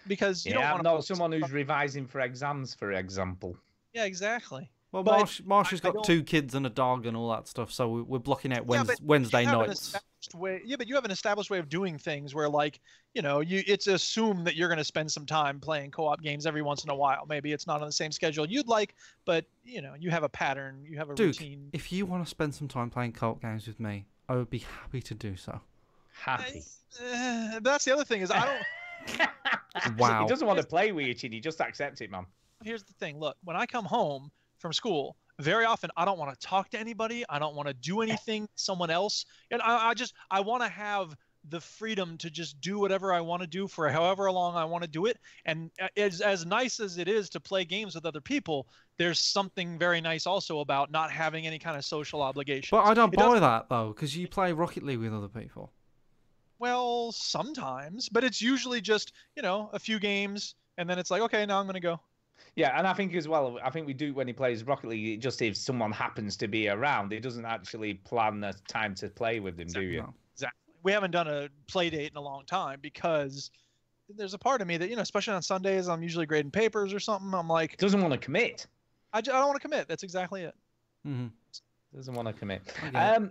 Speaker 6: because you don't want
Speaker 5: not someone who's revising for exams, for example.
Speaker 6: Yeah, exactly.
Speaker 4: Well,
Speaker 6: But
Speaker 4: Marsh has
Speaker 6: I
Speaker 4: got
Speaker 6: don't-
Speaker 4: 2 kids and a dog and all that stuff, so we're blocking out
Speaker 6: Yeah, but
Speaker 4: Wednesday
Speaker 6: you have an
Speaker 4: nights.
Speaker 6: established way. Yeah, but you have an established way of doing things where, like, you know, it's assumed that you're going to spend some time playing co-op games every once in a while. Maybe it's not on the same schedule you'd like, but you know, you have a pattern, you have a
Speaker 4: Duke,
Speaker 6: routine.
Speaker 4: if you want to spend some time playing co-op games with me, I would be happy to do so.
Speaker 5: Happy.
Speaker 6: That's the other thing is I don't.
Speaker 4: Wow.
Speaker 5: He doesn't want to play with you, Chinny. Just accept it, man.
Speaker 6: Here's the thing. Look, when I come home from school, very often I don't want to talk to anybody. I don't want to do anything someone else, and I want to have the freedom to just do whatever I want to do for however long I want to do it. And as nice as it is to play games with other people, there's something very nice also about not having any kind of social obligation.
Speaker 4: But I don't buy that though, because you play Rocket League with other people.
Speaker 6: Well, sometimes, but it's usually just, you know, a few games, and then it's like, okay, now I'm going to go.
Speaker 5: Yeah, and I think as well, I think we do when he plays Rocket League, just if someone happens to be around, he doesn't actually plan the time to play with them, do you?
Speaker 4: No.
Speaker 6: Exactly. We haven't done a play date in a long time because there's a part of me that, you know, especially on Sundays, I'm usually grading papers or something. I'm like,
Speaker 5: Doesn't want to commit.
Speaker 6: I don't want to commit. That's exactly it.
Speaker 4: Mm-hmm.
Speaker 5: Doesn't want to commit.
Speaker 4: Okay.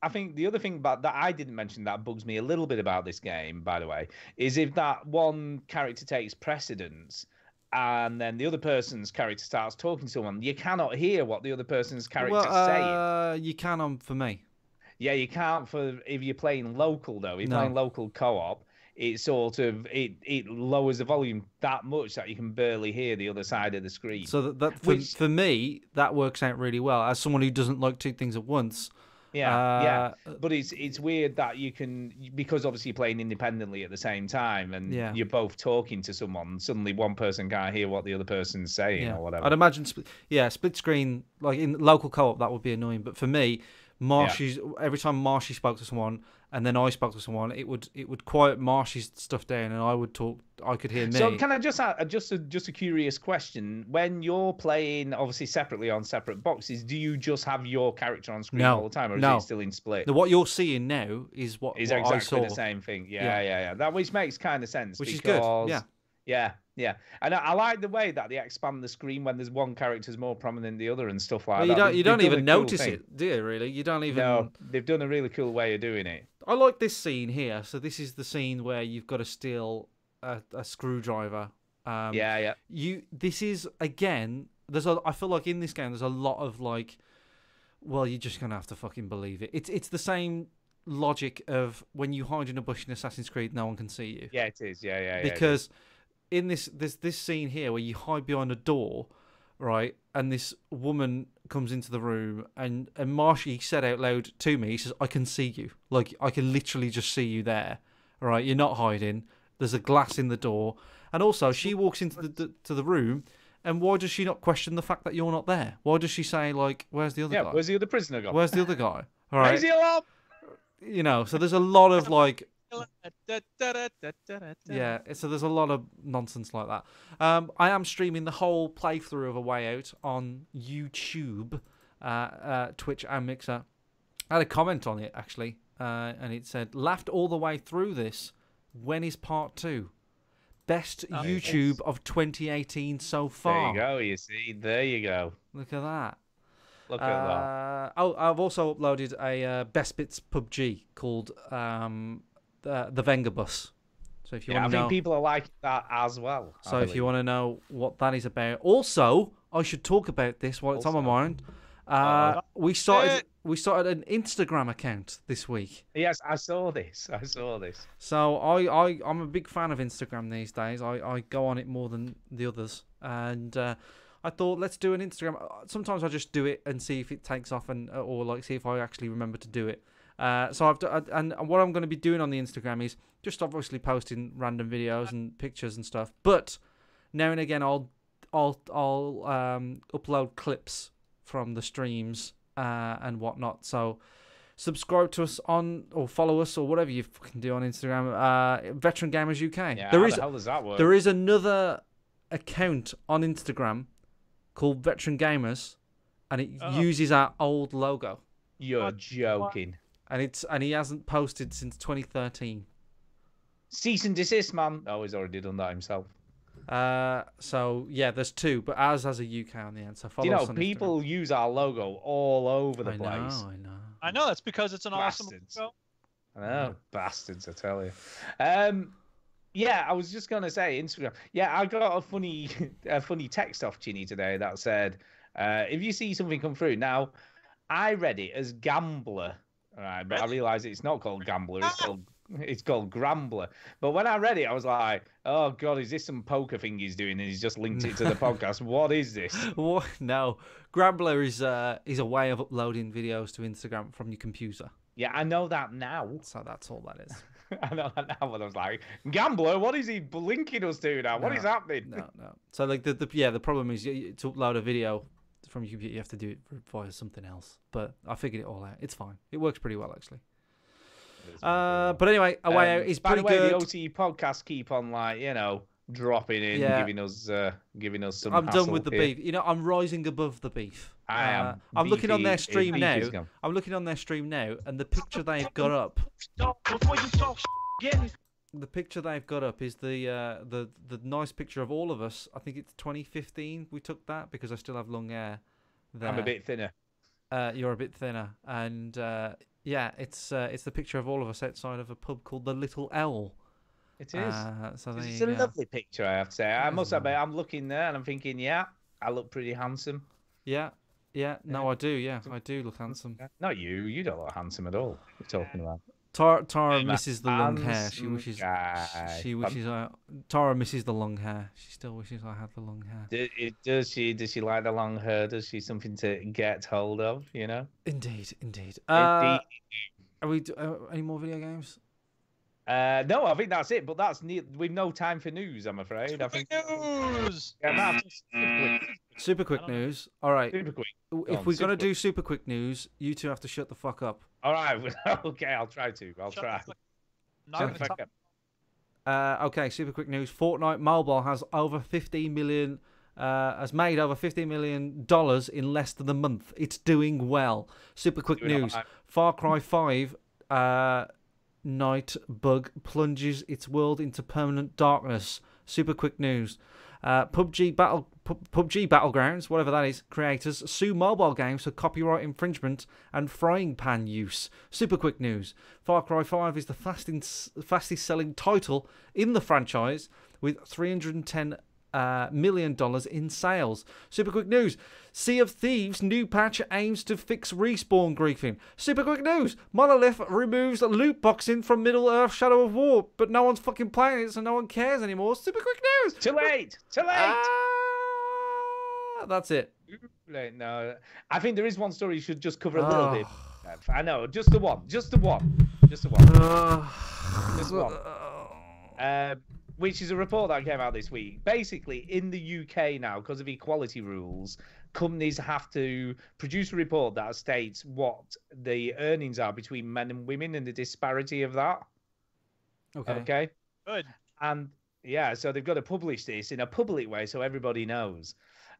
Speaker 5: I think the other thing about that I didn't mention that bugs me a little bit about this game, by the way, is if that one character takes precedence and then the other person's character starts talking to someone, you cannot hear what the other person's character's saying.
Speaker 4: You can for me.
Speaker 5: Yeah, you can't for if you're playing local though. If you're
Speaker 4: No.
Speaker 5: playing local co-op, it sort of it lowers the volume that much that you can barely hear the other side of the screen.
Speaker 4: So that
Speaker 5: Which-
Speaker 4: for me, that works out really well. As someone who doesn't like 2 things at once.
Speaker 5: Yeah. But it's weird that you can, because obviously you're playing independently at the same time and
Speaker 4: Yeah.
Speaker 5: you're both talking to someone. Suddenly one person can't hear what the other person's saying
Speaker 4: Yeah.
Speaker 5: or whatever.
Speaker 4: I'd imagine, split screen, like in local co-op, that would be annoying. But for me, every time Marshy spoke to someone and then I spoke to someone, it would quiet Marshy's stuff down and I could hear me.
Speaker 5: So can I just add just a curious question? When you're playing obviously separately on separate boxes, do you just have your character on screen all the time, or is it still in split?
Speaker 4: What you're seeing now is what
Speaker 5: exactly
Speaker 4: I saw.
Speaker 5: the same thing. Yeah. That which makes kind of sense.
Speaker 4: Which
Speaker 5: because,
Speaker 4: is good.
Speaker 5: Yeah. And I like the way that they expand the screen when there's one character's more prominent than the other and stuff like
Speaker 4: Well,
Speaker 5: that.
Speaker 4: you don't
Speaker 5: They've
Speaker 4: even
Speaker 5: done a cool
Speaker 4: notice
Speaker 5: thing.
Speaker 4: it, do you? Really, you don't even.
Speaker 5: No, they've done a really cool way of doing it.
Speaker 4: I like this scene here. So this is the scene where you've got to steal a screwdriver.
Speaker 5: Yeah.
Speaker 4: This is again. I feel like in this game there's a lot of like. Well, you're just gonna have to fucking believe it. It's the same logic of when you hide in a bush in Assassin's Creed, no one can see you.
Speaker 5: Yeah, it is. Yeah.
Speaker 4: Because in this scene here where you hide behind a door, right, and this woman comes into the room and Marshy said out loud to me, he says, "I can see you. Like I can literally just see you there. Right, you're not hiding. There's a glass in the door." And also, she walks into the room, and why does she not question the fact that you're not there? Why does she say like, "Where's the other guy?
Speaker 5: Where's the other prisoner gone?
Speaker 4: Where's the other guy?" All right.
Speaker 5: Raise the alarm.
Speaker 4: You know, so there's a lot of like. Yeah, so there's a lot of nonsense like that. I am streaming the whole playthrough of A Way Out on YouTube, Twitch and Mixer. I had a comment on it actually, and it said, "Laughed all the way through this. When is part 2? Best YouTube of 2018 so far."
Speaker 5: There you go. You see, there you go.
Speaker 4: Look at that.
Speaker 5: Look at that.
Speaker 4: Oh, I've also uploaded a Best Bits PUBG called the Venga Bus. So if you want to know,
Speaker 5: I think people are like that as well.
Speaker 4: So if you want to know what that is about, also I should talk about this while it's on my mind. We started an Instagram account this week.
Speaker 5: Yes, I saw this.
Speaker 4: So I'm a big fan of Instagram these days. I go on it more than the others, and I thought let's do an Instagram. Sometimes I just do it and see if it takes off, or like see if I actually remember to do it. So and what I'm going to be doing on the Instagram is just obviously posting random videos and pictures and stuff. But now and again I'll upload clips from the streams and whatnot. So subscribe to us or follow us or whatever you can do on Instagram. Veteran Gamers UK.
Speaker 5: Yeah, how the hell does that work?
Speaker 4: There is another account on Instagram called Veteran Gamers, and it uses our old logo.
Speaker 5: You're joking.
Speaker 4: And he hasn't posted since 2013.
Speaker 5: Cease and desist, man. Oh, he's already done that himself.
Speaker 4: So yeah, there's 2, but ours has a UK on the end. So follow us on
Speaker 5: people
Speaker 4: Instagram.
Speaker 5: Use our logo all over the place.
Speaker 6: I know that's because it's an awesome logo.
Speaker 5: I know, bastards, I tell you. Yeah, I was just gonna say Instagram. Yeah, I got a funny text off Chinny today that said, if you see something come through. Now, I read it as Gambler, right? But I realised it's not called Gambler. It's called Grambler. But when I read it, I was like, oh God, is this some poker thing he's doing? And he's just linked it to the podcast. What is this?
Speaker 4: What? No, Grambler is a way of uploading videos to Instagram from your computer.
Speaker 5: Yeah, I know that now.
Speaker 4: So that's all that is.
Speaker 5: I know that now, but I was like, Gambler, what is he linking us to now? What is happening?
Speaker 4: No. So like the problem is to upload a video from your computer, you have to do it via something else. But I figured it all out. It's fine. It works pretty well actually. But anyway, A Way Out is pretty good.
Speaker 5: By the way, the OTE podcast keep on dropping in, giving us some.
Speaker 4: I'm done with the beef. I'm rising above the beef. I'm looking on their stream now. I'm looking on their stream now, and the picture they've got up. The picture they've got up is the nice picture of all of us. I think it's 2015 we took that because I still have long hair. There.
Speaker 5: I'm a bit thinner.
Speaker 4: You're a bit thinner, and yeah, it's the picture of all of us outside of a pub called the Little L.
Speaker 5: It is.
Speaker 4: So
Speaker 5: it's a lovely picture, I have to say. I must admit, I'm looking there and I'm thinking, yeah, I look pretty handsome.
Speaker 4: Yeah. No, I do. Yeah, I do look handsome.
Speaker 5: Not you. You don't look handsome at all. What are you talking about?
Speaker 4: Tara misses the long hair. She wishes. Tara misses the long hair. She still wishes I had the long hair.
Speaker 5: Does she like the long hair? Does she something to get hold of?
Speaker 4: Indeed. Are we any more video games?
Speaker 5: No, I think that's it. But we've no time for news. I'm afraid.
Speaker 6: News.
Speaker 4: Super quick news. All right.
Speaker 5: Super quick.
Speaker 4: If we're gonna do super quick news, you two have to shut the fuck up.
Speaker 5: All right. Okay, I'll try to. I'll try.
Speaker 4: Okay. Super quick news. Fortnite Mobile has over 15 million. Has made over $15 million in less than a month. It's doing well. Super quick news. Far Cry 5 Night Bug plunges its world into permanent darkness. Super quick news. PUBG Battlegrounds, whatever that is, creators sue mobile games for copyright infringement and frying pan use. Super quick news. Far Cry 5 is the fastest selling title in the franchise with $310 million in sales. Super quick news. Sea of Thieves new patch aims to fix respawn griefing. Super quick news. Monolith removes loot boxing from Middle-earth Shadow of War, but no one's fucking playing it, so no one cares anymore. Super quick news.
Speaker 5: Too late.
Speaker 4: That's it.
Speaker 5: No, I think there is one story you should just cover a little bit. I know, just the one. Which is a report that came out this week. Basically, in the UK now, because of equality rules, companies have to produce a report that states what the earnings are between men and women and the disparity of that. Okay.
Speaker 6: Good.
Speaker 5: And yeah, so they've got to publish this in a public way so everybody knows.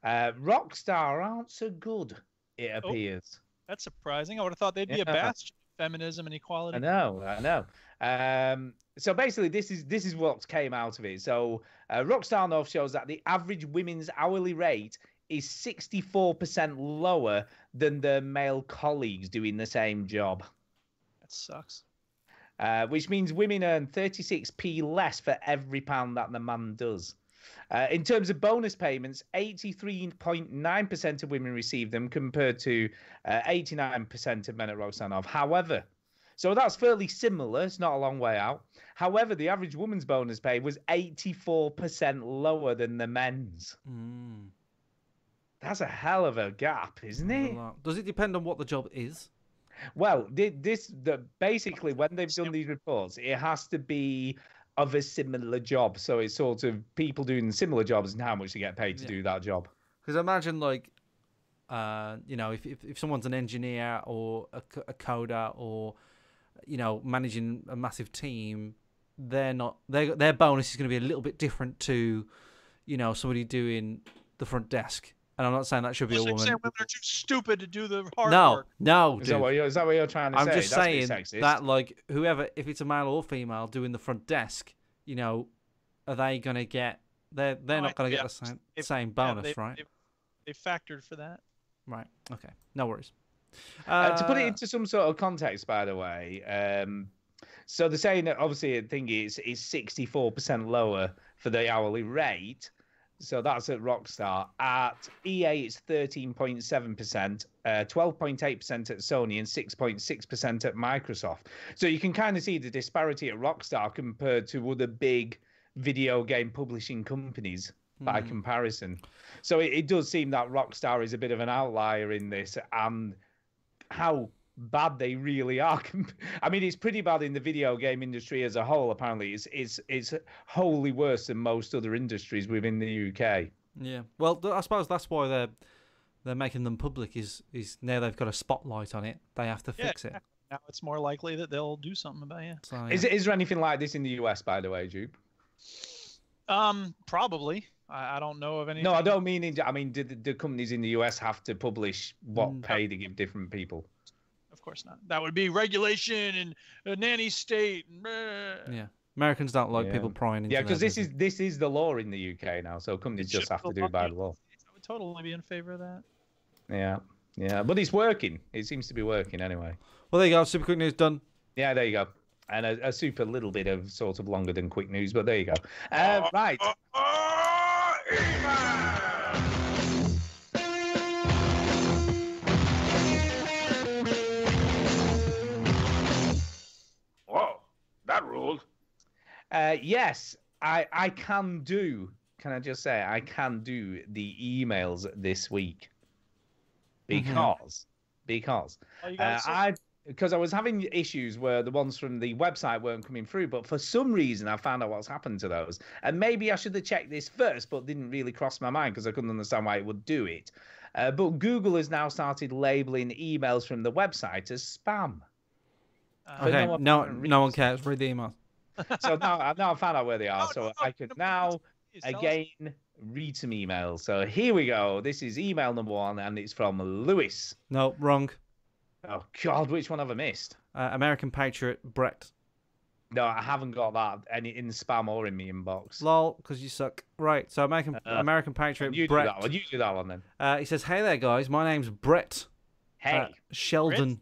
Speaker 5: Rockstar aren't so good, it appears.
Speaker 6: That's surprising. I would have thought they'd be a bastion of feminism and equality.
Speaker 5: I know. So basically, this is what came out of it. So Rockstar North shows that the average women's hourly rate is 64% lower than their male colleagues doing the same job.
Speaker 6: That sucks.
Speaker 5: Which means women earn 36p less for every pound that the man does. In terms of bonus payments, 83.9% of women receive them compared to 89% of men at Rockstar North. However, so that's fairly similar. It's not a long way out. However, the average woman's bonus pay was 84% lower than the men's. That's a hell of a gap, isn't it?
Speaker 4: Does it depend on what the job is?
Speaker 5: Well, basically, when they've done these reports, it has to be of a similar job. So it's sort of people doing similar jobs and how much they get paid to do that job.
Speaker 4: Because imagine, like, you know, if someone's an engineer or a coder or, you know, managing a massive team, their bonus is going to be a little bit different to, you know, somebody doing the front desk. And I'm not saying that should be a woman.
Speaker 6: Saying women are too stupid to do the hard work.
Speaker 4: No,
Speaker 5: is that what you're trying to say?
Speaker 4: I'm just saying
Speaker 5: That's
Speaker 4: that, like, whoever, if it's a male or female doing the front desk, you know, are they going to get? They're not going to get the same bonus, right?
Speaker 6: They factored for that.
Speaker 4: Right. Okay. No worries.
Speaker 5: To put it into some sort of context, by the way, so they're saying that obviously the thing is 64% lower for the hourly rate. So that's at Rockstar. At EA, it's 13.7%, 12.8% at Sony, and 6.6% at Microsoft. So you can kind of see the disparity at Rockstar compared to other big video game publishing companies by comparison. So it does seem that Rockstar is a bit of an outlier in this, and how bad they really are. I mean, it's pretty bad in the video game industry as a whole. Apparently, it's wholly worse than most other industries within the UK.
Speaker 4: Yeah, well, I suppose that's why they're making them public. Is now they've got a spotlight on it, they have to fix it.
Speaker 6: Now it's more likely that they'll do something about it.
Speaker 4: So, yeah.
Speaker 5: Is there anything like this in the US, by the way, Jupe?
Speaker 6: Probably. I don't know of any.
Speaker 5: No, I don't mean. I mean, did the companies in the US have to publish what pay they give different people?
Speaker 6: Of course not. That would be regulation and a nanny state.
Speaker 4: Yeah, Americans don't like people prying into.
Speaker 5: Yeah, because this is the law in the UK now, so companies just have to do it by the law.
Speaker 6: I would totally be in favor of that.
Speaker 5: Yeah, but it's working. It seems to be working anyway.
Speaker 4: Well, there you go. Super quick news done.
Speaker 5: Yeah, there you go. And a super little bit of sort of longer than quick news, but there you go. Right.
Speaker 14: Whoa, that ruled.
Speaker 5: Yes, I can do. Can I just say I can do the emails this week because because I was having issues where the ones from the website weren't coming through, but for some reason I found out what's happened to those. And maybe I should have checked this first, but didn't really cross my mind because I couldn't understand why it would do it. But Google has now started labeling emails from the website as spam.
Speaker 4: Okay, no one cares. Read the email.
Speaker 5: So now I found out where they are, so I could now again read some emails. So here we go. This is email number 1, and it's from Lewis.
Speaker 4: No, wrong.
Speaker 5: Oh, God, which one have I missed?
Speaker 4: American Patriot Brett.
Speaker 5: No, I haven't got that any in spam or in my inbox.
Speaker 4: Lol, because you suck. Right, so American Patriot
Speaker 5: you
Speaker 4: Brett.
Speaker 5: Do that one. You do that one then.
Speaker 4: He says, hey there, guys. My name's Brett.
Speaker 5: Hey.
Speaker 4: Sheldon.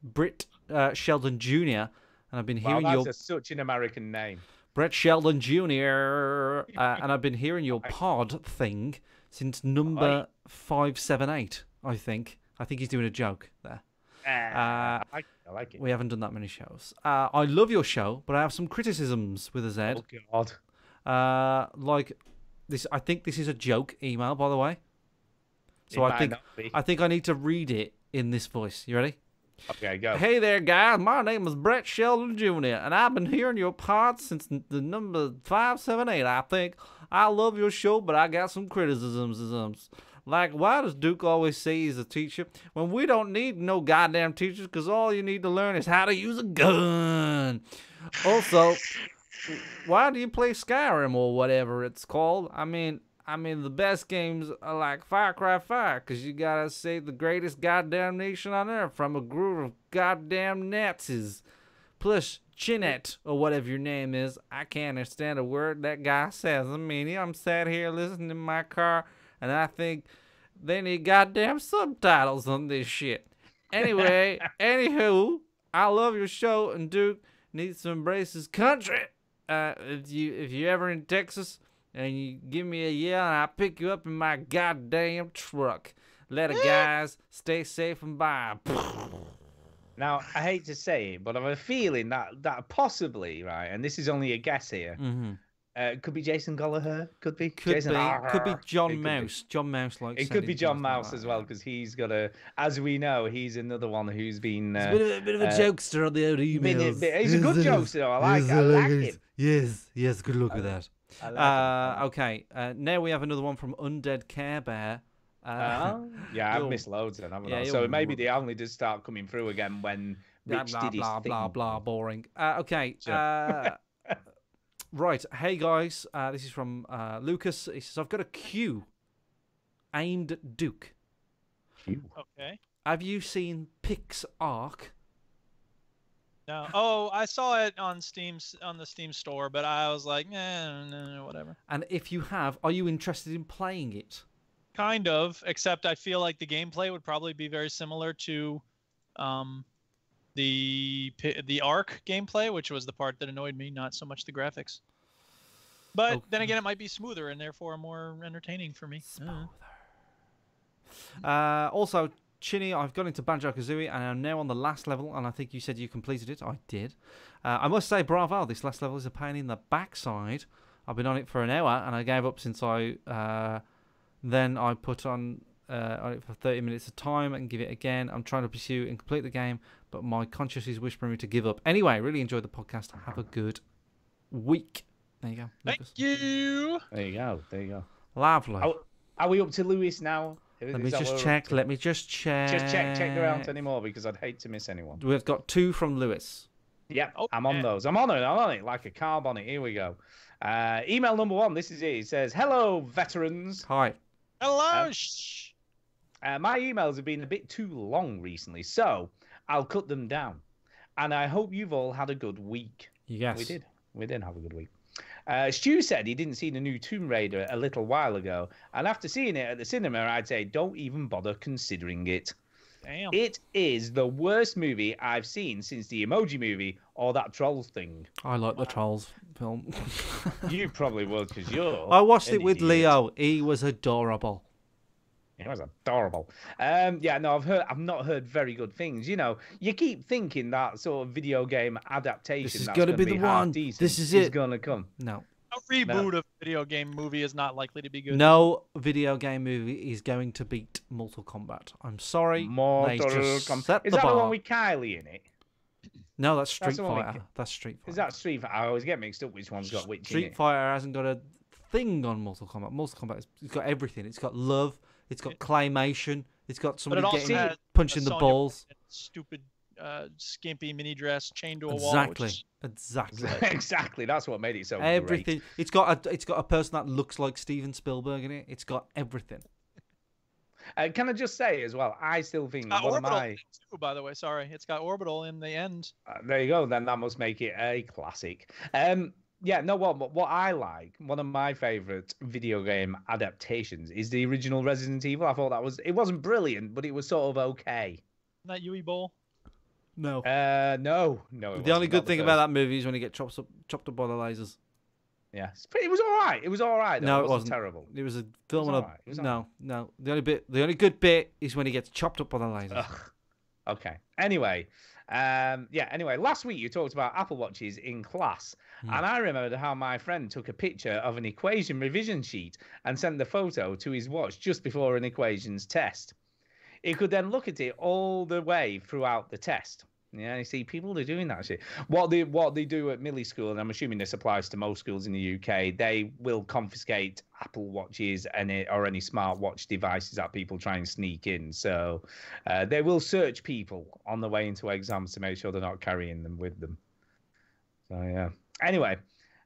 Speaker 4: Britt Sheldon Jr. And I've been hearing
Speaker 5: that's such an American name.
Speaker 4: Brett Sheldon Jr. And I've been hearing your pod thing since number 578, I think. I think he's doing a joke there.
Speaker 5: I like it.
Speaker 4: We haven't done that many shows. I love your show, but I have some criticisms with a Z.
Speaker 5: Oh, God.
Speaker 4: Like this, I think this is a joke email, by the way. So I think I need to read it in this voice. You ready?
Speaker 5: Okay, go.
Speaker 4: Hey there, guys. My name is Brett Sheldon Jr., and I've been hearing your pod since the number 578, I think. I love your show, but I got some criticisms. Like, why does Duke always say he's a teacher when we don't need no goddamn teachers because all you need to learn is how to use a gun? Also, why do you play Skyrim or whatever it's called? I mean, I mean, the best games are like Far Cry 5, because you gotta save the greatest goddamn nation on earth from a group of goddamn Nazis. Plus, Chinet, or whatever your name is, I can't understand a word that guy says. I mean, I'm sat here listening in my car, and I think they need goddamn subtitles on this shit. Anyway, anywho, I love your show, and Duke needs to embrace his country. If you're ever in Texas and you give me a yell and I pick you up in my goddamn truck. Let the guys stay safe and bye.
Speaker 5: Now, I hate to say it, but I have a feeling that possibly, right, and this is only a guess here, could be Jason Gallagher, could be Jason.
Speaker 4: Could be John Mouse. John Mouse likes.
Speaker 5: It could be John Mouse as well, because he's got a, as we know, he's another one who's been
Speaker 4: he's a bit of a jokester on the old emails.
Speaker 5: He's a good jokester. I like it.
Speaker 4: Yes, good luck with that. Okay, now we have another one from Undead Care Bear.
Speaker 5: Yeah, I've missed loads then, haven't I? So maybe they only just start coming through again when Rich did his thing.
Speaker 4: Blah, boring. Okay. Right. Hey, guys. This is from Lucas. He says, I've got a cue aimed at Duke.
Speaker 6: Okay.
Speaker 4: Have you seen Pix Arc?
Speaker 6: No. Oh, I saw it on the Steam store, but I was like, no, whatever.
Speaker 4: And if you have, are you interested in playing it?
Speaker 6: Kind of, except I feel like the gameplay would probably be very similar to the Ark gameplay, which was the part that annoyed me, not so much the graphics. But then again, it might be smoother and therefore more entertaining for me.
Speaker 4: Also, Chinny, I've gone into Banjo-Kazooie and I'm now on the last level, and I think you said you completed it. I did. I must say, bravo, this last level is a pain in the backside. I've been on it for an hour, and I gave up since then I put on it for 30 minutes of time and give it again. I'm trying to pursue and complete the game, but my conscience is whispering me to give up. Anyway, really enjoyed the podcast. Have a good week. There you go. Lucas.
Speaker 6: Thank you.
Speaker 5: There you go.
Speaker 4: Lovely.
Speaker 5: Are we up to Lewis now?
Speaker 4: Let me just check.
Speaker 5: Just check there aren't any more, because I'd hate to miss anyone.
Speaker 4: We've got 2 from Lewis.
Speaker 5: Yep, I'm on those. I'm on it like a carb on it. Here we go. Email number 1. This is it. It says, hello, veterans.
Speaker 4: Hi.
Speaker 6: Hello.
Speaker 5: My emails have been a bit too long recently, so I'll cut them down. And I hope you've all had a good week.
Speaker 4: Yes.
Speaker 5: We did have a good week. Stu said he didn't see the new Tomb Raider a little while ago, and after seeing it at the cinema, I'd say don't even bother considering it.
Speaker 6: Damn.
Speaker 5: It is the worst movie I've seen since the Emoji Movie or that Trolls thing.
Speaker 4: I like the Trolls film.
Speaker 5: You probably would, because you're...
Speaker 4: I watched it with Leo. He was adorable.
Speaker 5: It was adorable. I've not heard very good things. You know, you keep thinking that sort of video game adaptation.
Speaker 4: This is going to be the one. This is it.
Speaker 5: Going to come.
Speaker 4: No.
Speaker 6: A reboot of a video game movie is not likely to be good.
Speaker 4: No video game movie is going to beat Mortal Kombat. I'm sorry.
Speaker 5: Is that the one with Kylie in it?
Speaker 4: No, that's Street Fighter. That's Street Fighter.
Speaker 5: Is that Street Fighter? I always get mixed up which one's got which in it.
Speaker 4: Street Fighter hasn't got a thing on Mortal Kombat. Mortal Kombat, it's got everything. It's got love. It's got claymation. It's got somebody getting punched in the balls.
Speaker 6: Stupid, skimpy mini dress chained to a wall.
Speaker 4: Exactly.
Speaker 5: Exactly. That's what made it so
Speaker 4: everything.
Speaker 5: Great.
Speaker 4: It's got a person that looks like Steven Spielberg in it. It's got everything.
Speaker 5: Can I just say as well? I still think one
Speaker 6: Orbital
Speaker 5: of my.
Speaker 6: Too, by the way, sorry, it's got Orbital in the end.
Speaker 5: There you go. Then that must make it a classic. Yeah, no, what I like, one of my favourite video game adaptations is the original Resident Evil. I thought it wasn't brilliant, but it was sort of okay.
Speaker 6: Isn't that Yui Bowl?
Speaker 5: No. No.
Speaker 4: The only good thing about that movie is when you get chopped up by the lasers.
Speaker 5: Yeah, it was all right. It was all right.
Speaker 4: No,
Speaker 5: it wasn't terrible.
Speaker 4: It was a film on a... No. The only good bit is when he gets chopped up by the lasers.
Speaker 5: Ugh. Okay. Anyway, last week you talked about Apple Watches in class, and I remembered how my friend took a picture of an equation revision sheet and sent the photo to his watch just before an equations test. He could then look at it all the way throughout the test. Yeah, you see, people are doing that shit. What they do at Millie School, and I'm assuming this applies to most schools in the UK, they will confiscate Apple Watches or any smartwatch devices that people try and sneak in. So they will search people on the way into exams to make sure they're not carrying them with them. So yeah. Anyway,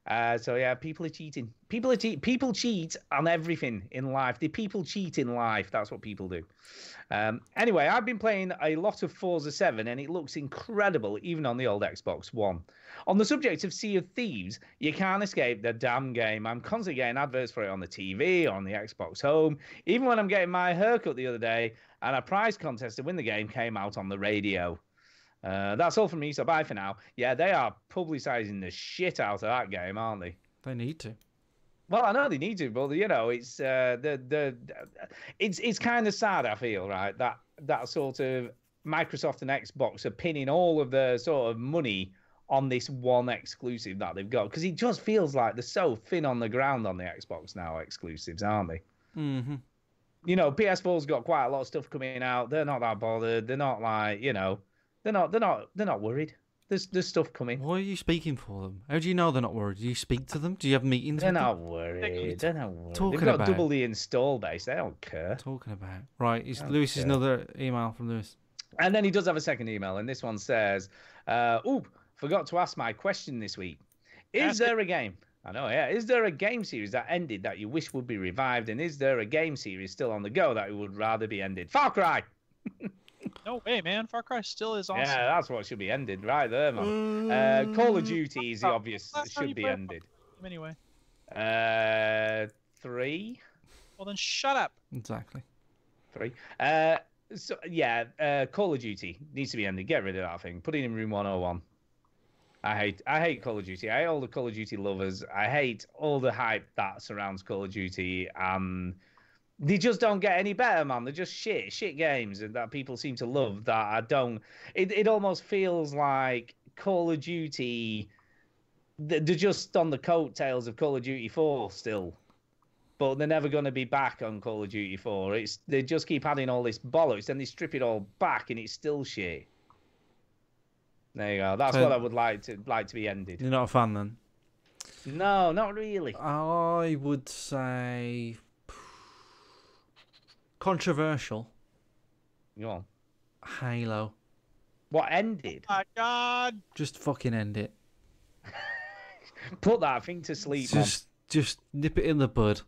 Speaker 5: So yeah, people are cheating. People cheat on everything in life. People cheat in life. That's what people do. Anyway, I've been playing a lot of Forza 7, and it looks incredible, even on the old Xbox One. On the subject of Sea of Thieves, you can't escape the damn game. I'm constantly getting adverts for it on the TV, on the Xbox Home. Even when I'm getting my haircut the other day, and a prize contest to win the game came out on the radio. That's all from me, so bye for now. Yeah, they are publicising the shit out of that game, aren't they?
Speaker 4: They need to.
Speaker 5: Well, I know they need to, but you know, it's it's kind of sad. I feel right that sort of Microsoft and Xbox are pinning all of the sort of money on this one exclusive that they've got, because it just feels like they're so thin on the ground on the Xbox now. Exclusives, aren't they?
Speaker 4: Mm-hmm.
Speaker 5: You know, PS4's got quite a lot of stuff coming out. They're not that bothered. They're not like, you know, they're not worried. There's stuff coming.
Speaker 4: Why are you speaking for them? How do you know they're not worried? Do you speak to them? Do you have meetings
Speaker 5: They're
Speaker 4: with
Speaker 5: not
Speaker 4: them?
Speaker 5: worried. They're not worried.
Speaker 4: Talking
Speaker 5: They've got
Speaker 4: about
Speaker 5: double the install base. They don't care.
Speaker 4: Talking about. Right,
Speaker 5: Don't
Speaker 4: Lewis is
Speaker 5: care.
Speaker 4: another email from Lewis.
Speaker 5: And then he does have a second email, and this one says, forgot to ask my question this week. Is there a game? I know, yeah. Is there a game series that ended that you wish would be revived? And is there a game series still on the go that you would rather be ended? Far Cry!
Speaker 6: No way, man. Far Cry still is awesome.
Speaker 5: Yeah, that's what should be ended right there, man. Call of Duty is the obvious.
Speaker 6: Last time
Speaker 5: Should
Speaker 6: you
Speaker 5: be
Speaker 6: played
Speaker 5: ended.
Speaker 6: Anyway.
Speaker 5: 3?
Speaker 6: Well, then shut up.
Speaker 4: Exactly.
Speaker 5: 3. So yeah, Call of Duty needs to be ended. Get rid of that thing. Put it in room 101. I hate Call of Duty. I hate all the Call of Duty lovers. I hate all the hype that surrounds Call of Duty. They just don't get any better, man. They're just shit games, and that people seem to love. That I don't. It almost feels like Call of Duty. They're just on the coattails of Call of Duty 4 still, but they're never going to be back on Call of Duty 4. They just keep adding all this bollocks, then they strip it all back, and it's still shit. There you go. That's
Speaker 4: So-
Speaker 5: what I would like to be ended.
Speaker 4: You're not a fan then?
Speaker 5: No, not really.
Speaker 4: I would say controversial.
Speaker 5: Go on.
Speaker 4: Halo.
Speaker 5: What ended?
Speaker 6: My God.
Speaker 4: Just fucking end it.
Speaker 5: Put that thing to sleep, man.
Speaker 4: Just nip it in the bud.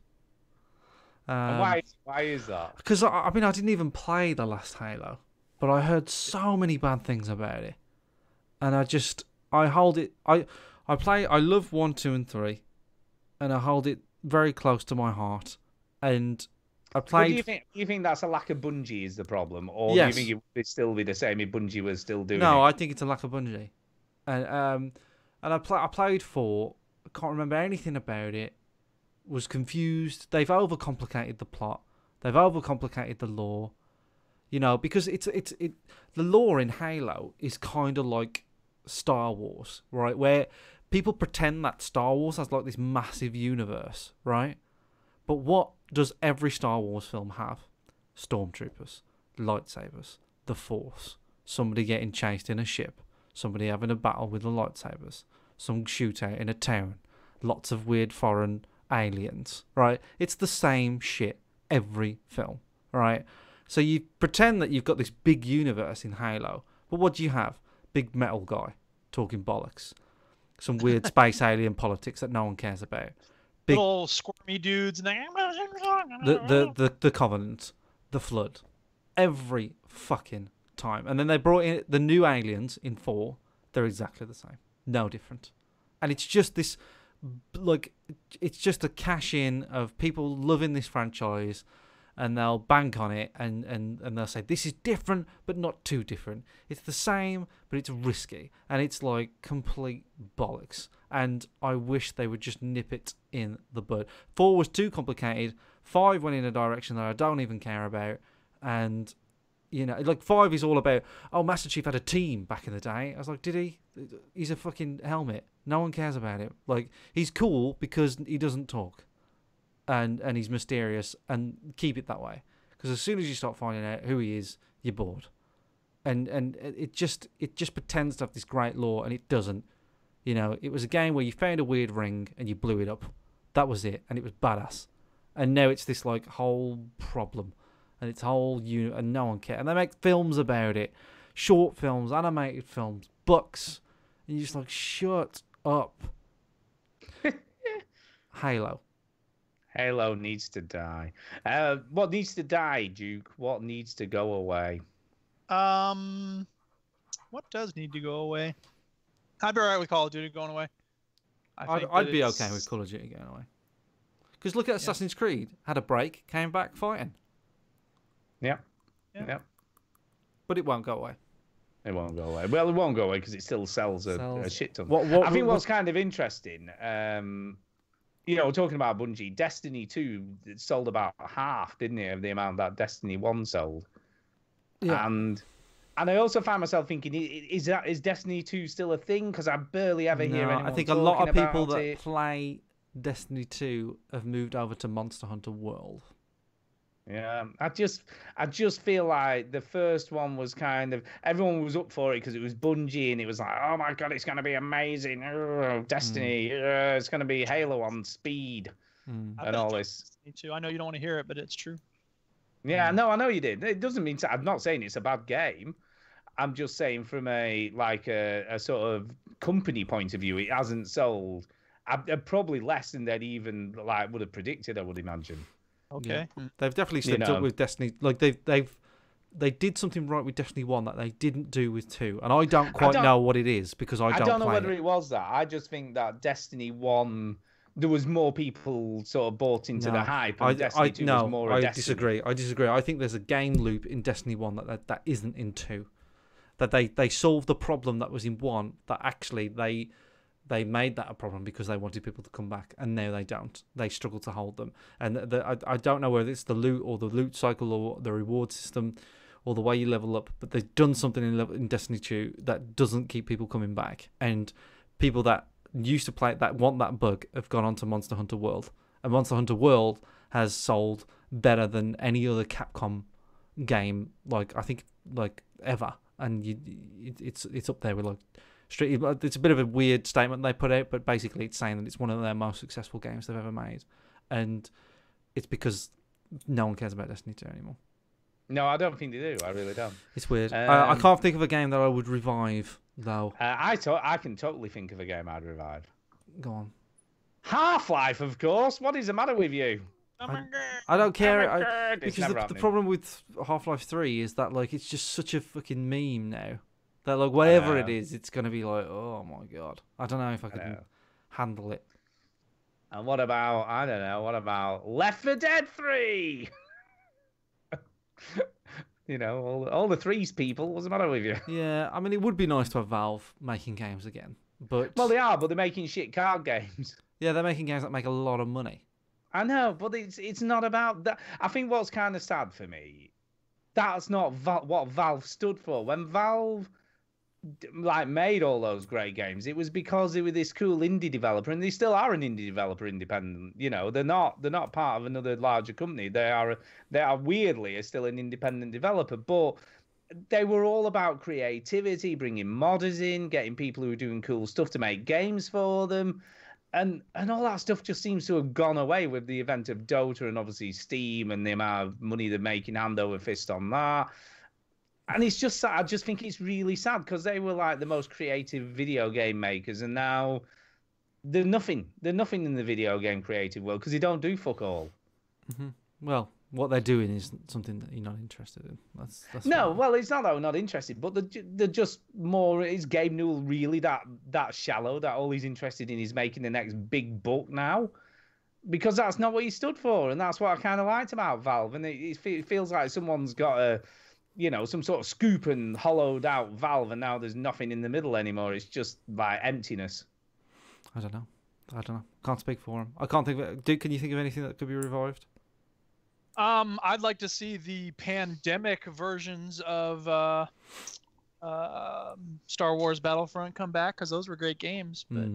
Speaker 5: And why is that?
Speaker 4: Because I mean, I didn't even play the last Halo, but I heard so many bad things about it, and I hold it. I love 1, 2, and 3, and I hold it very close to my heart. And I played.
Speaker 5: But do you think that's a lack of Bungie is the problem, or
Speaker 4: Yes.
Speaker 5: do you think it would still be the same if Bungie was still doing
Speaker 4: No,
Speaker 5: it?
Speaker 4: I think it's a lack of Bungie, and I played 4. I can't remember anything about it. Was confused. They've overcomplicated the plot. They've overcomplicated the lore. You know, because the lore in Halo is kind of like Star Wars, right? Where people pretend that Star Wars has like this massive universe, right? But what does every Star Wars film have? Stormtroopers, lightsabers, the Force, somebody getting chased in a ship, somebody having a battle with the lightsabers, some shootout in a town, lots of weird foreign aliens, right? It's the same shit every film, right? So you pretend that you've got this big universe in Halo, but what do you have? Big metal guy talking bollocks, some weird space alien politics that no one cares about. Big
Speaker 6: Little squirmy dudes. And
Speaker 4: the Covenant, the Flood, every fucking time. And then they brought in the new aliens in 4. They're exactly the same, no different. And it's just this, like, it's just a cash in of people loving this franchise, and they'll bank on it, and they'll say this is different but not too different. It's the same but it's risky, and it's like complete bollocks. And I wish they would just nip it in the bud. 4 was too complicated. 5 went in a direction that I don't even care about, and you know, like 5 is all about, oh, Master Chief had a team back in the day. I was like, did he? He's a fucking helmet. No one cares about him. Like, he's cool because he doesn't talk. And he's mysterious, and keep it that way. Because as soon as you start finding out who he is, you're bored. And it just pretends to have this great lore, and it doesn't. You know, it was a game where you found a weird ring and you blew it up. That was it, and it was badass. And now it's this like whole problem, and it's whole and no one cares. And they make films about it, short films, animated films, books, and you're just like, shut up. Halo.
Speaker 5: Halo needs to die. What needs to die, Duke? What needs to go away?
Speaker 6: What does need to go away? I'd be alright with Call of Duty going away.
Speaker 4: I'd be okay with Call of Duty going away. Because look at Assassin's Creed. Had a break, came back fighting.
Speaker 5: Yeah.
Speaker 4: But it won't go away.
Speaker 5: It won't go away. Well, it won't go away because it still sells a shit ton. I think what's kind of interesting, talking about Bungie, Destiny 2 it sold about half, didn't it, of the amount that Destiny 1 sold.
Speaker 4: Yeah.
Speaker 5: And I also found myself thinking, is Destiny 2 still a thing? Because I barely ever hear anyone
Speaker 4: I think a
Speaker 5: talking
Speaker 4: lot of people
Speaker 5: about
Speaker 4: that
Speaker 5: it.
Speaker 4: play Destiny 2 have moved over to Monster Hunter World.
Speaker 5: Yeah, I just feel like the first one was kind of everyone was up for it because it was Bungie and it was like, oh my god, it's gonna be amazing. Destiny, it's gonna be Halo on speed and all this.
Speaker 6: Me too. I know you don't want to hear it, but it's true.
Speaker 5: Yeah, no, I know you did. It doesn't mean I'm not saying it's a bad game. I'm just saying from a sort of company point of view, it hasn't sold. Probably less than they'd even would have predicted. I would imagine.
Speaker 6: Okay.
Speaker 4: Yeah. They've definitely stepped up with Destiny. Like they did something right with Destiny 1 that they didn't do with 2, and I don't quite know what it is because I don't
Speaker 5: know
Speaker 4: play
Speaker 5: whether it was that. I just think that Destiny 1 there was more people sort of bought into the hype, and Destiny 2 was more a Destiny.
Speaker 4: I disagree. I think there's a gain loop in Destiny 1 that isn't in 2. That they solved the problem that was in 1, that actually they made that a problem because they wanted people to come back, and now they don't. They struggle to hold them. And I don't know whether it's the loot or the loot cycle or the reward system or the way you level up, but they've done something in Destiny 2 that doesn't keep people coming back. And people that used to play it, that want that bug, have gone on to Monster Hunter World. And Monster Hunter World has sold better than any other Capcom game, I think ever. And it's up there with it's a bit of a weird statement they put out, but basically it's saying that it's one of their most successful games they've ever made, and it's because no one cares about Destiny 2 anymore.
Speaker 5: No, I don't think they do. I really don't.
Speaker 4: It's weird. I can't think of a game that I would revive though.
Speaker 5: I can totally think of a game I'd revive.
Speaker 4: Go on.
Speaker 5: Half-Life, of course. What is the matter with you?
Speaker 4: I don't care. Because the problem with Half-Life 3 is that it's just such a fucking meme now. That whatever it is, it's gonna be oh my god. I don't know if I can handle it.
Speaker 5: And what about Left 4 Dead 3? all the threes people. What's the matter with you?
Speaker 4: Yeah, I mean it would be nice to have Valve making games again, but
Speaker 5: they are, but they're making shit card games.
Speaker 4: Yeah, they're making games that make a lot of money.
Speaker 5: I know, but it's not about that. I think what's kind of sad for me, that's not what Valve stood for. When Valve made all those great games, it was because they were this cool indie developer, and they still are an indie developer, independent. They're not part of another larger company. They are weirdly still an independent developer, but they were all about creativity, bringing modders in, getting people who are doing cool stuff to make games for them. And all that stuff just seems to have gone away with the event of Dota and obviously Steam and the amount of money they're making hand over fist on that. And it's just sad. I just think it's really sad because they were the most creative video game makers, and now they're nothing. They're nothing in the video game creative world because they don't do fuck all.
Speaker 4: Mm-hmm. Well, what they're doing is something that you're not interested in. That's
Speaker 5: no, well, it's not that we're not interested, but they're just more. Is Gabe Newell really that shallow that all he's interested in is making the next big buck now? Because that's not what he stood for, and that's what I kind of liked about Valve. And it feels like someone's got some sort of scoop and hollowed out Valve, and now there's nothing in the middle anymore. It's just emptiness.
Speaker 4: I don't know. Can't speak for him. I can't think of it. Can you think of anything that could be revived?
Speaker 6: I'd like to see the pandemic versions of Star Wars Battlefront come back because those were great games. But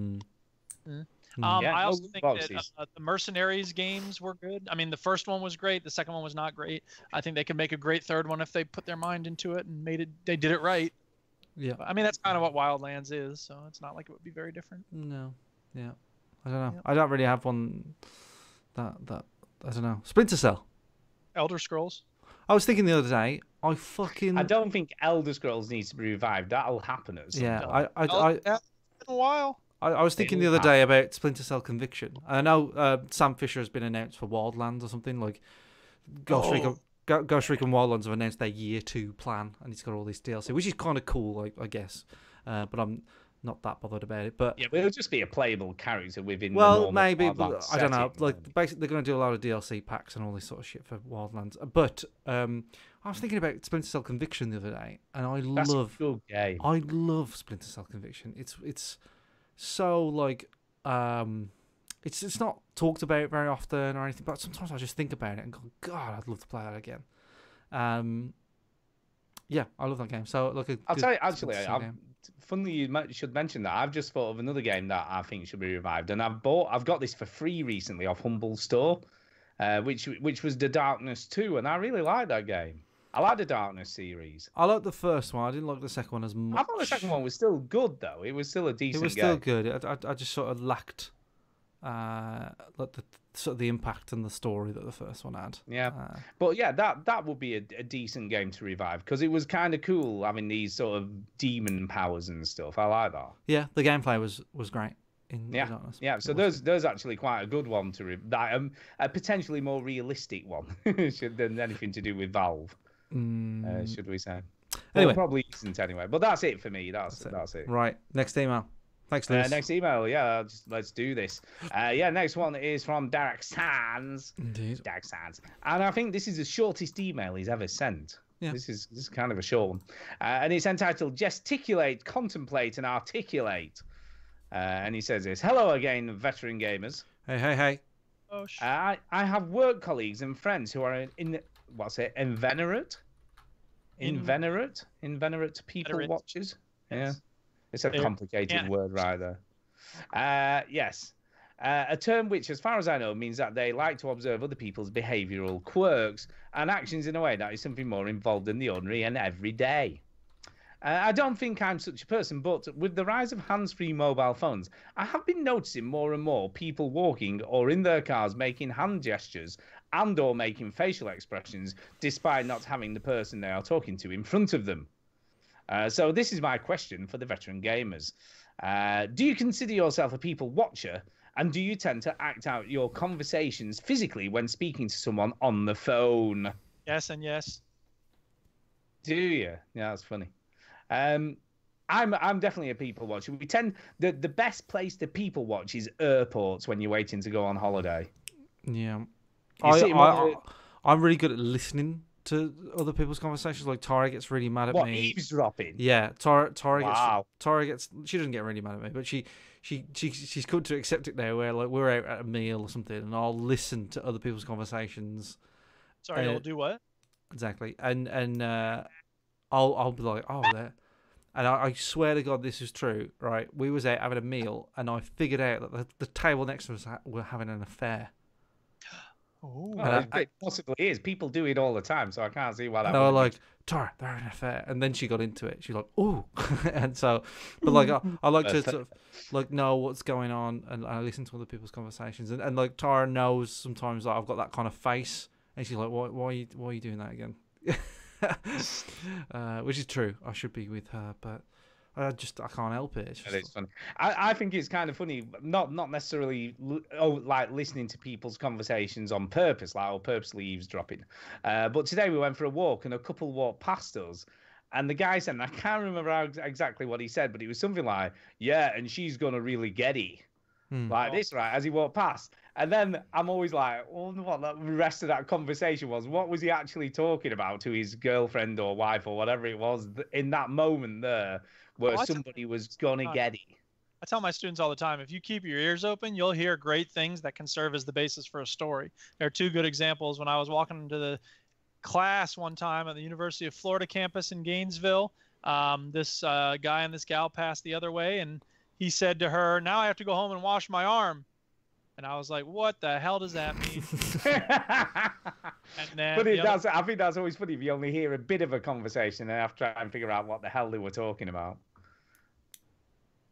Speaker 6: I also think that the Mercenaries games were good. I mean, the first one was great. The second one was not great. I think they could make a great third one if they put their mind into it and they did it right.
Speaker 4: Yeah.
Speaker 6: I mean, that's kind of what Wildlands is, so it's not like it would be very different.
Speaker 4: No. Yeah. I don't know. Yeah. I don't really have one that I don't know. Splinter Cell.
Speaker 6: Elder Scrolls.
Speaker 4: I was thinking the other day, I
Speaker 5: don't think Elder Scrolls needs to be revived. That'll happen at some point.
Speaker 6: It's been a while.
Speaker 4: I was thinking the other day about Splinter Cell Conviction. I know Sam Fisher has been announced for Wildlands or something. Like Ghost Recon Wildlands have announced their year 2 plan, and it's got all this DLC, which is kind of cool, I guess. But I'm not that bothered about it. But
Speaker 5: yeah, but it'll just be a playable character within.
Speaker 4: Well,
Speaker 5: the normal
Speaker 4: maybe, but I don't know.
Speaker 5: setting.
Speaker 4: Like basically, they're going to do a lot of DLC packs and all this sort of shit for Wildlands. But I was thinking about Splinter Cell Conviction the other day, and
Speaker 5: That's a good game.
Speaker 4: I love Splinter Cell Conviction. It's so like it's not talked about very often or anything, but sometimes I just think about it and go, God, I'd love to play that again. Yeah, I love that game. So look,
Speaker 5: I'll tell you, actually, funny you should mention that. I've just thought of another game that I think should be revived, and I've got this for free recently off Humble Store, which was The Darkness 2, and I really like that game. I like the Darkness series.
Speaker 4: I like the first one. I didn't like the second one as much.
Speaker 5: I thought the second one was still good, though. It was still a decent game.
Speaker 4: It was still good. I just sort of lacked like the impact and the story that the first one had.
Speaker 5: Yeah, but yeah, that would be a decent game to revive, because it was kind of cool having these sort of demon powers and stuff. I like that.
Speaker 4: Yeah, the gameplay was great.
Speaker 5: Yeah. So there's actually quite a good one a potentially more realistic one than anything to do with Valve. Should we say?
Speaker 4: Anyway,
Speaker 5: well, probably isn't anyway. But that's it for me. That's it.
Speaker 4: Right. Next email. Thanks, Lewis.
Speaker 5: Next email. Yeah, let's do this. Next one is from Derek Sands.
Speaker 4: Indeed.
Speaker 5: Derek Sands. And I think this is the shortest email he's ever sent.
Speaker 4: Yeah.
Speaker 5: This is kind of a short one. And it's entitled Gesticulate, Contemplate, and Articulate. And he says this: Hello again, veteran gamers.
Speaker 4: Hey.
Speaker 6: Oh,
Speaker 5: I have work colleagues and friends who are inveterate people watchers.
Speaker 6: Yes.
Speaker 5: Yeah, it's a complicated word right there. Yes, a term which, as far as I know, means that they like to observe other people's behavioural quirks and actions in a way that is something more involved than the ordinary and everyday. I don't think I'm such a person, but with the rise of hands-free mobile phones, I have been noticing more and more people walking or in their cars making hand gestures and or making facial expressions despite not having the person they are talking to in front of them. So this is my question for the veteran gamers. Do you consider yourself a people watcher, and do you tend to act out your conversations physically when speaking to someone on the phone?
Speaker 6: Yes and yes.
Speaker 5: Do you? Yeah, that's funny. I'm definitely a people watcher. We tend the best place to people watch is airports when you're waiting to go on holiday.
Speaker 4: Yeah, I'm really good at listening to other people's conversations. Like Tara gets really mad at me.
Speaker 5: Eavesdropping?
Speaker 4: Yeah, Tara gets. She doesn't get really mad at me, but she's come to accept it now. Where like we're out at a meal or something, and I'll listen to other people's conversations.
Speaker 6: Sorry, you'll do what?
Speaker 4: Exactly, and I'll be like, oh, there. And I swear to God, this is true, right? We was out having a meal, and I figured out that the table next to us were having an affair.
Speaker 5: Oh, it possibly is. People do it all the time, so I can't see why that.
Speaker 4: No, like, Tara, they're having an affair, and then she got into it. She's like, ooh, and so, but like, I like to sort of like know what's going on, and I listen to other people's conversations, and like Tara knows sometimes that I've got that kind of face, and she's like, why are you doing that again? Which is true. I should be with her, but I can't help it. It's just
Speaker 5: funny. I think it's kind of funny, not necessarily like listening to people's conversations on purpose, like or purposely eavesdropping. But today we went for a walk, and a couple walked past us, and the guy said, and I can't remember exactly what he said, but it was something like, "Yeah, and she's gonna really get it." Like this, right, as he walked past. And then I'm always like, I wonder what the rest of that conversation was. What was he actually talking about to his girlfriend or wife or whatever it was in that moment there where somebody was going to get it?
Speaker 6: I tell my students all the time, if you keep your ears open, you'll hear great things that can serve as the basis for a story. There are two good examples. When I was walking into the class one time at the University of Florida campus in Gainesville, this guy and this gal passed the other way, and he said to her, "Now I have to go home and wash my arm." And I was like, "What the hell does that mean?" And then
Speaker 5: I think that's always funny if you only hear a bit of a conversation and have to try and figure out what the hell they were talking about.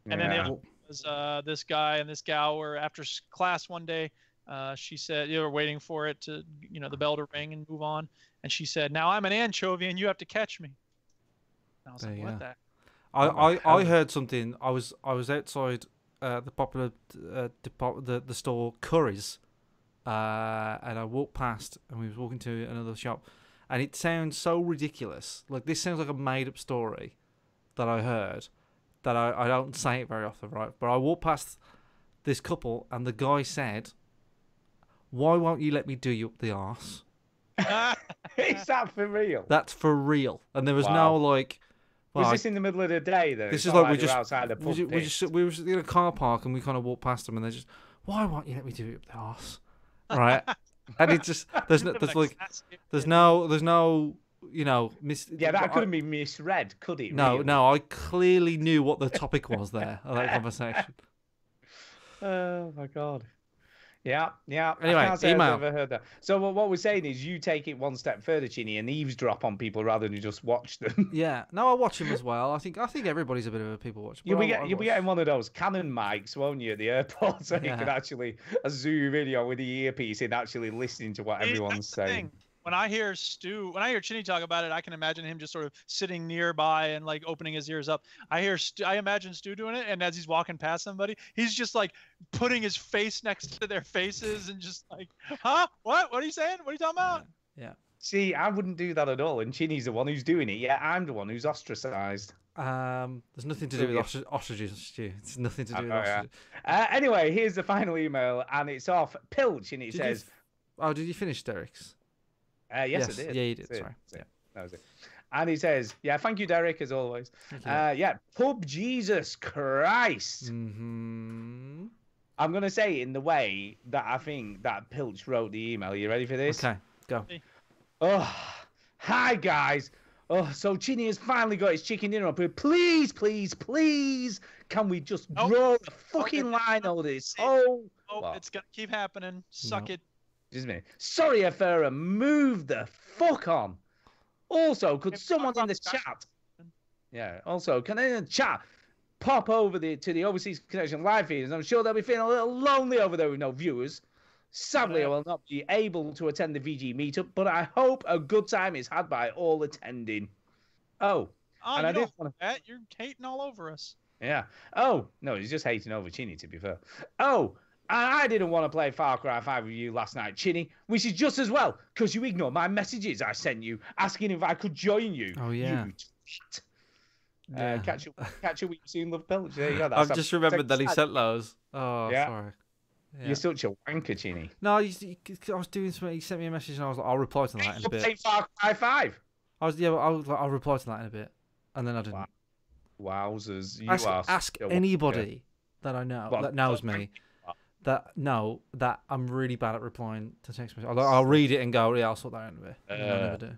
Speaker 6: And then it was this guy and this gal were after class one day. She said, "You were waiting for it to, the bell to ring and move on." And she said, "Now I'm an anchovy and you have to catch me." And I was like, "What the?"
Speaker 4: I heard something. I was outside the popular the store Curry's, and I walked past, and we was walking to another shop, and it sounds so ridiculous. Like, this sounds like a made up story that I heard, that I don't say it very often, right? But I walked past this couple, and the guy said, "Why won't you let me do you up the arse?"
Speaker 5: Is that for real?
Speaker 4: That's for real. And there was
Speaker 5: Wow.
Speaker 4: no like.
Speaker 5: Was
Speaker 4: well,
Speaker 5: this in the middle of the day though?
Speaker 4: This
Speaker 5: It's
Speaker 4: is
Speaker 5: not
Speaker 4: like we
Speaker 5: you're
Speaker 4: just
Speaker 5: outside the pub
Speaker 4: we were in a car park, and we kind of walked past them, and they just, "Why won't you let me do it up the arse?" Right? And it just there's no you know
Speaker 5: Yeah, that couldn't be misread, could it?
Speaker 4: No,
Speaker 5: really?
Speaker 4: no, I clearly knew what the topic was there of that conversation.
Speaker 5: Oh my god. Yeah.
Speaker 4: Anyway,
Speaker 5: I can't say
Speaker 4: email.
Speaker 5: I've ever heard that. So what we're saying is, you take it one step further, Chinny, and eavesdrop on people rather than just watch them.
Speaker 4: Yeah, no, I watch him as well. I think everybody's a bit of a people watcher.
Speaker 5: You'll be getting one of those Canon mics, won't you, at the airport, so you
Speaker 4: Yeah.
Speaker 5: can actually zoom in with the earpiece and actually listening to what everyone's
Speaker 6: That's the
Speaker 5: saying.
Speaker 6: thing. When I hear Chinny talk about it, I can imagine him just sort of sitting nearby and like opening his ears up. I imagine Stu doing it, and as he's walking past somebody, he's just like putting his face next to their faces and just like, huh? What? What are you saying? What are you talking about?
Speaker 4: Yeah.
Speaker 5: See, I wouldn't do that at all, and Chinny's the one who's doing it. Yeah, I'm the one who's ostracized.
Speaker 4: There's nothing to do with ostriches, Stu. It's nothing to do with ostriches.
Speaker 5: Anyway, here's the final email, and it's off Pilch, and it says...
Speaker 4: Did you finish Derek's?
Speaker 5: Yes, I did.
Speaker 4: Yeah, you did.
Speaker 5: That's it.
Speaker 4: Sorry.
Speaker 5: That's it. That was it. And he says, yeah, thank you, Derek, as always. Pub Jesus Christ.
Speaker 4: Mm-hmm.
Speaker 5: I'm going to say it in the way that I think that Pilch wrote the email. Are you ready for this?
Speaker 4: Okay, go.
Speaker 5: Oh, hi, guys. Oh, so Chinny has finally got his chicken dinner up here. Please, can we just draw the fucking line over this?
Speaker 6: It's gonna keep happening. Suck it.
Speaker 5: Just a minute. Sorry, Afera, move the fuck on. Also, could someone in the chat... Yeah, also, can anyone in the chat pop over to the Overseas Connection live feed? I'm sure they'll be feeling a little lonely over there with no viewers. Sadly, I will not be able to attend the VG meetup, but I hope a good time is had by all attending. And I did want to...
Speaker 6: You're hating all over us.
Speaker 5: Yeah. No, he's just hating over Chinny, to be fair. And I didn't want to play Far Cry 5 with you last night, Chinny, which is just as well, because you ignored my messages I sent you, asking if I could join you.
Speaker 4: Oh, yeah.
Speaker 5: You twat. Catch you with you soon, love Pilch. There you go.
Speaker 4: I've just remembered that he sent those. Oh,
Speaker 5: Yeah.
Speaker 4: sorry. Yeah.
Speaker 5: You're such a wanker, Chinny.
Speaker 4: No, I was doing something. He sent me a message, and I was like, "I'll reply to that in a bit."
Speaker 5: Play Far Cry 5.
Speaker 4: I'll reply to that in a bit, and then I didn't.
Speaker 5: Wowzers!
Speaker 4: Ask anybody that I know that knows me that I'm really bad at replying to text messages. I'll read it and go, "Yeah, I'll sort that out in a bit." And I never do.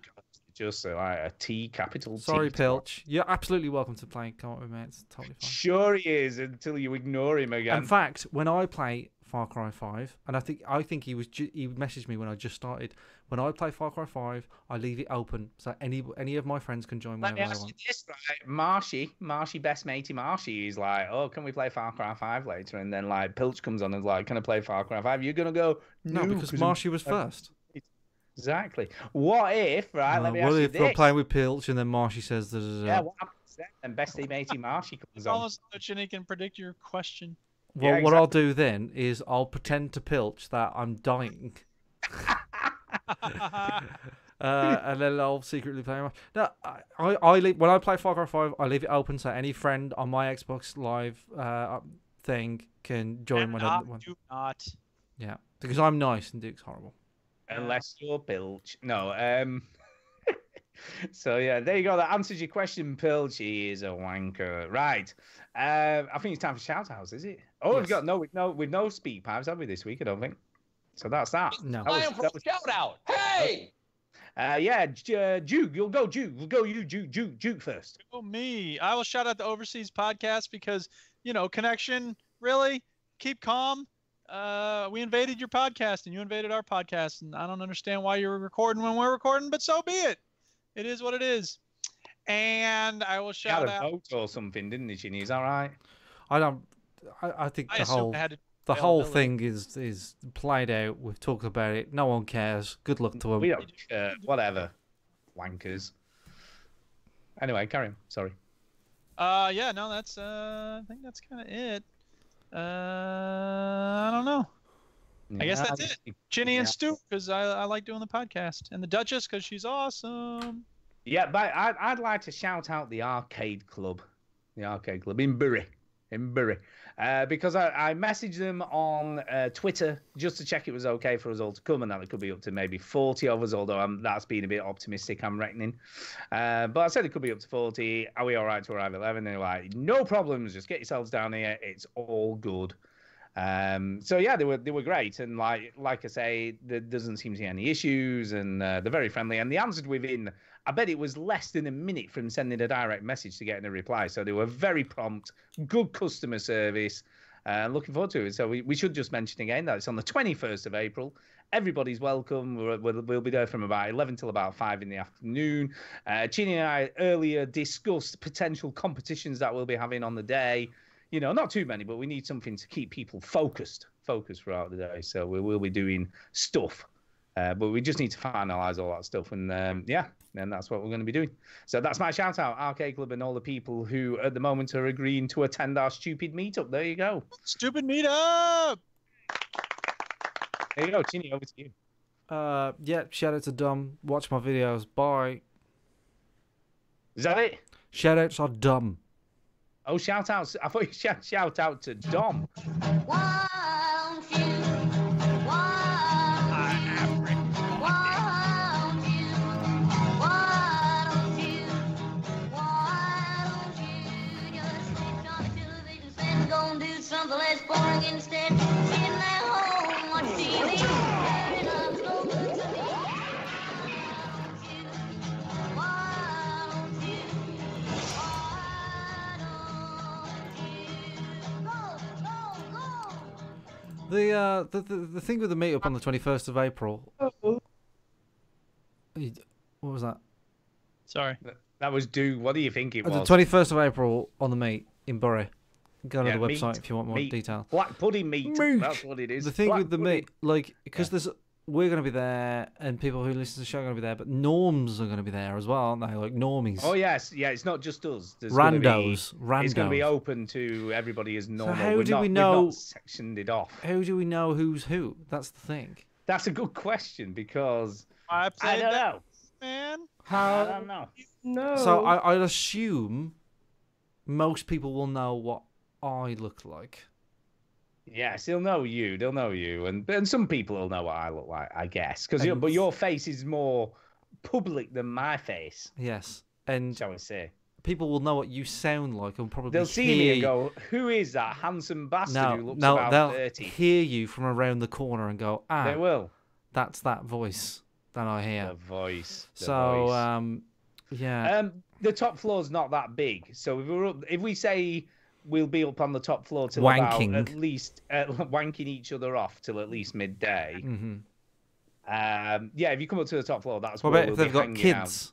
Speaker 5: Just like a T capital T.
Speaker 4: Sorry, Pilch. You're absolutely welcome to play. Come up with me. It's totally fine.
Speaker 5: Sure he is, until you ignore him again.
Speaker 4: In fact, when I play Far Cry 5, and I think he messaged me when I just started. When I play Far Cry 5, I leave it open so any of my friends can join
Speaker 5: Let
Speaker 4: whenever
Speaker 5: me
Speaker 4: they
Speaker 5: ask you
Speaker 4: want.
Speaker 5: this, right? Marshy, best matey Marshy is like, "Oh, can we play Far Cry 5 later?" And then like Pilch comes on and is like, "Can I play Far Cry 5?" You're gonna go,
Speaker 4: No, because Marshy was first.
Speaker 5: Exactly. What if, right? Let me ask
Speaker 4: What
Speaker 5: you
Speaker 4: if
Speaker 5: this.
Speaker 4: I'm playing with Pilch and then Marshy says,
Speaker 5: Yeah, what happens then? And bestie matey Marshy comes on.
Speaker 6: Almost so Chinny can predict your question.
Speaker 4: Well,
Speaker 5: Yeah,
Speaker 4: what I'll do then is I'll pretend to Pilch that I'm dying. And then I'll secretly play. No, I leave, when I play Far Cry 5, I leave it open so any friend on my Xbox Live thing can join when I
Speaker 6: do not.
Speaker 4: Yeah, because I'm nice and Duke's horrible.
Speaker 5: Unless you're Pilch. No, So yeah, there you go. That answers your question, Pilch. He is a wanker. Right. I think it's time for shout outs, is it? Oh,
Speaker 4: Yes.
Speaker 5: we've got no speak pipes, have we, this week? I don't think. So that's that.
Speaker 4: No.
Speaker 5: That was
Speaker 10: shout out. Hey!
Speaker 5: Duke, you'll go Duke. We'll go you, Duke first.
Speaker 6: Oh, me. I will shout out the Overseas Podcast because, connection, really? Keep calm. We invaded your podcast and you invaded our podcast, and I don't understand why you're recording when we're recording, but so be it. It is what it is. And I will shout
Speaker 5: He had a
Speaker 6: out.
Speaker 5: vote or something, didn't he, Chinny? Is that right?
Speaker 4: I think
Speaker 6: I
Speaker 4: the
Speaker 6: assumed
Speaker 4: whole
Speaker 6: they had to
Speaker 4: the whole
Speaker 6: availability.
Speaker 4: thing is played out. We've talked about it. No one cares. Good luck to
Speaker 5: We
Speaker 4: them.
Speaker 5: don't care. Whatever. Wankers. Anyway, carry on. Sorry.
Speaker 6: Yeah, no, that's I think that's kind of it. I don't know. I guess that's it. Chinny and Stu, because I like doing the podcast, and the Duchess, because she's awesome.
Speaker 5: Yeah, but I'd like to shout out the Arcade Club in Bury, because I messaged them on Twitter just to check it was okay for us all to come, and that it could be up to maybe 40 of us, although that's being a bit optimistic, I'm reckoning. But I said it could be up to 40. Are we all right to arrive at 11? They were like, no problems, just get yourselves down here. It's all good. So yeah, they were great, and like I say, there doesn't seem to be any issues, and they're very friendly, and they answered within, I bet it was less than a minute from sending a direct message to getting a reply. So they were very prompt, good customer service. Looking forward to it. So we should just mention again that it's on the 21st of April. Everybody's welcome. We'll be there from about 11 till about 5 in the afternoon. Chini and I earlier discussed potential competitions that we'll be having on the day. You know, not too many, but we need something to keep people focused throughout the day. So we will be doing stuff. But we just need to finalise all that stuff. And and that's what we're going to be doing. So that's my shout out, Arcade Club, and all the people who at the moment are agreeing to attend our stupid meetup. There you go.
Speaker 6: Stupid meetup!
Speaker 5: There you go, Chini, over to you.
Speaker 4: Yeah, shout out to Dom. Watch my videos. Bye.
Speaker 5: Is that it?
Speaker 4: Shout outs are dumb.
Speaker 5: Oh, shout outs. I thought you shout out to Dom.
Speaker 13: Something less boring instead. Sitting at home, watch TV. Very love's no good to me. Why don't you?
Speaker 4: The thing with the meetup on the 21st of April. What was that?
Speaker 6: Sorry.
Speaker 5: That was what do you think it was?
Speaker 4: The 21st of April on the meet in Bury. Go to the website
Speaker 5: meat,
Speaker 4: if you want more detail.
Speaker 5: Black pudding meat. That's what it is.
Speaker 4: The thing
Speaker 5: Black
Speaker 4: with the
Speaker 5: pudding.
Speaker 4: meet, like, because we're going to be there, and people who listen to the show are going to be there, but norms are going to be there as well, aren't they? Like normies.
Speaker 5: Oh yes, yeah. It's not just us. There's
Speaker 4: Randos.
Speaker 5: It's going to be open to everybody as normal.
Speaker 4: So how do we
Speaker 5: We've
Speaker 4: know?
Speaker 5: not sectioned it off.
Speaker 4: How do we know who's who? That's the thing.
Speaker 5: That's a good question because
Speaker 6: I
Speaker 5: don't know,
Speaker 6: man.
Speaker 5: I don't know.
Speaker 12: No.
Speaker 4: So I'd assume most people will know what I look like.
Speaker 5: Yes, they'll know you. They'll know you, and some people will know what I look like, I guess. But your face is more public than my face.
Speaker 4: Yes, and
Speaker 5: shall we say?
Speaker 4: People will know what you sound like, and probably
Speaker 5: they'll see me and go, "Who is that handsome bastard who looks about
Speaker 4: they'll
Speaker 5: 30?"
Speaker 4: hear you from around the corner and go, "Ah,
Speaker 5: they will.
Speaker 4: That's that voice that I hear."
Speaker 5: The voice.
Speaker 4: Yeah.
Speaker 5: The top floor's not that big, so if we say we'll be up on the top floor till
Speaker 4: wanking.
Speaker 5: about at least wanking each other off till at least midday.
Speaker 4: Mm-hmm.
Speaker 5: If you come up to the top floor, that's
Speaker 4: what
Speaker 5: where
Speaker 4: about if
Speaker 5: we'll
Speaker 4: they've
Speaker 5: be
Speaker 4: got
Speaker 5: hanging
Speaker 4: kids?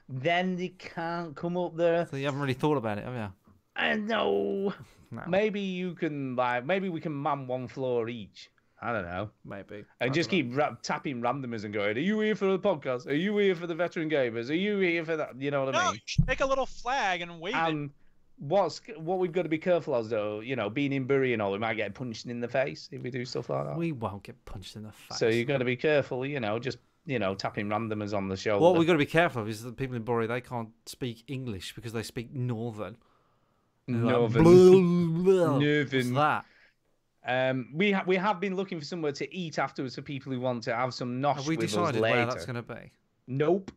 Speaker 5: Out. Then they can't come up there.
Speaker 4: So you haven't really thought about it, have you?
Speaker 5: No.
Speaker 4: No.
Speaker 5: Maybe you can maybe we can man one floor each. I don't know.
Speaker 4: Maybe.
Speaker 5: And just keep tapping randomers and going, "Are you here for the podcast? Are you here for the veteran gamers? Are you here for that?" You know what I mean?
Speaker 6: You should make a little flag and wave it.
Speaker 5: What we've got to be careful of, though, being in Bury and all, we might get punched in the face if we do stuff like that.
Speaker 4: We won't get punched in the face.
Speaker 5: So you've got to be careful, just tapping randomers on the shoulder.
Speaker 4: What we've got to be careful of is that people in Bury, they can't speak English because they speak Northern.
Speaker 5: Northern.
Speaker 4: What's that?
Speaker 5: We have been looking for somewhere to eat afterwards for people who want to have some nosh
Speaker 4: Have we
Speaker 5: with us
Speaker 4: decided
Speaker 5: later.
Speaker 4: where that's going to be?
Speaker 5: Nope.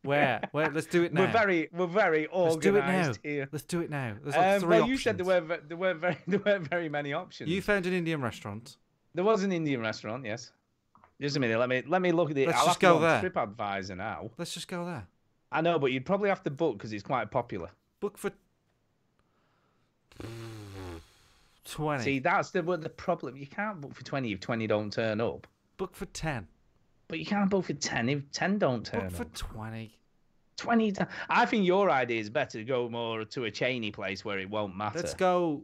Speaker 4: Where? Let's do it now.
Speaker 5: We're very organised here.
Speaker 4: Let's do it now. There's like three options.
Speaker 5: You said there weren't very many options.
Speaker 4: You found an Indian restaurant.
Speaker 5: There was an Indian restaurant, yes. Just a minute. Let me look at it.
Speaker 4: Let's
Speaker 5: I'll
Speaker 4: just
Speaker 5: have to
Speaker 4: go there.
Speaker 5: TripAdvisor now.
Speaker 4: Let's just go there.
Speaker 5: I know, but you'd probably have to book because it's quite popular.
Speaker 4: Book for 20.
Speaker 5: See, that's the problem. You can't book for 20 if 20 don't turn up.
Speaker 4: Book for 10.
Speaker 5: But you can't book for 10 if 10 don't turn up.
Speaker 4: Book for 20.
Speaker 5: 20. I think your idea is better to go more to a chainy place where it won't matter.
Speaker 4: Let's go.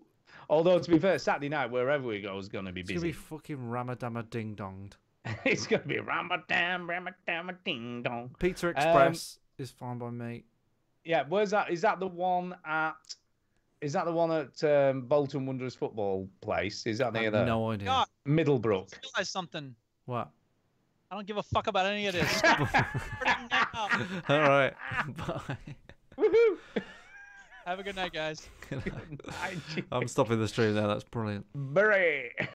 Speaker 5: Although, to be fair, Saturday night, wherever we go, is going to be busy.
Speaker 4: It's going to be fucking Ramadama Ding Donged.
Speaker 5: It's going to be Ramadama Ding Dong.
Speaker 4: Pizza Express is fine by me.
Speaker 5: Yeah, where's that? Is that the one at Is that the one at Bolton Wanderers football place? Is that
Speaker 4: I
Speaker 5: near
Speaker 4: have
Speaker 5: there?
Speaker 4: no idea.
Speaker 6: God,
Speaker 5: Middlebrook.
Speaker 6: realize something.
Speaker 4: What?
Speaker 6: I don't give a fuck about any of this.
Speaker 4: All right. Bye.
Speaker 5: Woohoo!
Speaker 6: Have a good night, guys.
Speaker 4: I'm stopping the stream now. That's brilliant.
Speaker 5: Bray.